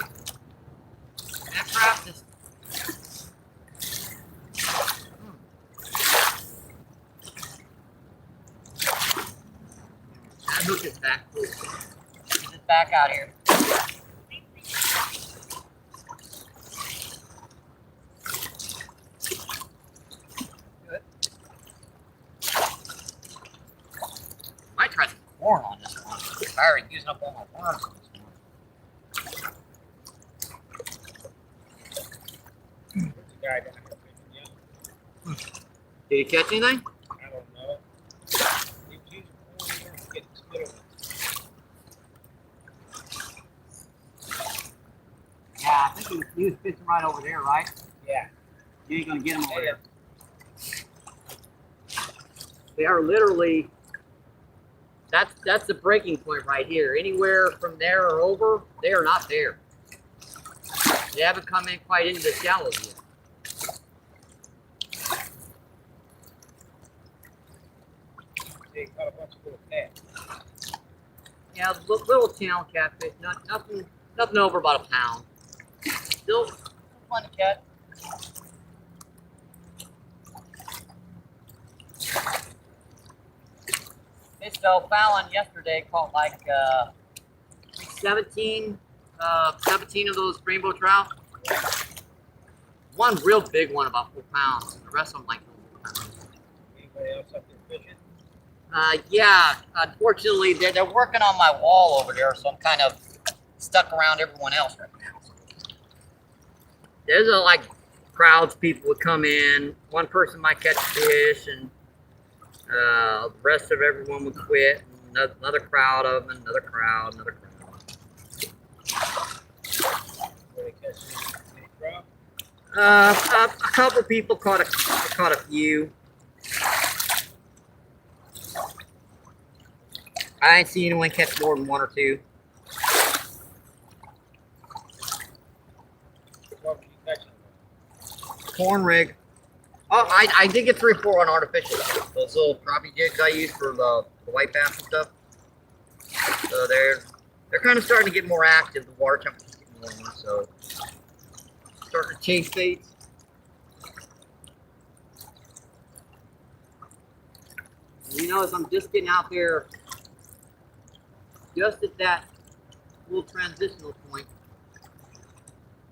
That crap just... That hook is back. Get this back out here. Good. Might try some corn on this one. I'm already using up all my worms on this one. What's the guy down here fishing yet? Did you catch anything? I don't know. He's using corn here to get the spit on it. He was fishing right over there, right? Yeah. You ain't gonna get him over there. They are literally, that's the breaking point right here. Anywhere from there or over, they are not there. They haven't come in quite into the shallows yet. They caught a bunch of little cats. Yeah, little town catfish, nothing over about a pound. Still fun to catch. Okay, so Fallon yesterday caught like 17 of those rainbow trout. One real big one, about 4 pounds. The rest of them like 4 pounds. Anybody else up there fishing? Yeah, unfortunately, they're working on my wall over there, so I'm kind of stuck around everyone else right now. There's like crowds, people would come in. One person might catch fish, and the rest of everyone would quit. Another crowd of them, another crowd, another crowd. Were they catching any trout? A couple people caught a few. I ain't seen anyone catch more than 1 or 2. What were you catching? Corn rig. Oh, I did get 3 or 4 on artificial. Those little crappie jigs I use for the white bass and stuff. So they're kind of starting to get more active. The water temperature's getting warmer, so starting to chase baits. You know, as I'm just getting out there, just at that little transitional point,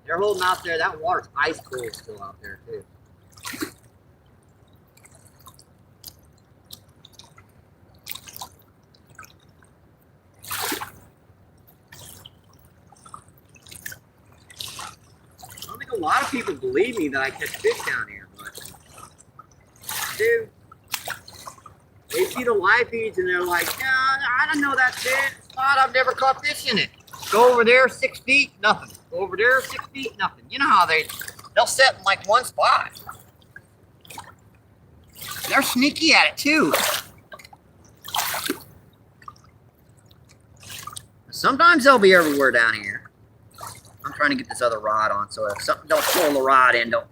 they're holding out there. That water's ice cold still out there too. I don't think a lot of people believe me that I catch fish down here, but I do. They see the live feeds and they're like, yeah, I don't know that fish. Spot, I've never caught fish in it. Go over there 6 feet, nothing. Go over there 6 feet, nothing. You know how they'll set in like one spot. They're sneaky at it too. Sometimes they'll be everywhere down here. I'm trying to get this other rod on, so if something don't pull the rod in, don't.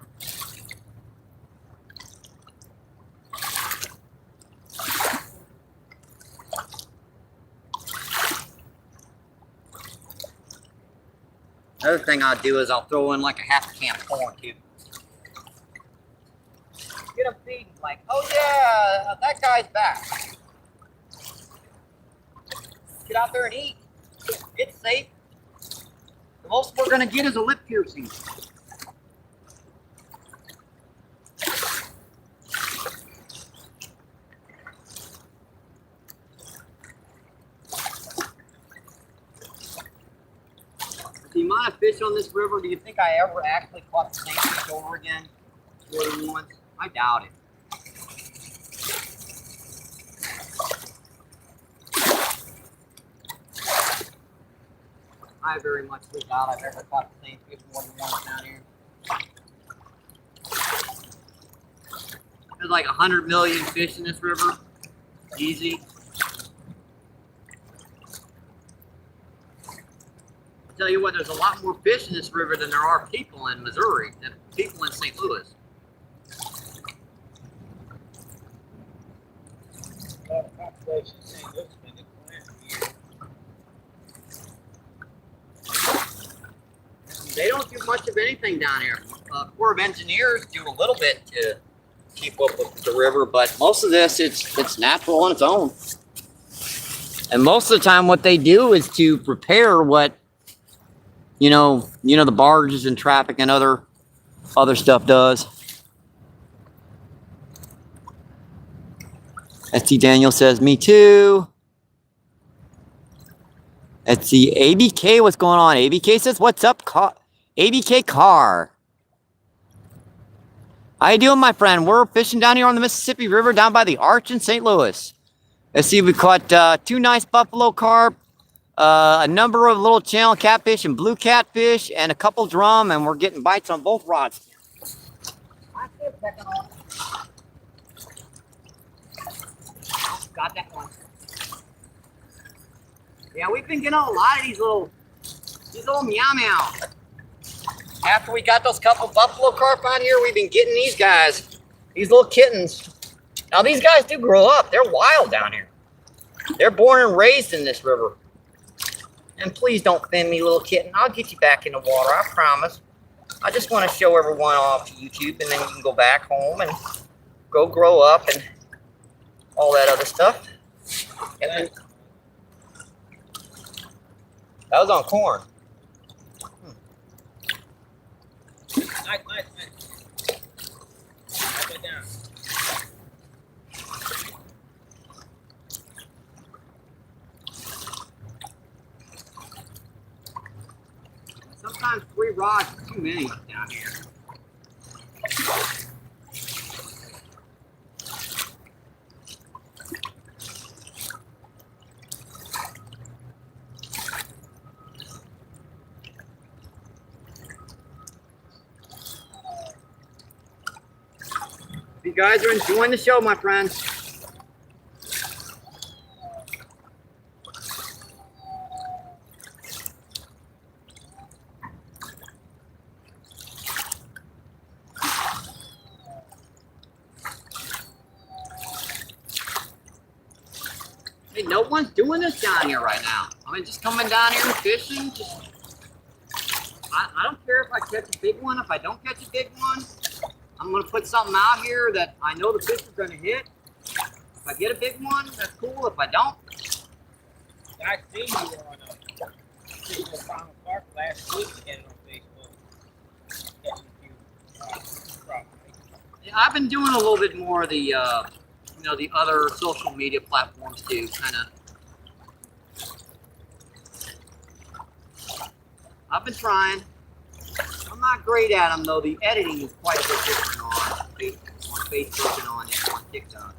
Another thing I'll do is I'll throw in like a half a can of corn too. Get them feeding like, oh yeah, that guy's back. Get out there and eat. It's safe. The most we're gonna get is a lip piercing. The amount of fish on this river, do you think I ever actually caught the same fish over again more than once? I doubt it. I very much doubt I've ever caught the same fish more than once down here. There's like 100 million fish in this river. Easy. I'll tell you what, there's a lot more fish in this river than there are people in Missouri, than people in St. Louis. A lot of population in St. Louis been declining here. They don't do much of anything down here. Corps of Engineers do a little bit to keep up with the river, but most of this, it's natural on its own. And most of the time what they do is to prepare what, you know the barges and traffic and other stuff does. ST Daniel says, me too. Let's see, ABK, what's going on? ABK says, what's up, ABK Car? How you doing, my friend? We're fishing down here on the Mississippi River, down by the Arch in St. Louis. Let's see, we caught 2 nice buffalo carp, a number of little channel catfish and blue catfish and a couple drum, and we're getting bites on both rods. Got that one. Yeah, we've been getting a lot of these little meow meow. After we got those couple buffalo carp on here, we've been getting these guys, these little kittens. Now these guys do grow up. They're wild down here. They're born and raised in this river. And please don't fin me, little kitten. I'll get you back in the water, I promise. I just want to show everyone off to YouTube, and then you can go back home and go grow up and all that other stuff. And then, that was on corn. Nice. Up and down. Sometimes 3 rods is too many down here. You guys are enjoying the show, my friends. Hey, no one's doing this down here right now. I mean, just coming down here and fishing. I don't care if I catch a big one. If I don't catch a big one, I'm going to put something out here that I know the fish is going to hit. If I get a big one, that's cool. If I don't, I seen you on a Fishing Farm Park last week again on Facebook. Catching a few crappie. yeah, I've been doing a little bit more of the, the other social media platforms too, kind of. I've been trying. I'm not great at them though. The editing is quite a bit different on Facebook and on TikTok.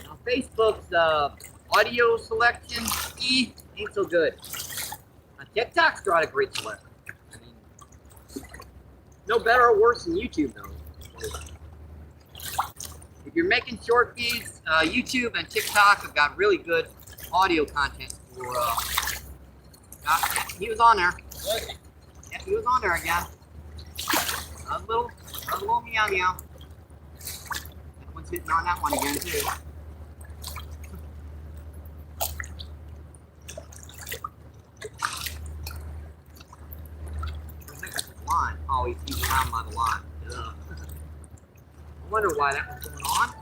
Now Facebook's audio selection ain't so good. Now, TikTok's got a great selection. I mean, no better or worse than YouTube though. If you're making short feeds, YouTube and TikTok have got really good audio content for, he was on there. Was it? Yeah, he was on there again. A little meow meow. That one's hitting on that one again too. I think that's a line. Oh, he's around by the line. Ugh. I wonder why that was going on.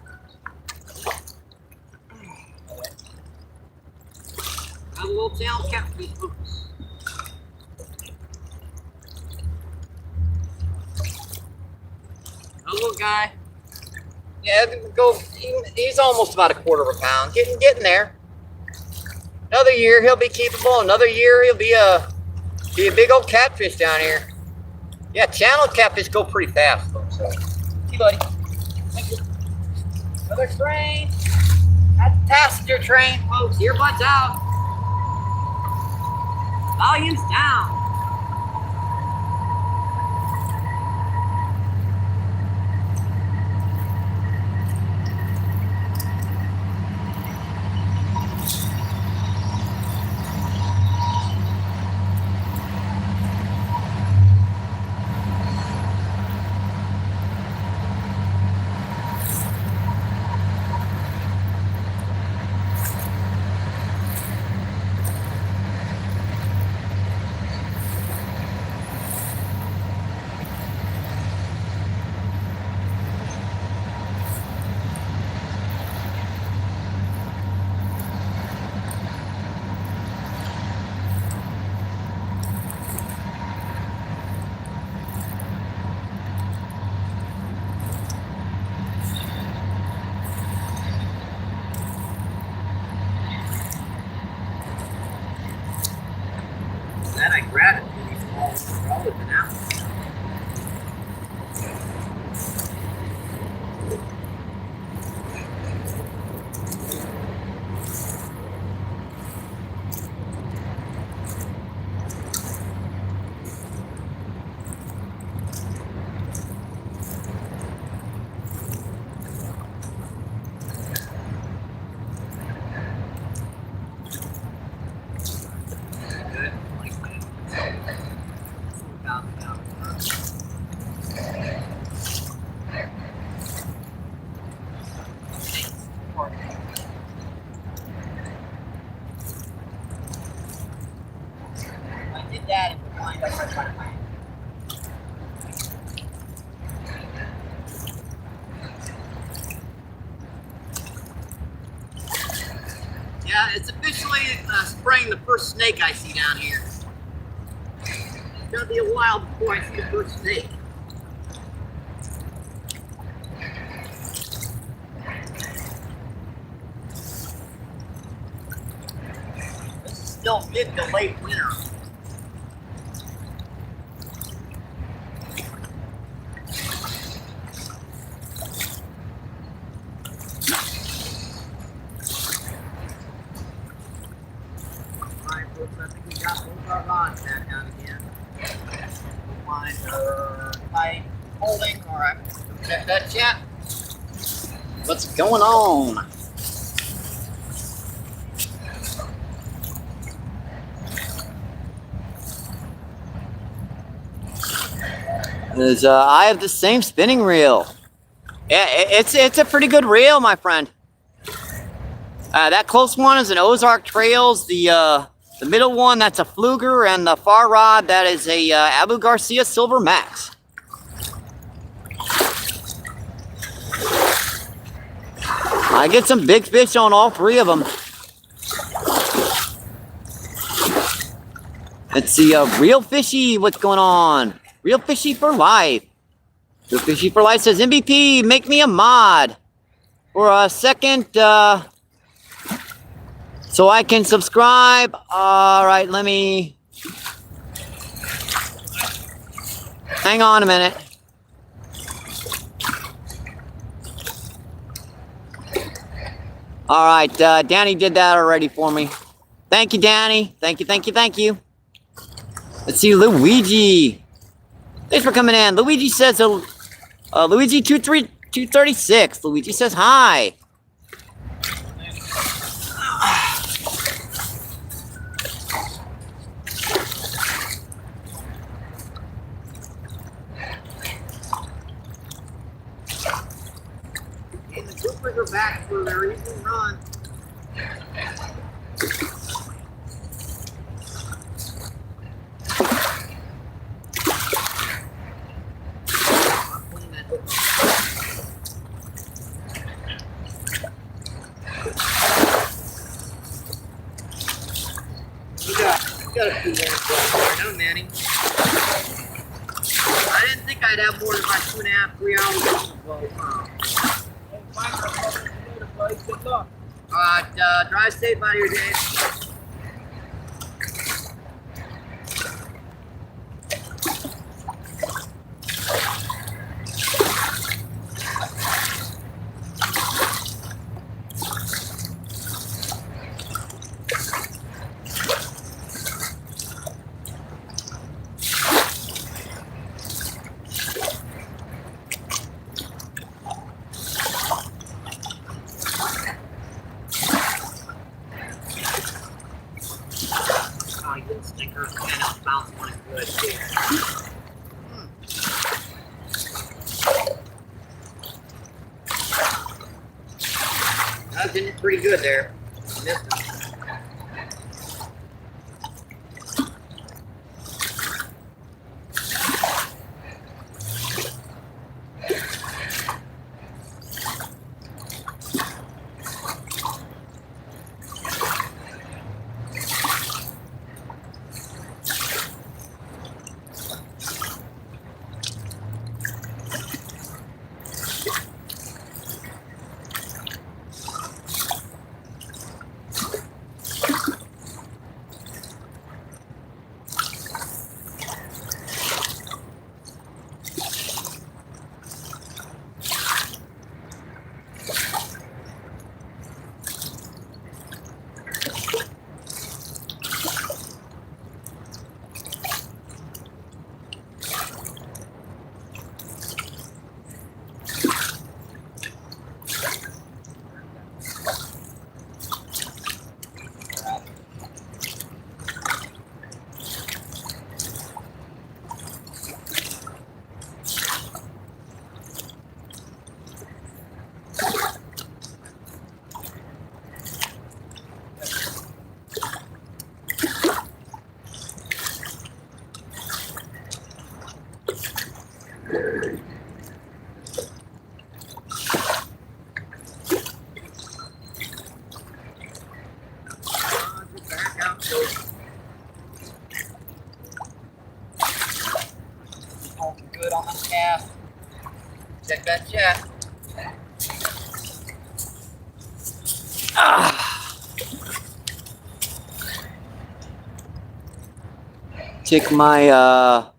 Got a little tail catfish. Oops. A little guy. Yeah, he's almost about 1/4 pound. Getting there. Another year he'll be keepable. Another year he'll be a big old catfish down here. Yeah, channel catfish go pretty fast though. So, see, buddy. Thank you. Another train. That's the passenger train, folks. Earbuds out. Volume's down. I did that and would wind up right by my. Yeah, it's officially spraying the first snake I see down here. It's gonna be a while before I see the first snake. This is still mid to late winter. I think we got both our rods back down again. Lines are tight, holding. All right, check that chat. What's going on? I have the same spinning reel. Yeah, it's a pretty good reel, my friend. That close one is an Ozark Trails. The middle one, that's a Fluger, and the far rod, that is a Abu Garcia Silver Max. I get some big fish on all three of them. Let's see, Real Fishy, what's going on? Real Fishy for Life. Real Fishy for Life says, MVP, make me a mod for a second, so I can subscribe. All right, let me... Hang on a minute. All right, Danny did that already for me. Thank you, Danny. Thank you, thank you, thank you. Let's see, Luigi. Thanks for coming in. Luigi says, Luigi 236. Luigi says hi. And the Coopers are back for their evening run. Got a few more right now, Manny. I didn't think I'd have more than about 2.5, 3 hours. Well, drive safe out here, Dave. Stinker and bounce one good too. That was pretty good there. Missed it. Get back out there. Holding good on the cast. Check that chat. Check my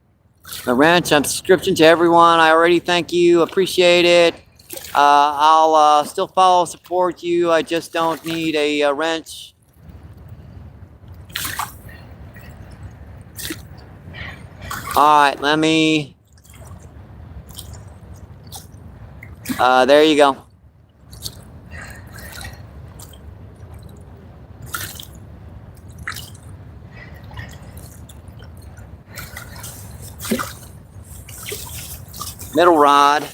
wrench subscription to everyone. I already thank you, appreciate it. I'll still follow, support you. I just don't need a wrench. All right, let me. There you go. Middle rod.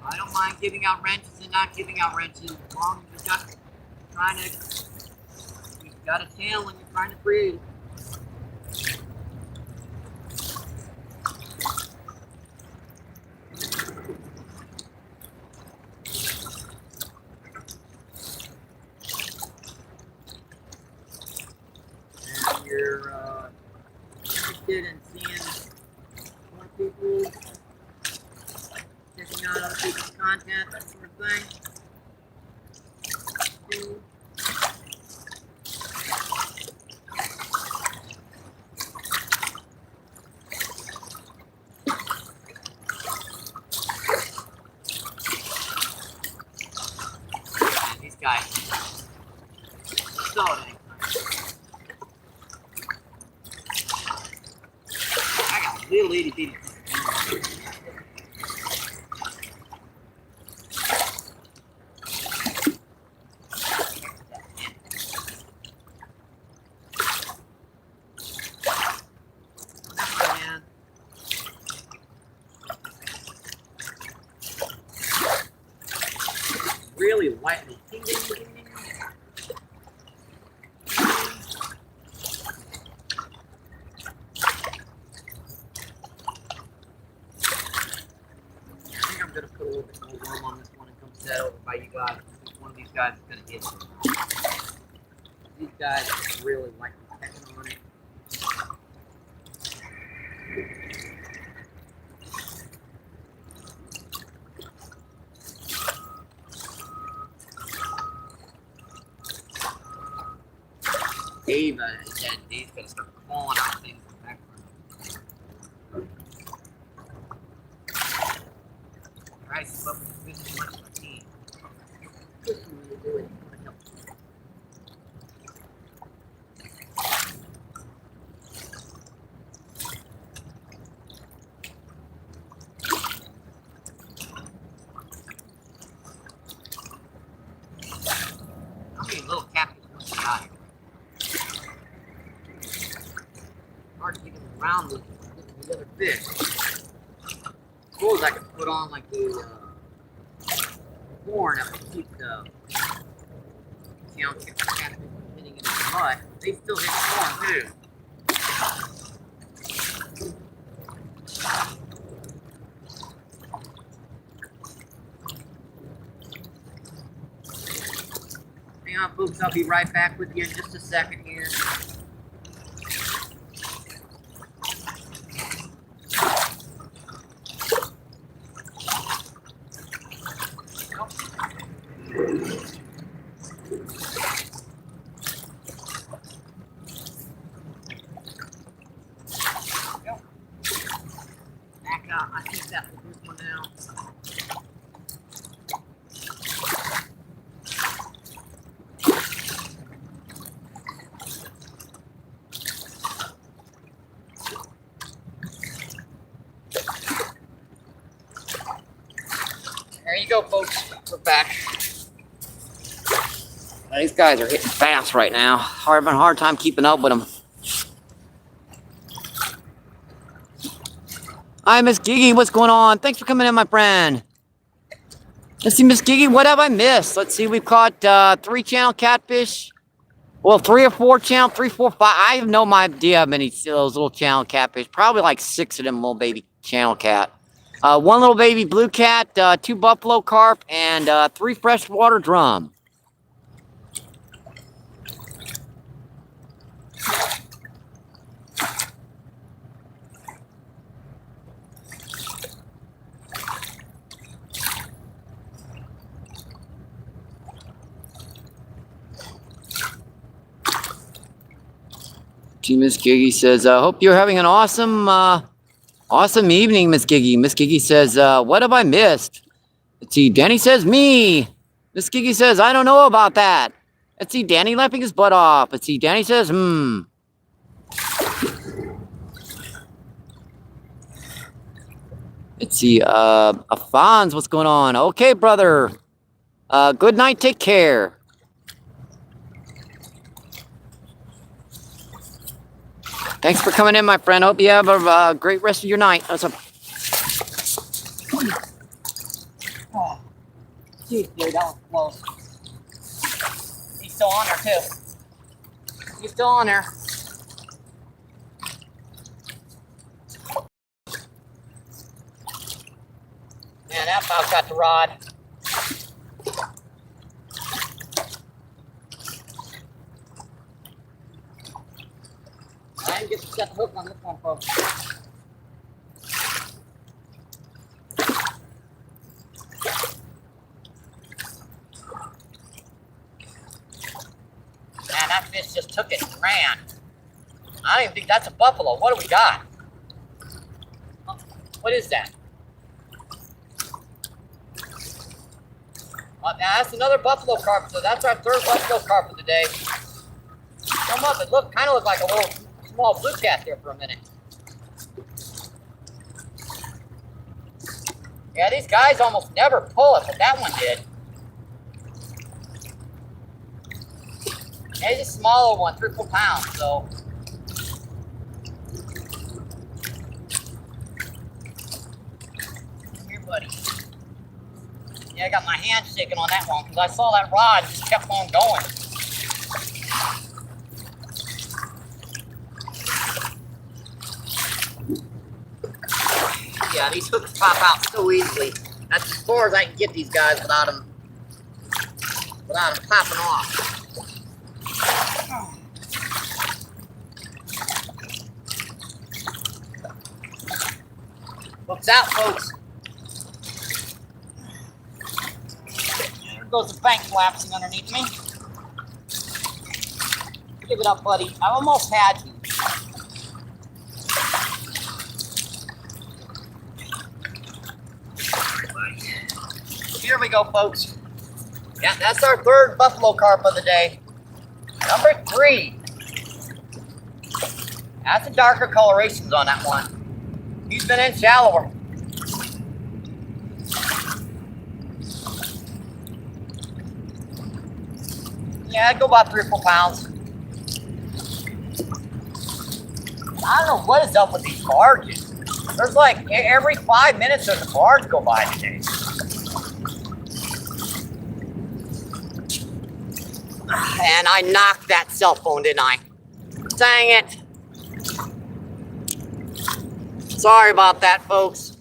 I don't mind giving out wrenches and not giving out wrenches as long as you've got a channel and you're trying to create. And you're interested in seeing more people checking out other people's content, that sort of thing. And these guys saw it. I got little itty bitty. Really lightly. Ding, ding, ding, ding. I think I'm gonna put a little bit more worm on this one and come set over by you guys. One of these guys is gonna hit it. These guys really like pecking on it. Dave said Dave's gonna start calling out things in the background. Try to keep up with this as much as I can. Push me to do it. How many little captains must be out here? Hard to get them around with the other fish. suppose I could put on like a horn that would keep the channel catfish from hitting it in the mud. They still hit corn too. Hang on, folks. I'll be right back with you in just a second here. I think that's a good one now. There you go, folks. We're back. These guys are hitting fast right now. Having a hard time keeping up with them. Hi, Miss Gigi. What's going on? Thanks for coming in, my friend. Let's see, Miss Gigi. What have I missed? Let's see. We've caught 3 channel catfish. Well, 3 or 4 channel, 3, 4, 5. I have no idea how many of those little channel catfish. Probably like 6 of them little baby channel cat. 1 little baby blue cat, 2 buffalo carp, and 3 freshwater drum. Miss Gigi says, hope you're having an awesome evening, Miss Gigi. Miss Gigi says, what have I missed? Let's see, Danny says, me. Miss Gigi says, I don't know about that. Let's see, Danny laughing his butt off. Let's see, Danny says, Let's see, Afonso, what's going on? Okay, brother. Good night, take care. Thanks for coming in, my friend. Hope you have a great rest of your night. That's a... Oh, geez, dude, that was close. He's still on there, too. He's still on there. Man, that about got the rod. I didn't get to set the hook on this one, folks. Man, that fish just took it and ran. I don't even think that's a buffalo. What do we got? What is that? Now that's another buffalo carp. So that's our 3rd buffalo carp of the day. Come up, it kind of looked like a little small blue cat there for a minute. Yeah, these guys almost never pull it, but that one did. Yeah, he's a smaller one, 3 or 4 pounds, so. Come here, buddy. Yeah, I got my hand shaking on that one because I saw that rod and just kept on going. Yeah, these hooks pop out so easily. That's as far as I can get these guys without them popping off. Looks out, folks. There goes the bank collapsing underneath me. Give it up, buddy. I almost had you. Here we go, folks. Yeah, that's our 3rd buffalo carp of the day. Number 3. That's the darker colorations on that one. He's been in shallower. Yeah, I'd go about 3 or 4 pounds. I don't know what is up with these barges. There's like every 5 minutes there's a barge go by today. And I knocked that cell phone, didn't I? Dang it. Sorry about that, folks.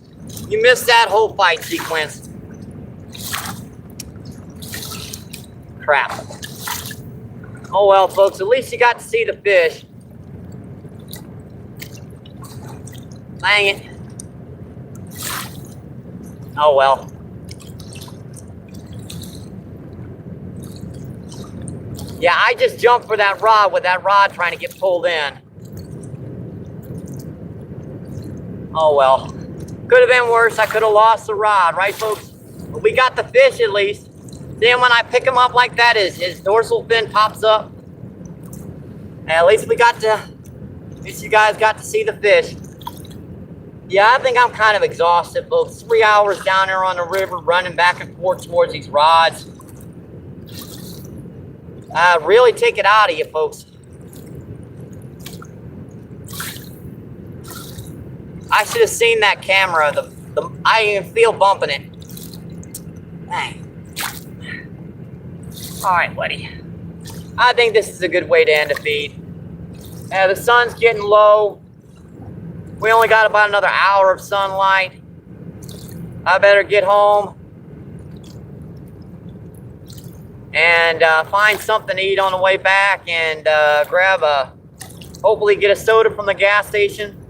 You missed that whole fight sequence. Crap. Oh well, folks, at least you got to see the fish. Dang it. Oh well. Yeah, I just jumped for that rod with that rod trying to get pulled in. Oh well. Could have been worse. I could have lost the rod, right, folks? But we got the fish at least. Then when I pick him up like that, his dorsal fin pops up. And at least we got to, at least you guys got to see the fish. Yeah, I think I'm kind of exhausted, folks. 3 hours down there on the river, running back and forth towards these rods. Really take it out of you, folks. I should have seen that camera. I didn't even feel bumping it. Dang. All right, buddy. I think this is a good way to end a feed. The sun's getting low. We only got about another hour of sunlight. I better get home and find something to eat on the way back and hopefully get a soda from the gas station.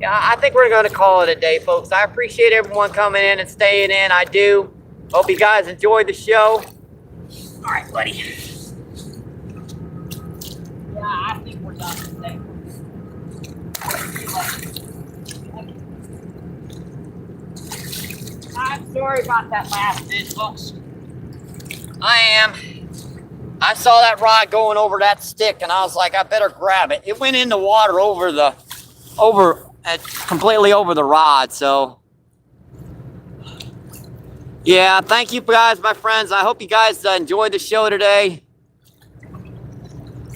Yeah, I think we're going to call it a day, folks. I appreciate everyone coming in and staying in. I do. Hope you guys enjoyed the show. All right, buddy. Yeah, I think we're done today. I'm sorry about that last bit, folks. I saw that rod going over that stick, and I was like, I better grab it. It went in the water completely over the rod, so. Yeah, thank you guys, my friends. I hope you guys enjoyed the show today.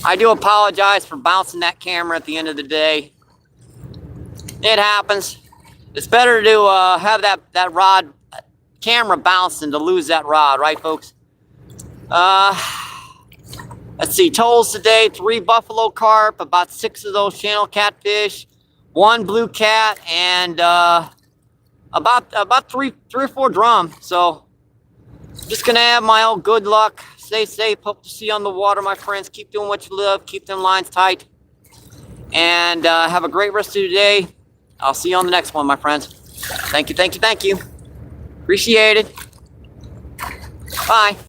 I do apologize for bouncing that camera at the end of the day. It happens. It's better to have that rod camera bounce than to lose that rod, right, folks? Let's see, totals today: 3 buffalo carp, about 6 of those channel catfish, 1 blue cat, and about 3 or 4 drum. So just gonna have my own good luck. Stay safe. Hope to see you on the water, my friends. Keep doing what you love. Keep them lines tight. And have a great rest of your day. I'll see you on the next one, my friends. Thank you, thank you, thank you. Appreciate it. Bye.